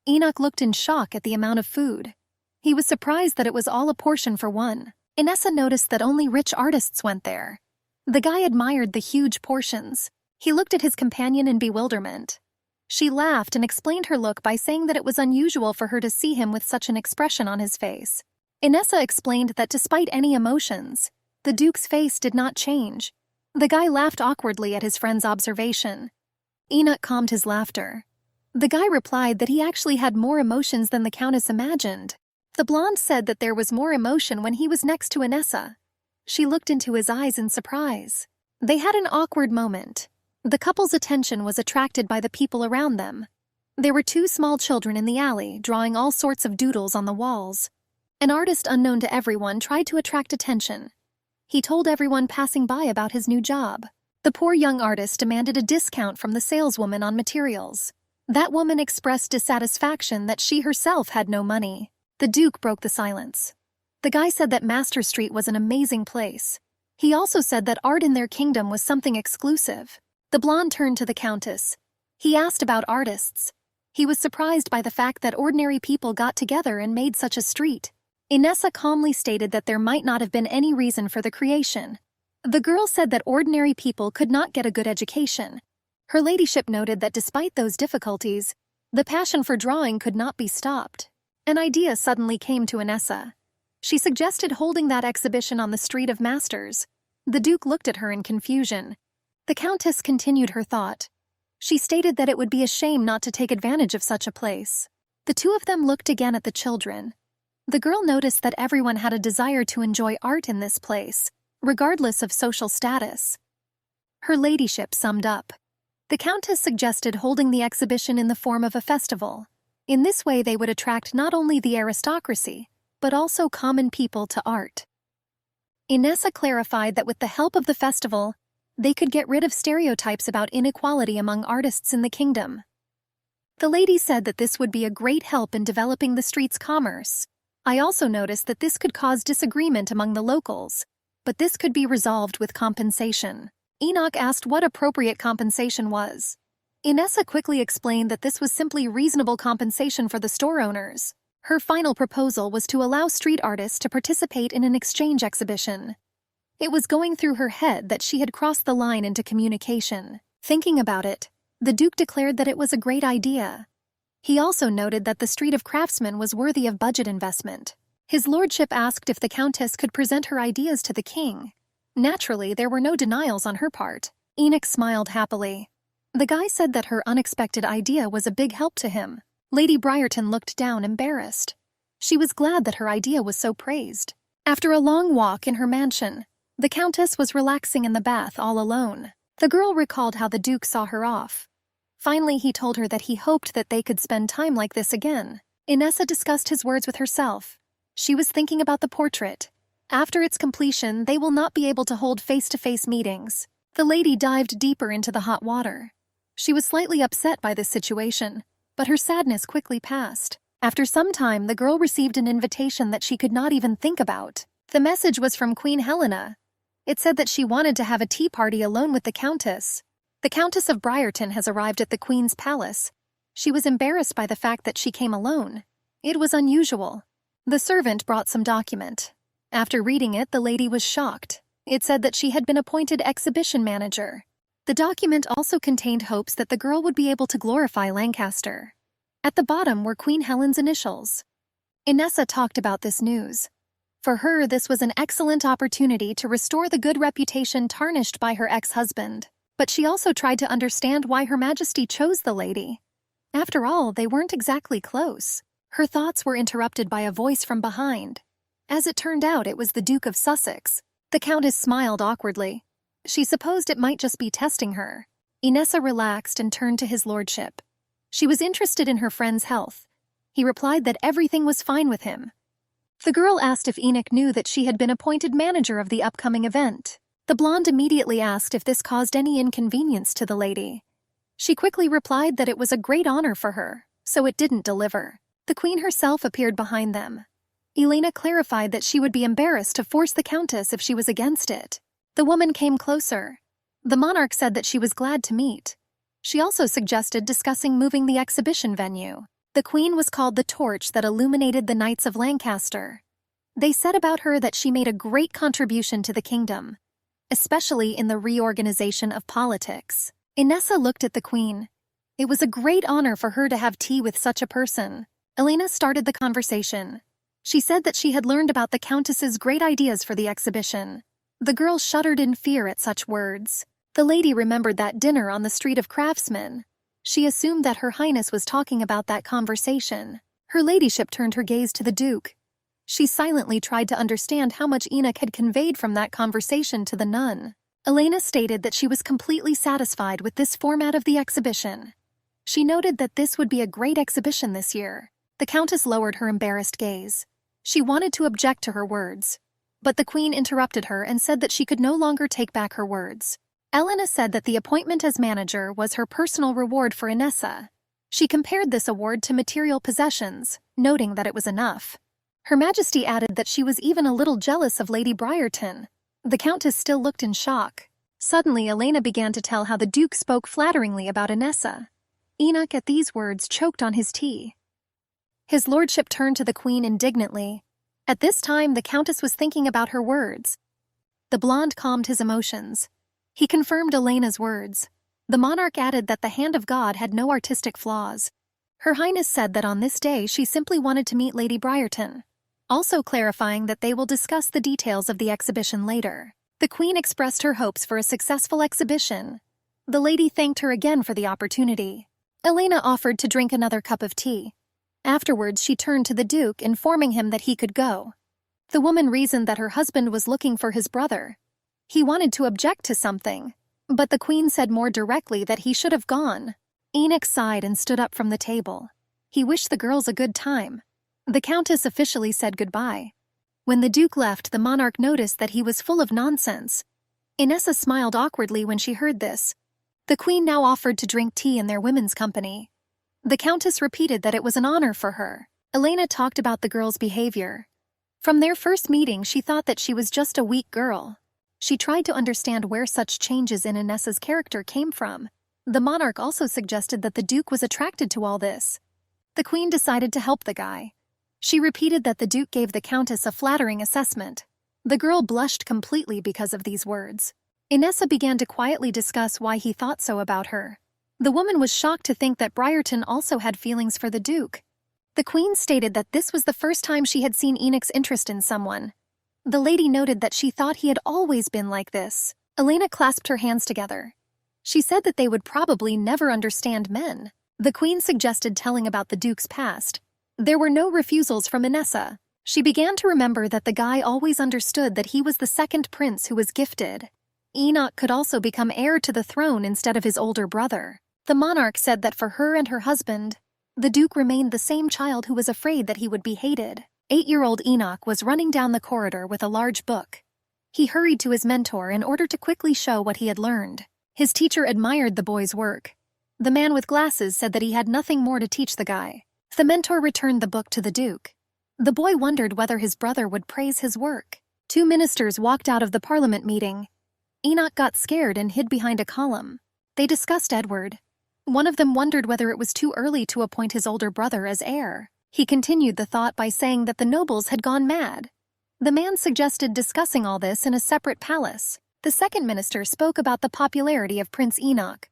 Enoch looked in shock at the amount of food. He was surprised that it was all a portion for one. Inessa noticed that only rich artists went there. The guy admired the huge portions. He looked at his companion in bewilderment. She laughed and explained her look by saying that it was unusual for her to see him with such an expression on his face. Inessa explained that despite any emotions, the Duke's face did not change. The guy laughed awkwardly at his friend's observation. Enoch calmed his laughter. The guy replied that he actually had more emotions than the Countess imagined. The blonde said that there was more emotion when he was next to Inessa. She looked into his eyes in surprise. They had an awkward moment. The couple's attention was attracted by the people around them. There were two small children in the alley, drawing all sorts of doodles on the walls. An artist unknown to everyone tried to attract attention. He told everyone passing by about his new job. The poor young artist demanded a discount from the saleswoman on materials. That woman expressed dissatisfaction that she herself had no money. The Duke broke the silence. The guy said that Master Street was an amazing place. He also said that art in their kingdom was something exclusive. The blonde turned to the Countess. He asked about artists. He was surprised by the fact that ordinary people got together and made such a street. Inessa calmly stated that there might not have been any reason for the creation. The girl said that ordinary people could not get a good education. Her ladyship noted that despite those difficulties, the passion for drawing could not be stopped. An idea suddenly came to Inessa. She suggested holding that exhibition on the Street of Masters. The Duke looked at her in confusion. The Countess continued her thought. She stated that it would be a shame not to take advantage of such a place. The two of them looked again at the children. The girl noticed that everyone had a desire to enjoy art in this place, regardless of social status. Her ladyship summed up. The Countess suggested holding the exhibition in the form of a festival. In this way they would attract not only the aristocracy, but also common people to art. Inessa clarified that with the help of the festival, they could get rid of stereotypes about inequality among artists in the kingdom. The lady said that this would be a great help in developing the street's commerce. I also noticed that this could cause disagreement among the locals, but this could be resolved with compensation. Enoch asked what appropriate compensation was. Inessa quickly explained that this was simply reasonable compensation for the store owners. Her final proposal was to allow street artists to participate in an exchange exhibition. It was going through her head that she had crossed the line into communication. Thinking about it, the Duke declared that it was a great idea. He also noted that the Street of Craftsmen was worthy of budget investment. His lordship asked if the Countess could present her ideas to the king. Naturally, there were no denials on her part. Enoch smiled happily. The guy said that her unexpected idea was a big help to him. Lady Briarton looked down embarrassed. She was glad that her idea was so praised. After a long walk in her mansion, the Countess was relaxing in the bath all alone. The girl recalled how the Duke saw her off. Finally, he told her that he hoped that they could spend time like this again. Inessa discussed his words with herself. She was thinking about the portrait. After its completion, they will not be able to hold face-to-face meetings. The lady dived deeper into the hot water. She was slightly upset by this situation, but her sadness quickly passed. After some time, the girl received an invitation that she could not even think about. The message was from Queen Helena. It said that she wanted to have a tea party alone with the Countess. The Countess of Briarton has arrived at the Queen's palace. She was embarrassed by the fact that she came alone. It was unusual. The servant brought some document. After reading it, the lady was shocked. It said that she had been appointed exhibition manager. The document also contained hopes that the girl would be able to glorify Lancaster. At the bottom were Queen Helen's initials. Inessa talked about this news. For her, this was an excellent opportunity to restore the good reputation tarnished by her ex-husband. But she also tried to understand why Her Majesty chose the lady. After all, they weren't exactly close. Her thoughts were interrupted by a voice from behind. As it turned out, it was the Duke of Sussex. The Countess smiled awkwardly. She supposed it might just be testing her. Inessa relaxed and turned to his lordship. She was interested in her friend's health. He replied that everything was fine with him. The girl asked if Enoch knew that she had been appointed manager of the upcoming event. The blonde immediately asked if this caused any inconvenience to the lady. She quickly replied that it was a great honor for her, so it didn't deliver. The queen herself appeared behind them. Elena clarified that she would be embarrassed to force the countess if she was against it. The woman came closer. The monarch said that she was glad to meet. She also suggested discussing moving the exhibition venue. The queen was called the torch that illuminated the Knights of Lancaster. They said about her that she made a great contribution to the kingdom, especially in the reorganization of politics. Inessa looked at the queen. It was a great honor for her to have tea with such a person. Elena started the conversation. She said that she had learned about the countess's great ideas for the exhibition. The girl shuddered in fear at such words. The lady remembered that dinner on the Street of Craftsmen. She assumed that Her Highness was talking about that conversation. Her ladyship turned her gaze to the Duke. She silently tried to understand how much Enoch had conveyed from that conversation to the nun. Elena stated that she was completely satisfied with this format of the exhibition. She noted that this would be a great exhibition this year. The countess lowered her embarrassed gaze. She wanted to object to her words, but the queen interrupted her and said that she could no longer take back her words. Elena said that the appointment as manager was her personal reward for Inessa. She compared this award to material possessions, noting that it was enough. Her Majesty added that she was even a little jealous of Lady Briarton. The countess still looked in shock. Suddenly, Elena began to tell how the Duke spoke flatteringly about Inessa. Enoch at these words choked on his tea. His lordship turned to the queen indignantly. At this time, the countess was thinking about her words. The blonde calmed his emotions. He confirmed Elena's words. The monarch added that the hand of God had no artistic flaws. Her Highness said that on this day she simply wanted to meet Lady Briarton, also clarifying that they will discuss the details of the exhibition later. The queen expressed her hopes for a successful exhibition. The lady thanked her again for the opportunity. Elena offered to drink another cup of tea. Afterwards, she turned to the Duke, informing him that he could go. The woman reasoned that her husband was looking for his brother. He wanted to object to something, but the queen said more directly that he should have gone. Enoch sighed and stood up from the table. He wished the girls a good time. The countess officially said goodbye. When the Duke left, the monarch noticed that he was full of nonsense. Inessa smiled awkwardly when she heard this. The queen now offered to drink tea in their women's company. The countess repeated that it was an honor for her. Elena talked about the girl's behavior. From their first meeting, she thought that she was just a weak girl. She tried to understand where such changes in Inessa's character came from. The monarch also suggested that the Duke was attracted to all this. The queen decided to help the guy. She repeated that the Duke gave the countess a flattering assessment. The girl blushed completely because of these words. Inessa began to quietly discuss why he thought so about her. The woman was shocked to think that Briarton also had feelings for the Duke. The queen stated that this was the first time she had seen Enoch's interest in someone. The lady noted that she thought he had always been like this. Elena clasped her hands together. She said that they would probably never understand men. The queen suggested telling about the Duke's past. There were no refusals from Inessa. She began to remember that the guy always understood that he was the second prince who was gifted. Enoch could also become heir to the throne instead of his older brother. The monarch said that for her and her husband, the Duke remained the same child who was afraid that he would be hated. 8-year-old Enoch was running down the corridor with a large book. He hurried to his mentor in order to quickly show what he had learned. His teacher admired the boy's work. The man with glasses said that he had nothing more to teach the guy. The mentor returned the book to the Duke. The boy wondered whether his brother would praise his work. 2 ministers walked out of the parliament meeting. Enoch got scared and hid behind a column. They discussed Edward. One of them wondered whether it was too early to appoint his older brother as heir. He continued the thought by saying that the nobles had gone mad. The man suggested discussing all this in a separate palace. The second minister spoke about the popularity of Prince Enoch.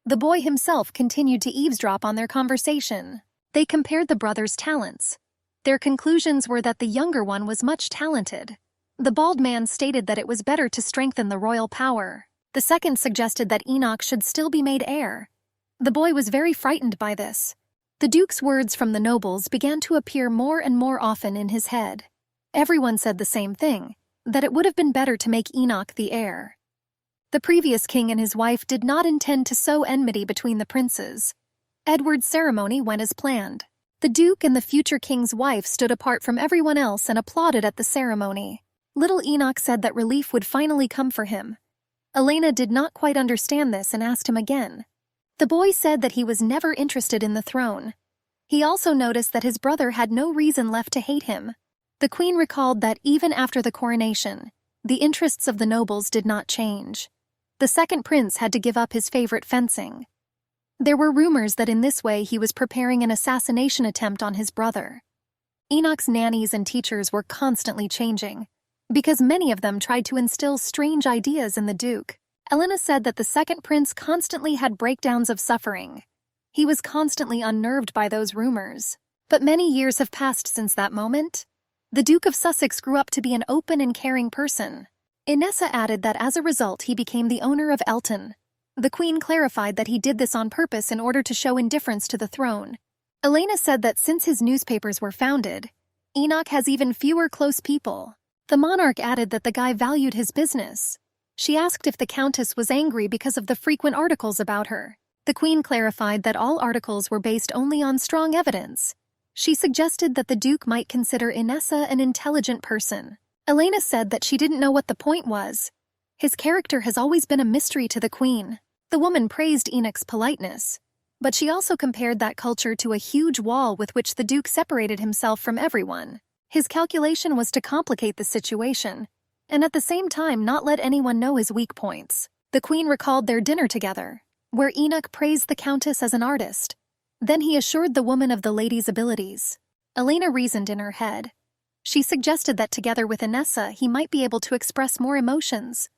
The boy himself continued to eavesdrop on their conversation. They compared the brothers' talents. Their conclusions were that the younger one was much talented. The bald man stated that it was better to strengthen the royal power. The second suggested that Enoch should still be made heir. The boy was very frightened by this. The Duke's words from the nobles began to appear more and more often in his head. Everyone said the same thing, that it would have been better to make Enoch the heir. The previous king and his wife did not intend to sow enmity between the princes. Edward's ceremony went as planned. The Duke and the future king's wife stood apart from everyone else and applauded at the ceremony. Little Enoch said that relief would finally come for him. Elena did not quite understand this and asked him again. The boy said that he was never interested in the throne. He also noticed that his brother had no reason left to hate him. The queen recalled that even after the coronation, the interests of the nobles did not change. The second prince had to give up his favorite fencing. There were rumors that in this way he was preparing an assassination attempt on his brother. Enoch's nannies and teachers were constantly changing, because many of them tried to instill strange ideas in the Duke. Elena said that the second prince constantly had breakdowns of suffering. He was constantly unnerved by those rumors. But many years have passed since that moment. The Duke of Sussex grew up to be an open and caring person. Inessa added that as a result he became the owner of Elton. The Queen clarified that he did this on purpose in order to show indifference to the throne. Elena said that since his newspapers were founded, Enoch has even fewer close people. The monarch added that the guy valued his business. She asked if the Countess was angry because of the frequent articles about her. The Queen clarified that all articles were based only on strong evidence. She suggested that the Duke might consider Inessa an intelligent person. Elena said that she didn't know what the point was. His character has always been a mystery to the Queen. The woman praised Enoch's politeness, but she also compared that culture to a huge wall with which the Duke separated himself from everyone. His calculation was to complicate the situation, and at the same time not let anyone know his weak points. The Queen recalled their dinner together, where Enoch praised the Countess as an artist. Then he assured the woman of the lady's abilities. Elena reasoned in her head. She suggested that together with Inessa he might be able to express more emotions.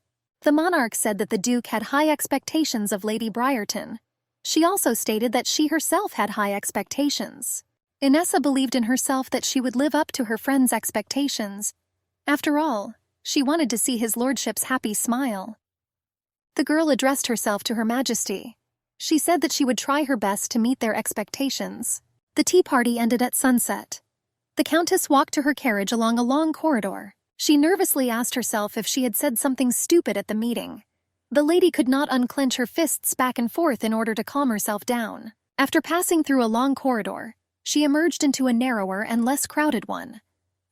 The monarch said that the Duke had high expectations of Lady Briarton. She also stated that she herself had high expectations. Inessa believed in herself that she would live up to her friend's expectations. After all, she wanted to see his lordship's happy smile. The girl addressed herself to Her Majesty. She said that she would try her best to meet their expectations. The tea party ended at sunset. The Countess walked to her carriage along a long corridor. She nervously asked herself if she had said something stupid at the meeting. The lady could not unclench her fists back and forth in order to calm herself down. After passing through a long corridor, she emerged into a narrower and less crowded one.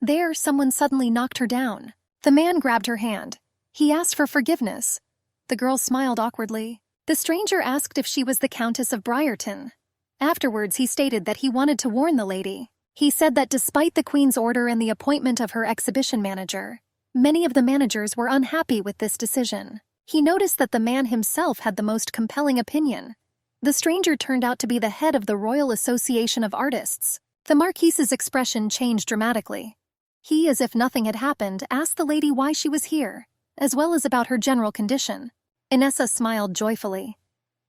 There, someone suddenly knocked her down. The man grabbed her hand. He asked for forgiveness. The girl smiled awkwardly. The stranger asked if she was the Countess of Briarton. Afterwards, he stated that he wanted to warn the lady. He said that despite the Queen's order and the appointment of her exhibition manager, many of the managers were unhappy with this decision. He noticed that the man himself had the most compelling opinion. The stranger turned out to be the head of the Royal Association of Artists. The Marquise's expression changed dramatically. He, as if nothing had happened, asked the lady why she was here, as well as about her general condition. Inessa smiled joyfully.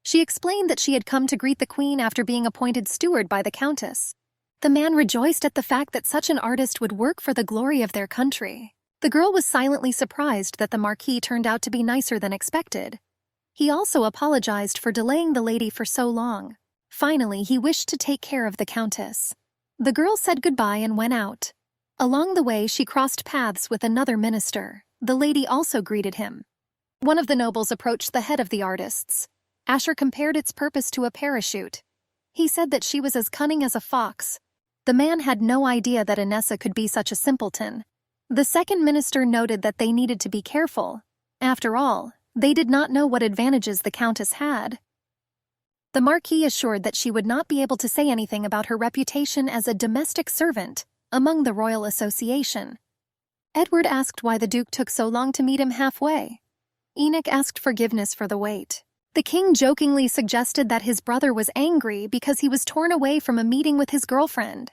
She explained that she had come to greet the Queen after being appointed steward by the Countess. The man rejoiced at the fact that such an artist would work for the glory of their country. The girl was silently surprised that the Marquis turned out to be nicer than expected. He also apologized for delaying the lady for so long. Finally, he wished to take care of the Countess. The girl said goodbye and went out. Along the way, she crossed paths with another minister. The lady also greeted him. One of the nobles approached the head of the artists. Asher compared its purpose to a parachute. He said that she was as cunning as a fox. The man had no idea that Inessa could be such a simpleton. The second minister noted that they needed to be careful. After all, they did not know what advantages the Countess had. The Marquis assured that she would not be able to say anything about her reputation as a domestic servant among the Royal Association. Edward asked why the Duke took so long to meet him halfway. Enoch asked forgiveness for the wait. The king jokingly suggested that his brother was angry because he was torn away from a meeting with his girlfriend.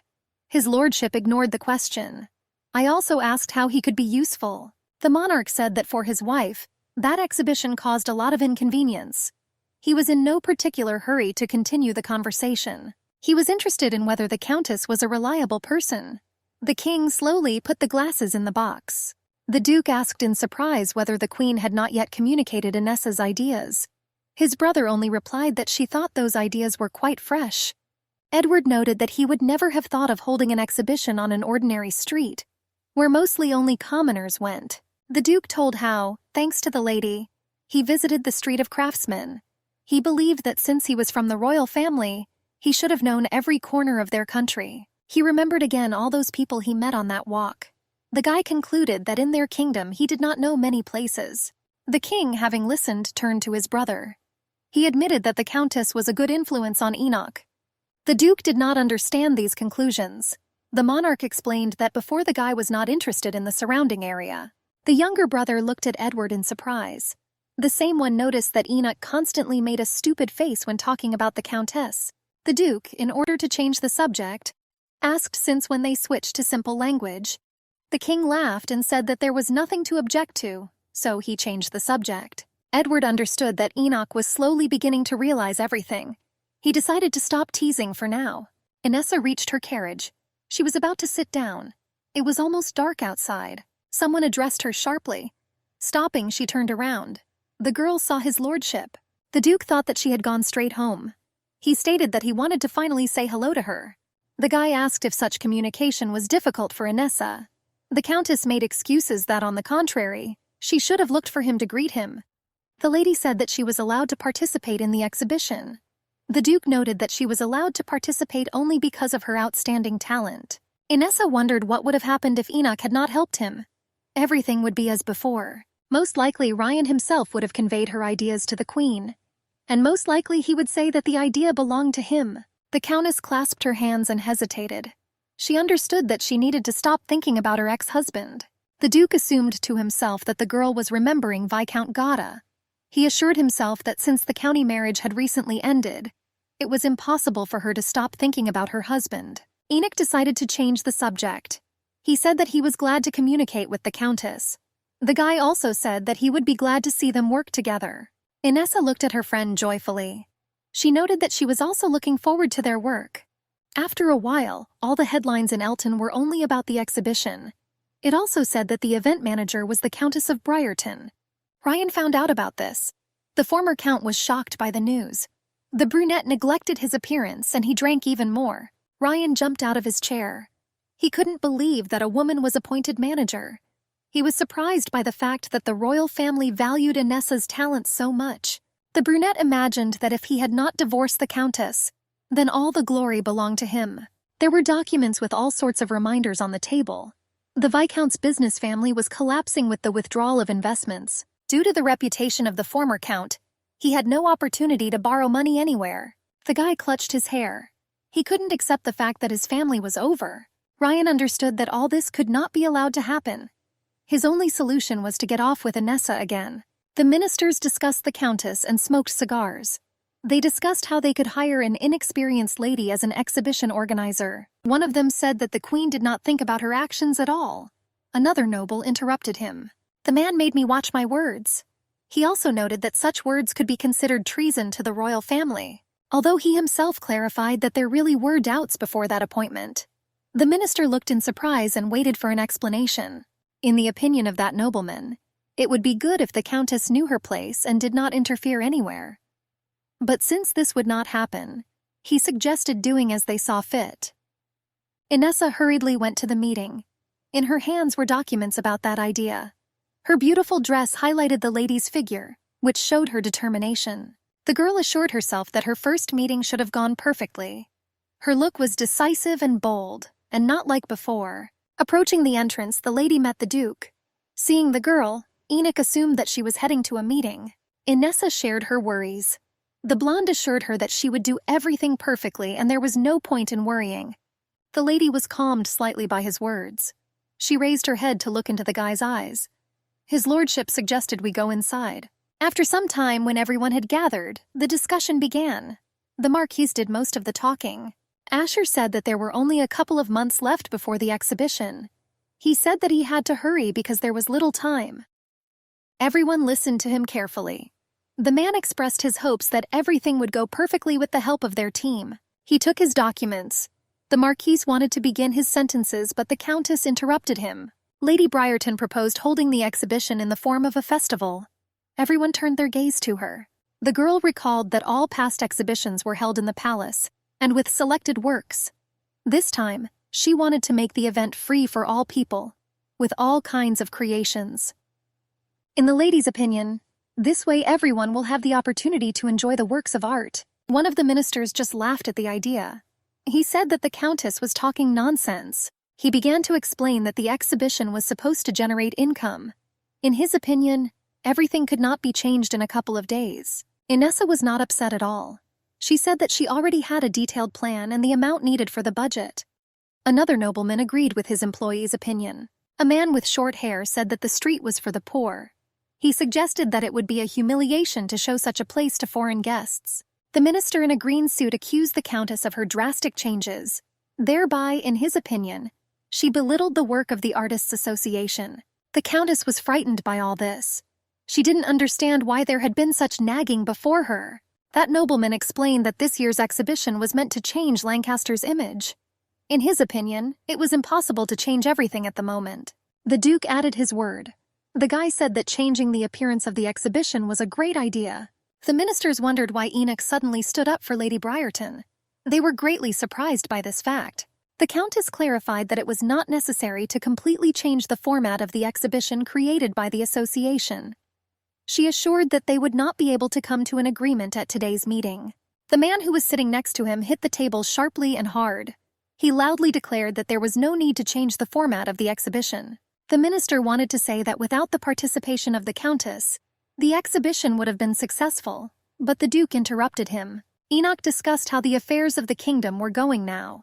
His lordship ignored the question. I also asked how he could be useful. The monarch said that for his wife, that exhibition caused a lot of inconvenience. He was in no particular hurry to continue the conversation. He was interested in whether the Countess was a reliable person. The king slowly put the glasses in the box. The Duke asked in surprise whether the Queen had not yet communicated Inessa's ideas. His brother only replied that she thought those ideas were quite fresh. Edward noted that he would never have thought of holding an exhibition on an ordinary street, where mostly only commoners went. The Duke told how, thanks to the lady, he visited the Street of Craftsmen. He believed that since he was from the royal family, He should have known every corner of their country. He remembered again all those people he met on that walk. The guy concluded that in their kingdom he did not know many places. The king, having listened, turned to his brother. He admitted that the countess was a good influence on Enoch. The duke did not understand these conclusions. The monarch explained that before the guy was not interested in the surrounding area. The younger brother looked at Edward in surprise. The same one noticed that Enoch constantly made a stupid face when talking about the countess. The duke, in order to change the subject, asked since when they switched to simple language. The king laughed and said that there was nothing to object to, so he changed the subject. Edward understood that Enoch was slowly beginning to realize everything. He decided to stop teasing for now. Inessa reached her carriage. She was about to sit down. It was almost dark outside. Someone addressed her sharply. Stopping, she turned around. The girl saw his lordship. The duke thought that she had gone straight home. He stated that he wanted to finally say hello to her. The guy asked if such communication was difficult for Inessa. The countess made excuses that, on the contrary, she should have looked for him to greet him. The lady said that she was allowed to participate in the exhibition. The duke noted that she was allowed to participate only because of her outstanding talent. Inessa wondered what would have happened if Enoch had not helped him. Everything would be as before. Most likely Ryan himself would have conveyed her ideas to the queen. And most likely he would say that the idea belonged to him. The countess clasped her hands and hesitated. She understood that she needed to stop thinking about her ex-husband. The duke assumed to himself that the girl was remembering Viscount Gata. He assured himself that since the county marriage had recently ended, it was impossible for her to stop thinking about her husband. Enoch decided to change the subject. He said that he was glad to communicate with the countess. The guy also said that he would be glad to see them work together. Inessa looked at her friend joyfully. She noted that she was also looking forward to their work. After a while, all the headlines in Elton were only about the exhibition. It also said that the event manager was the Countess of Briarton. Ryan found out about this. The former count was shocked by the news. The brunette neglected his appearance and he drank even more. Ryan jumped out of his chair. He couldn't believe that a woman was appointed manager. He was surprised by the fact that the royal family valued Inessa's talent so much. The brunette imagined that if he had not divorced the countess, then all the glory belonged to him. There were documents with all sorts of reminders on the table. The Viscount's business family was collapsing with the withdrawal of investments. Due to the reputation of the former count, he had no opportunity to borrow money anywhere. The guy clutched his hair. He couldn't accept the fact that his family was over. Ryan understood that all this could not be allowed to happen. His only solution was to get off with Inessa again. The ministers discussed the countess and smoked cigars. They discussed how they could hire an inexperienced lady as an exhibition organizer. One of them said that the queen did not think about her actions at all. Another noble interrupted him. The man made me watch my words. He also noted that such words could be considered treason to the royal family, although he himself clarified that there really were doubts before that appointment. The minister looked in surprise and waited for an explanation. In the opinion of that nobleman, it would be good if the countess knew her place and did not interfere anywhere. But since this would not happen, he suggested doing as they saw fit. Inessa hurriedly went to the meeting. In her hands were documents about that idea. Her beautiful dress highlighted the lady's figure, which showed her determination. The girl assured herself that her first meeting should have gone perfectly. Her look was decisive and bold, and not like before. Approaching the entrance, the lady met the duke. Seeing the girl, Enoch assumed that she was heading to a meeting. Inessa shared her worries. The blonde assured her that she would do everything perfectly and there was no point in worrying. The lady was calmed slightly by his words. She raised her head to look into the guy's eyes. His lordship suggested we go inside. After some time, when everyone had gathered, the discussion began. The Marquise did most of the talking. Asher said that there were only a couple of months left before the exhibition. He said that he had to hurry because there was little time. Everyone listened to him carefully. The man expressed his hopes that everything would go perfectly with the help of their team. He took his documents. The Marquise wanted to begin his sentences, but the Countess interrupted him. Lady Briarton proposed holding the exhibition in the form of a festival. Everyone turned their gaze to her. The girl recalled that all past exhibitions were held in the palace, and with selected works. This time, she wanted to make the event free for all people, with all kinds of creations. In the lady's opinion, this way everyone will have the opportunity to enjoy the works of art. One of the ministers just laughed at the idea. He said that the Countess was talking nonsense. He began to explain that the exhibition was supposed to generate income. In his opinion, everything could not be changed in a couple of days. Inessa was not upset at all. She said that she already had a detailed plan and the amount needed for the budget. Another nobleman agreed with his employee's opinion. A man with short hair said that the street was for the poor. He suggested that it would be a humiliation to show such a place to foreign guests. The minister in a green suit accused the Countess of her drastic changes. Thereby, in his opinion, she belittled the work of the Artists' Association. The Countess was frightened by all this. She didn't understand why there had been such nagging before her. That nobleman explained that this year's exhibition was meant to change Lancaster's image. In his opinion, it was impossible to change everything at the moment. The Duke added his word. The guy said that changing the appearance of the exhibition was a great idea. The ministers wondered why Enoch suddenly stood up for Lady Briarton. They were greatly surprised by this fact. The Countess clarified that it was not necessary to completely change the format of the exhibition created by the association. She assured that they would not be able to come to an agreement at today's meeting. The man who was sitting next to him hit the table sharply and hard. He loudly declared that there was no need to change the format of the exhibition. The minister wanted to say that without the participation of the Countess, the exhibition would have been successful, but the Duke interrupted him. Enoch discussed how the affairs of the kingdom were going now.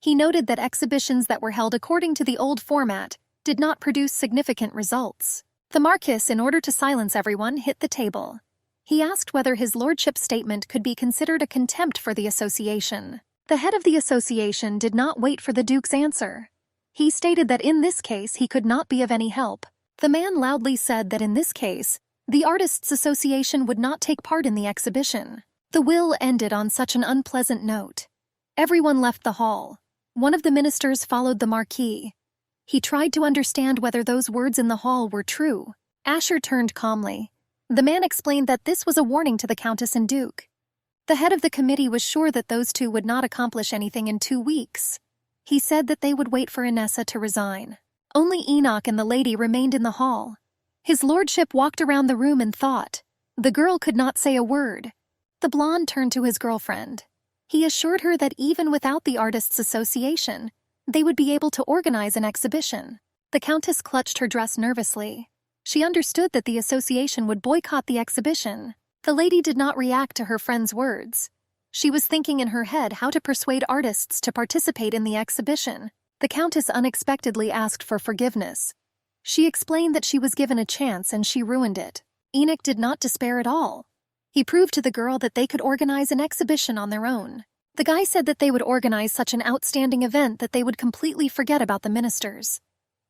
He noted that exhibitions that were held according to the old format did not produce significant results. The Marquis, in order to silence everyone, hit the table. He asked whether his lordship's statement could be considered a contempt for the association. The head of the association did not wait for the Duke's answer. He stated that in this case he could not be of any help. The man loudly said that in this case, the Artists' Association would not take part in the exhibition. The will ended on such an unpleasant note. Everyone left the hall. One of the ministers followed the Marquis. He tried to understand whether those words in the hall were true. Asher turned calmly. The man explained that this was a warning to the Countess and Duke. The head of the committee was sure that those two would not accomplish anything in 2 weeks. He said that they would wait for Inessa to resign. Only Enoch and the lady remained in the hall. His lordship walked around the room and thought. The girl could not say a word. The blonde turned to his girlfriend. He assured her that even without the Artists' Association, they would be able to organize an exhibition. The Countess clutched her dress nervously. She understood that the association would boycott the exhibition. The lady did not react to her friend's words. She was thinking in her head how to persuade artists to participate in the exhibition. The Countess unexpectedly asked for forgiveness. She explained that she was given a chance and she ruined it. Enoch did not despair at all. He proved to the girl that they could organize an exhibition on their own. The guy said that they would organize such an outstanding event that they would completely forget about the ministers.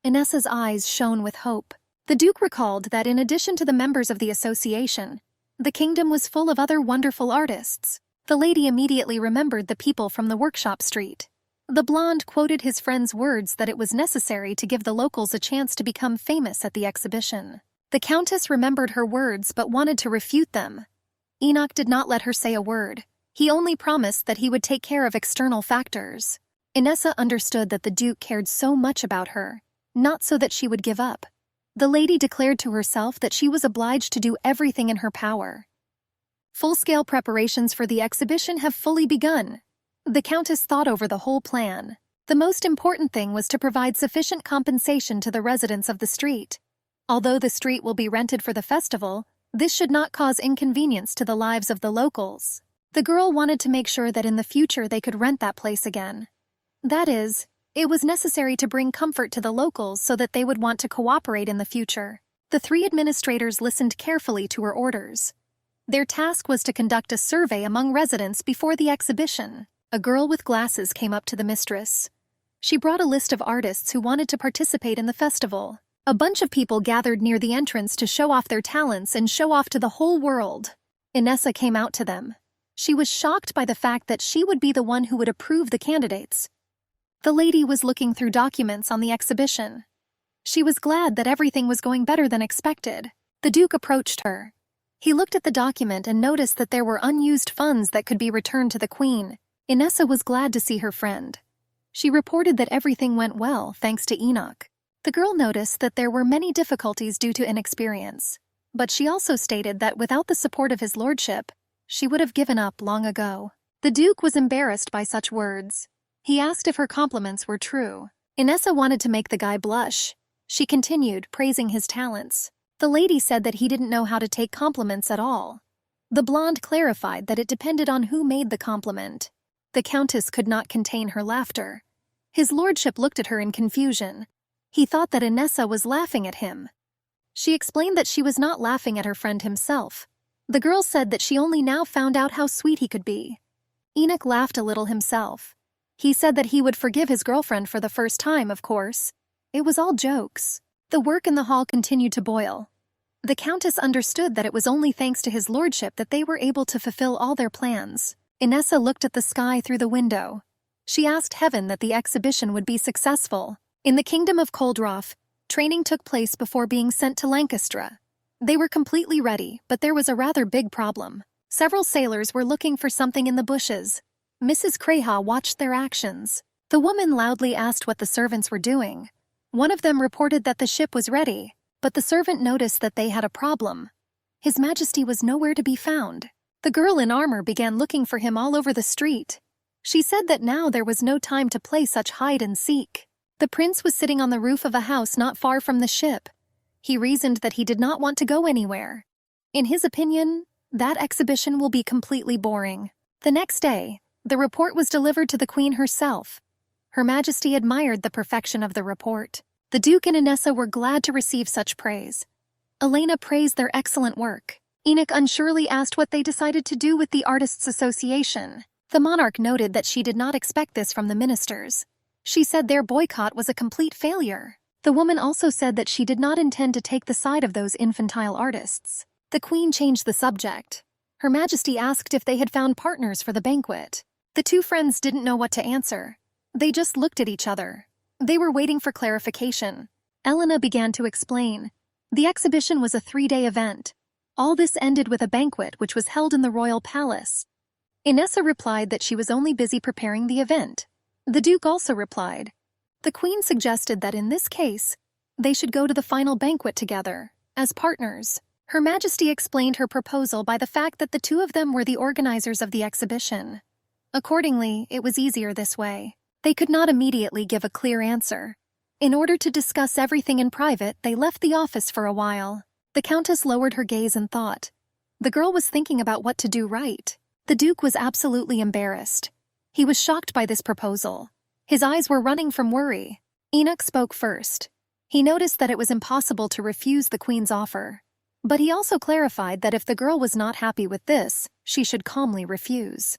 Inessa's eyes shone with hope. The Duke recalled that in addition to the members of the association, the kingdom was full of other wonderful artists. The lady immediately remembered the people from the workshop street. The blonde quoted his friend's words that it was necessary to give the locals a chance to become famous at the exhibition. The Countess remembered her words but wanted to refute them. Enoch did not let her say a word. He only promised that he would take care of external factors. Inessa understood that the Duke cared so much about her, not so that she would give up. The lady declared to herself that she was obliged to do everything in her power. Full-scale preparations for the exhibition have fully begun. The Countess thought over the whole plan. The most important thing was to provide sufficient compensation to the residents of the street. Although the street will be rented for the festival, this should not cause inconvenience to the lives of the locals. The girl wanted to make sure that in the future they could rent that place again. That is, it was necessary to bring comfort to the locals so that they would want to cooperate in the future. The 3 administrators listened carefully to her orders. Their task was to conduct a survey among residents before the exhibition. A girl with glasses came up to the mistress. She brought a list of artists who wanted to participate in the festival. A bunch of people gathered near the entrance to show off their talents and show off to the whole world. Inessa came out to them. She was shocked by the fact that she would be the one who would approve the candidates. The lady was looking through documents on the exhibition. She was glad that everything was going better than expected. The Duke approached her. He looked at the document and noticed that there were unused funds that could be returned to the Queen. Inessa was glad to see her friend. She reported that everything went well, thanks to Enoch. The girl noticed that there were many difficulties due to inexperience, but she also stated that without the support of his lordship, she would have given up long ago. The Duke was embarrassed by such words. He asked if her compliments were true. Inessa wanted to make the guy blush. She continued, praising his talents. The lady said that he didn't know how to take compliments at all. The blonde clarified that it depended on who made the compliment. The Countess could not contain her laughter. His lordship looked at her in confusion. He thought that Inessa was laughing at him. She explained that she was not laughing at her friend himself. The girl said that she only now found out how sweet he could be. Enoch laughed a little himself. He said that he would forgive his girlfriend for the first time, of course. It was all jokes. The work in the hall continued to boil. The Countess understood that it was only thanks to his lordship that they were able to fulfill all their plans. Inessa looked at the sky through the window. She asked heaven that the exhibition would be successful. In the kingdom of Coldroff, training took place before being sent to Lancaster. They were completely ready, but there was a rather big problem. Several sailors were looking for something in the bushes. Mrs. Creha watched their actions. The woman loudly asked what the servants were doing. One of them reported that the ship was ready, but the servant noticed that they had a problem. His Majesty was nowhere to be found. The girl in armor began looking for him all over the street. She said that now there was no time to play such hide and seek. The prince was sitting on the roof of a house not far from the ship. He reasoned that he did not want to go anywhere. In his opinion, that exhibition will be completely boring. The next day, the report was delivered to the Queen herself. Her Majesty admired the perfection of the report. The Duke and Inessa were glad to receive such praise. Elena praised their excellent work. Enoch unsurely asked what they decided to do with the Artists' Association. The monarch noted that she did not expect this from the ministers. She said their boycott was a complete failure. The woman also said that she did not intend to take the side of those infantile artists. The Queen changed the subject. Her Majesty asked if they had found partners for the banquet. The two friends didn't know what to answer. They just looked at each other. They were waiting for clarification. Elena began to explain. The exhibition was a 3-day event. All this ended with a banquet which was held in the royal palace. Inessa replied that she was only busy preparing the event. The Duke also replied. The Queen suggested that in this case, they should go to the final banquet together, as partners. Her Majesty explained her proposal by the fact that the two of them were the organizers of the exhibition. Accordingly, it was easier this way. They could not immediately give a clear answer. In order to discuss everything in private, they left the office for a while. The Countess lowered her gaze and thought. The girl was thinking about what to do right. The Duke was absolutely embarrassed. He was shocked by this proposal. His eyes were running from worry. Enoch spoke first. He noticed that it was impossible to refuse the Queen's offer. But he also clarified that if the girl was not happy with this, she should calmly refuse.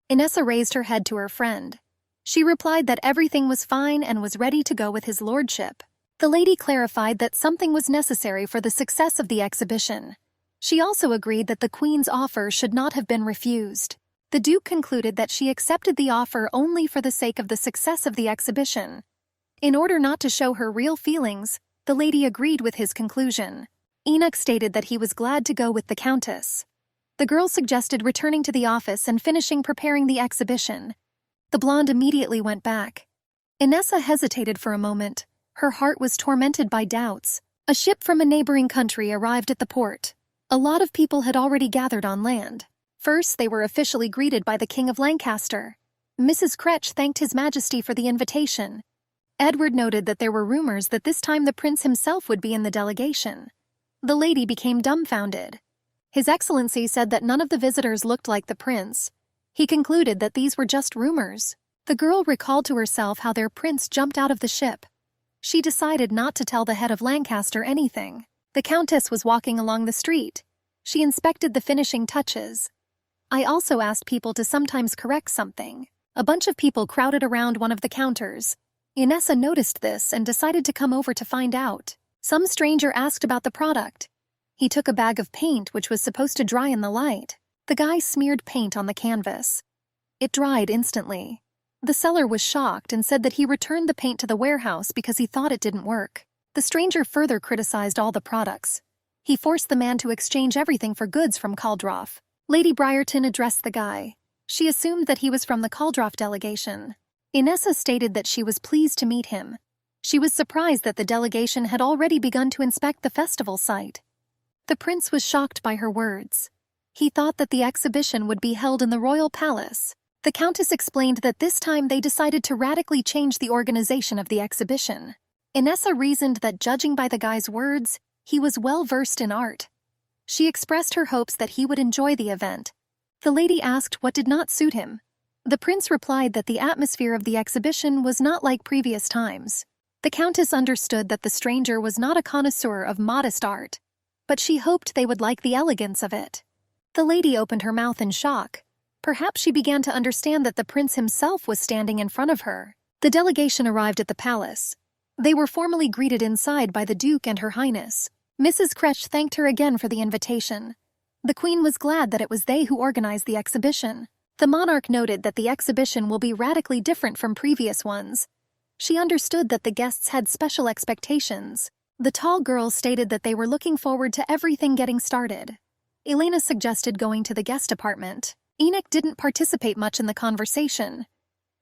Inessa raised her head to her friend. She replied that everything was fine and was ready to go with his lordship. The lady clarified that something was necessary for the success of the exhibition. She also agreed that the Queen's offer should not have been refused. The Duke concluded that she accepted the offer only for the sake of the success of the exhibition. In order not to show her real feelings, the lady agreed with his conclusion. Enoch stated that he was glad to go with the Countess. The girl suggested returning to the office and finishing preparing the exhibition. The blonde immediately went back. Inessa hesitated for a moment. Her heart was tormented by doubts. A ship from a neighboring country arrived at the port. A lot of people had already gathered on land. First, they were officially greeted by the King of Lancaster. Mrs. Cretch thanked His Majesty for the invitation. Edward noted that there were rumors that this time the prince himself would be in the delegation. The lady became dumbfounded. His Excellency said that none of the visitors looked like the prince. He concluded that these were just rumors. The girl recalled to herself how their prince jumped out of the ship. She decided not to tell the head of Lancaster anything. The Countess was walking along the street. She inspected the finishing touches. I also asked people to sometimes correct something. A bunch of people crowded around one of the counters. Inessa noticed this and decided to come over to find out. Some stranger asked about the product. He took a bag of paint which was supposed to dry in the light. The guy smeared paint on the canvas. It dried instantly. The seller was shocked and said that he returned the paint to the warehouse because he thought it didn't work. The stranger further criticized all the products. He forced the man to exchange everything for goods from Coldroff. Lady Briarton addressed the guy. She assumed that he was from the Coldroff delegation. Inessa stated that she was pleased to meet him. She was surprised that the delegation had already begun to inspect the festival site. The prince was shocked by her words. He thought that the exhibition would be held in the royal palace. The Countess explained that this time they decided to radically change the organization of the exhibition. Inessa reasoned that judging by the guy's words, he was well-versed in art. She expressed her hopes that he would enjoy the event. The lady asked what did not suit him. The prince replied that the atmosphere of the exhibition was not like previous times. The Countess understood that the stranger was not a connoisseur of modest art, but she hoped they would like the elegance of it. The lady opened her mouth in shock. Perhaps she began to understand that the prince himself was standing in front of her. The delegation arrived at the palace. They were formally greeted inside by the Duke and Her Highness. Mrs. Kretsch thanked her again for the invitation. The Queen was glad that it was they who organized the exhibition. The monarch noted that the exhibition will be radically different from previous ones. She understood that the guests had special expectations. The tall girl stated that they were looking forward to everything getting started. Elena suggested going to the guest apartment. Enoch didn't participate much in the conversation.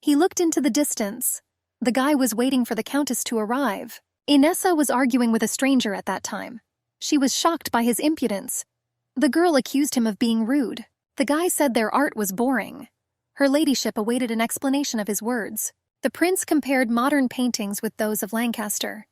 He looked into the distance. The guy was waiting for the Countess to arrive. Inessa was arguing with a stranger at that time. She was shocked by his impudence. The girl accused him of being rude. The guy said their art was boring. Her ladyship awaited an explanation of his words. The prince compared modern paintings with those of Lancaster.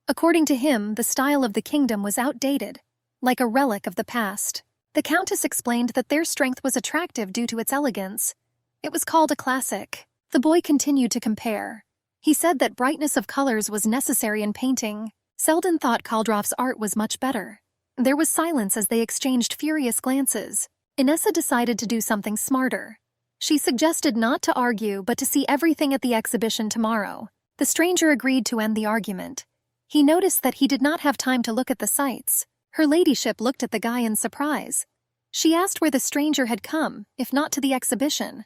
According to him, the style of the kingdom was outdated, like a relic of the past. The Countess explained that their strength was attractive due to its elegance. It was called a classic. The boy continued to compare. He said that brightness of colors was necessary in painting. Selden thought Kaldroff's art was much better. There was silence as they exchanged furious glances. Inessa decided to do something smarter. She suggested not to argue but to see everything at the exhibition tomorrow. The stranger agreed to end the argument. He noticed that he did not have time to look at the sights. Her ladyship looked at the guy in surprise. She asked where the stranger had come, if not to the exhibition.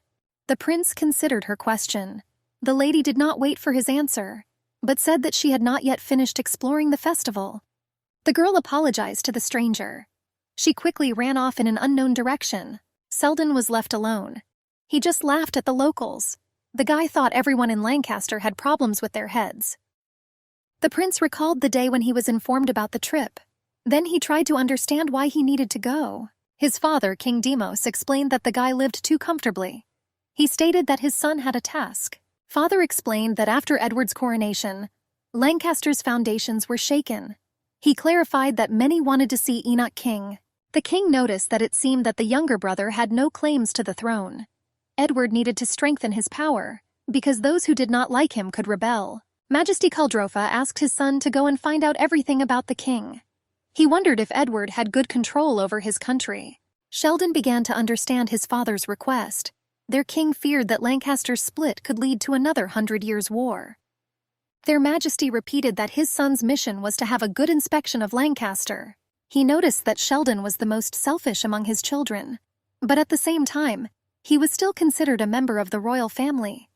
The prince considered her question. The lady did not wait for his answer, but said that she had not yet finished exploring the festival. The girl apologized to the stranger. She quickly ran off in an unknown direction. Selden was left alone. He just laughed at the locals. The guy thought everyone in Lancaster had problems with their heads. The prince recalled the day when he was informed about the trip. Then he tried to understand why he needed to go. His father, King Demos, explained that the guy lived too comfortably. He stated that his son had a task. Father explained that after Edward's coronation, Lancaster's foundations were shaken. He clarified that many wanted to see Enoch king. The king noticed that it seemed that the younger brother had no claims to the throne. Edward needed to strengthen his power, because those who did not like him could rebel. Majesty Kaldrofa asked his son to go and find out everything about the king. He wondered if Edward had good control over his country. Sheldon began to understand his father's request. Their king feared that Lancaster's split could lead to another 100 Years' War. Their Majesty repeated that his son's mission was to have a good inspection of Lancaster. He noticed that Sheldon was the most selfish among his children, but at the same time, he was still considered a member of the royal family.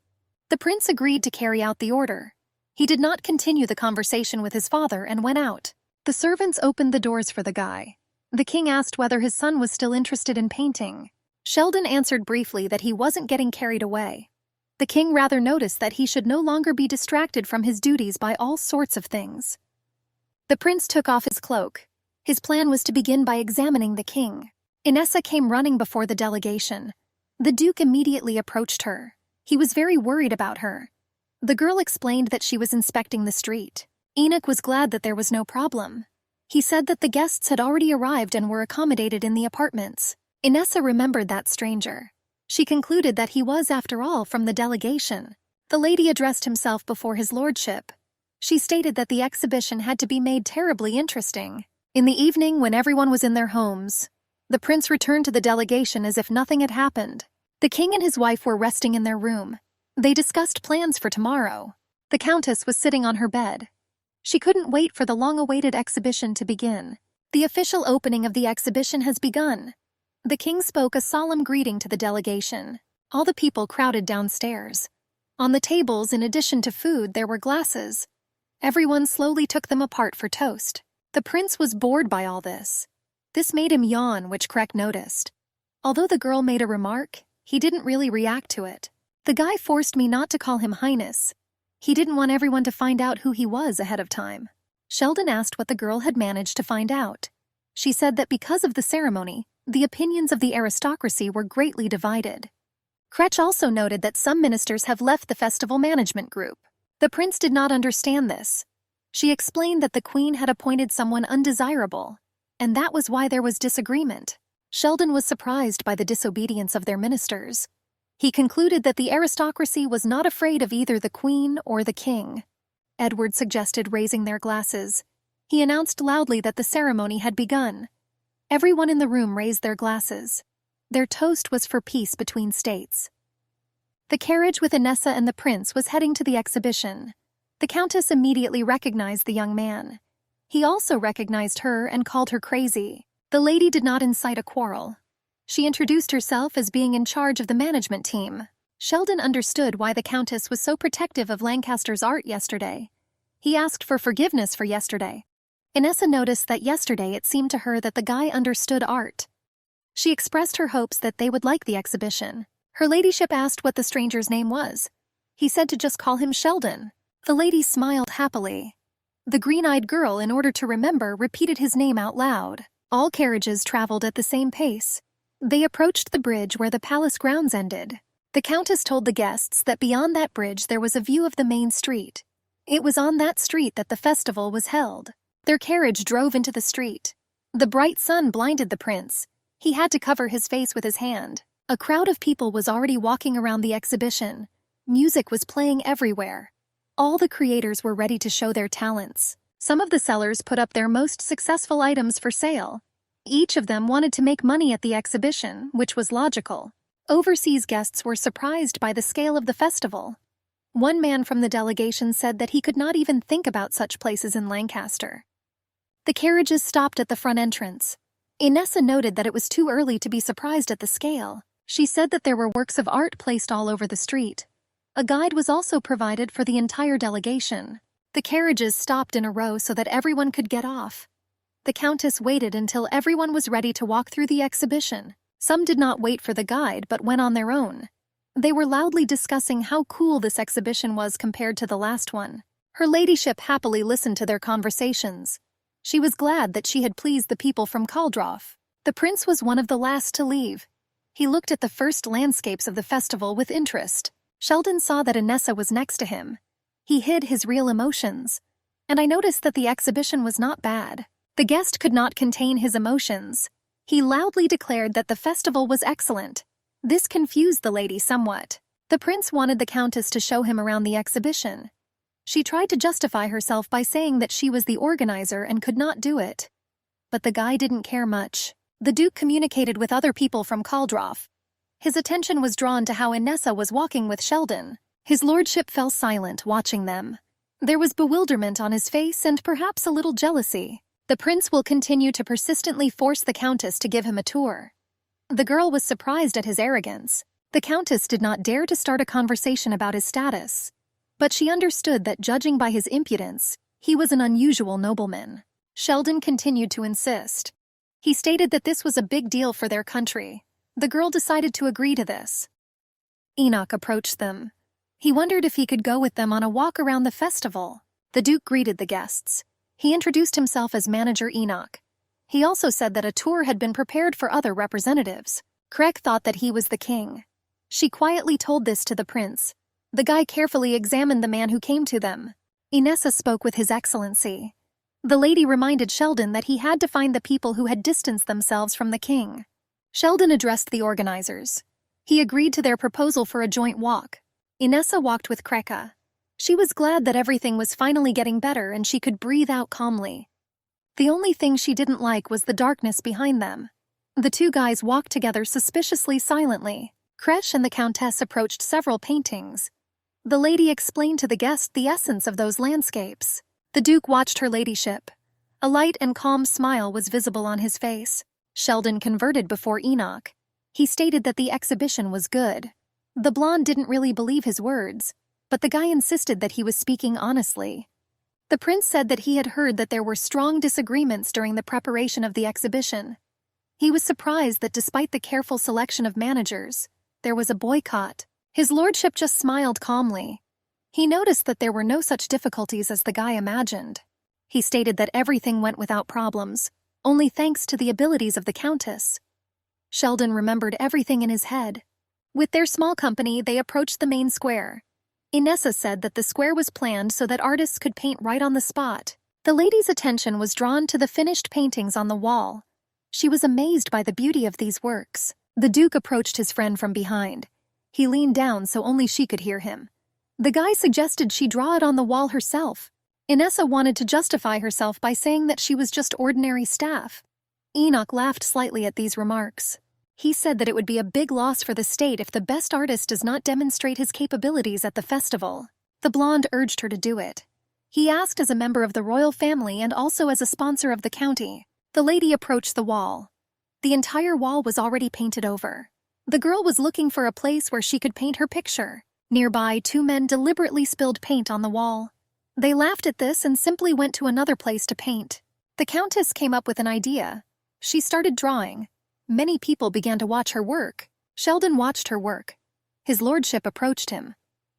The prince agreed to carry out the order. He did not continue the conversation with his father and went out. The servants opened the doors for the guy. The king asked whether his son was still interested in painting. Sheldon answered briefly that he wasn't getting carried away. The king rather noticed that he should no longer be distracted from his duties by all sorts of things. The prince took off his cloak. His plan was to begin by examining the king. Inessa came running before the delegation. The duke immediately approached her. He was very worried about her. The girl explained that she was inspecting the street. Enoch was glad that there was no problem. He said that the guests had already arrived and were accommodated in the apartments. Inessa remembered that stranger. She concluded that he was, after all, from the delegation. The lady addressed himself before his lordship. She stated that the exhibition had to be made terribly interesting. In the evening, when everyone was in their homes, the prince returned to the delegation as if nothing had happened. The king and his wife were resting in their room. They discussed plans for tomorrow. The countess was sitting on her bed. She couldn't wait for the long-awaited exhibition to begin. The official opening of the exhibition has begun. The king spoke a solemn greeting to the delegation. All the people crowded downstairs. On the tables, in addition to food, there were glasses. Everyone slowly took them apart for toast. The prince was bored by all this. This made him yawn, which Krek noticed. Although the girl made a remark, he didn't really react to it. The guy forced me not to call him Highness. He didn't want everyone to find out who he was ahead of time. Sheldon asked what the girl had managed to find out. She said that because of the ceremony, The opinions of the aristocracy were greatly divided. Kretsch also noted that some ministers have left the festival management group. The prince did not understand this. She explained that the queen had appointed someone undesirable, and that was why there was disagreement. Sheldon was surprised by the disobedience of their ministers. He concluded that the aristocracy was not afraid of either the queen or the king. Edward suggested raising their glasses. He announced loudly that the ceremony had begun. Everyone in the room raised their glasses. Their toast was for peace between states. The carriage with Inessa and the prince was heading to the exhibition. The countess immediately recognized the young man. He also recognized her and called her crazy. The lady did not incite a quarrel. She introduced herself as being in charge of the management team. Sheldon understood why the countess was so protective of Lancaster's art yesterday. He asked for forgiveness for yesterday. Inessa noticed that yesterday it seemed to her that the guy understood art. She expressed her hopes that they would like the exhibition. Her ladyship asked what the stranger's name was. He said to just call him Sheldon. The lady smiled happily. The green-eyed girl, in order to remember, repeated his name out loud. All carriages traveled at the same pace. They approached the bridge where the palace grounds ended. The countess told the guests that beyond that bridge there was a view of the main street. It was on that street that the festival was held. Their carriage drove into the street. The bright sun blinded the prince. He had to cover his face with his hand. A crowd of people was already walking around the exhibition. Music was playing everywhere. All the creators were ready to show their talents. Some of the sellers put up their most successful items for sale. Each of them wanted to make money at the exhibition, which was logical. Overseas guests were surprised by the scale of the festival. One man from the delegation said that he could not even think about such places in Lancaster. The carriages stopped at the front entrance. Inessa noted that it was too early to be surprised at the scale. She said that there were works of art placed all over the street. A guide was also provided for the entire delegation. The carriages stopped in a row so that everyone could get off. The countess waited until everyone was ready to walk through the exhibition. Some did not wait for the guide but went on their own. They were loudly discussing how cool this exhibition was compared to the last one. Her ladyship happily listened to their conversations. She was glad that she had pleased the people from Caldroff. The prince was one of the last to leave. He looked at the first landscapes of the festival with interest. Sheldon saw that Inessa was next to him. He hid his real emotions. And I noticed that the exhibition was not bad. The guest could not contain his emotions. He loudly declared that the festival was excellent. This confused the lady somewhat. The prince wanted the countess to show him around the exhibition. She tried to justify herself by saying that she was the organizer and could not do it. But the guy didn't care much. The duke communicated with other people from Caldroff. His attention was drawn to how Inessa was walking with Sheldon. His lordship fell silent, watching them. There was bewilderment on his face and perhaps a little jealousy. The prince will continue to persistently force the countess to give him a tour. The girl was surprised at his arrogance. The countess did not dare to start a conversation about his status. But she understood that judging by his impudence, he was an unusual nobleman. Sheldon continued to insist. He stated that this was a big deal for their country. The girl decided to agree to this. Enoch approached them. He wondered if he could go with them on a walk around the festival. The duke greeted the guests. He introduced himself as Manager Enoch. He also said that a tour had been prepared for other representatives. Craig thought that he was the king. She quietly told this to the prince. The guy carefully examined the man who came to them. Inessa spoke with His Excellency. The lady reminded Sheldon that he had to find the people who had distanced themselves from the king. Sheldon addressed the organizers. He agreed to their proposal for a joint walk. Inessa walked with Kreka. She was glad that everything was finally getting better and she could breathe out calmly. The only thing she didn't like was the darkness behind them. The two guys walked together suspiciously silently. Kresh and the countess approached several paintings. The lady explained to the guest the essence of those landscapes. The duke watched her ladyship. A light and calm smile was visible on his face. Sheldon converted before Enoch. He stated that the exhibition was good. The blonde didn't really believe his words, but the guy insisted that he was speaking honestly. The prince said that he had heard that there were strong disagreements during the preparation of the exhibition. He was surprised that despite the careful selection of managers, there was a boycott. His lordship just smiled calmly. He noticed that there were no such difficulties as the guy imagined. He stated that everything went without problems, only thanks to the abilities of the countess. Sheldon remembered everything in his head. With their small company, they approached the main square. Inessa said that the square was planned so that artists could paint right on the spot. The lady's attention was drawn to the finished paintings on the wall. She was amazed by the beauty of these works. The Duke approached his friend from behind. He leaned down so only she could hear him. The guy suggested she draw it on the wall herself. Inessa wanted to justify herself by saying that she was just ordinary staff. Enoch laughed slightly at these remarks. He said that it would be a big loss for the state if the best artist does not demonstrate his capabilities at the festival. The blonde urged her to do it. He asked as a member of the royal family and also as a sponsor of the county. The lady approached the wall. The entire wall was already painted over. The girl was looking for a place where she could paint her picture. Nearby, two men deliberately spilled paint on the wall. They laughed at this and simply went to another place to paint. The countess came up with an idea. She started drawing. Many people began to watch her work. Sheldon watched her work. His lordship approached him.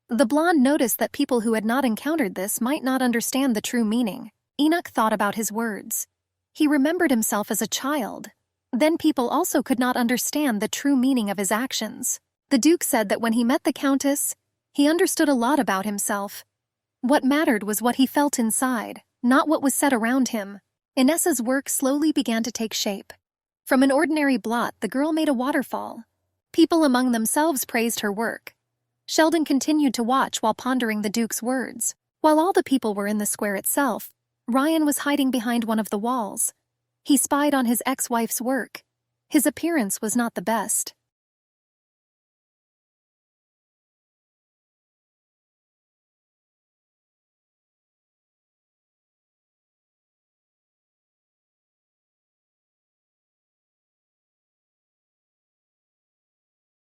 The blonde noticed that people who had not encountered this might not understand the true meaning. Enoch thought about his words. He remembered himself as a child. Then people also could not understand the true meaning of his actions. The Duke said that when he met the countess, he understood a lot about himself. What mattered was what he felt inside, not what was said around him. Inessa's work slowly began to take shape. From an ordinary blot, the girl made a waterfall. People among themselves praised her work. Sheldon continued to watch while pondering the Duke's words. While all the people were in the square itself, Ryan was hiding behind one of the walls. He spied on his ex-wife's work. His appearance was not the best.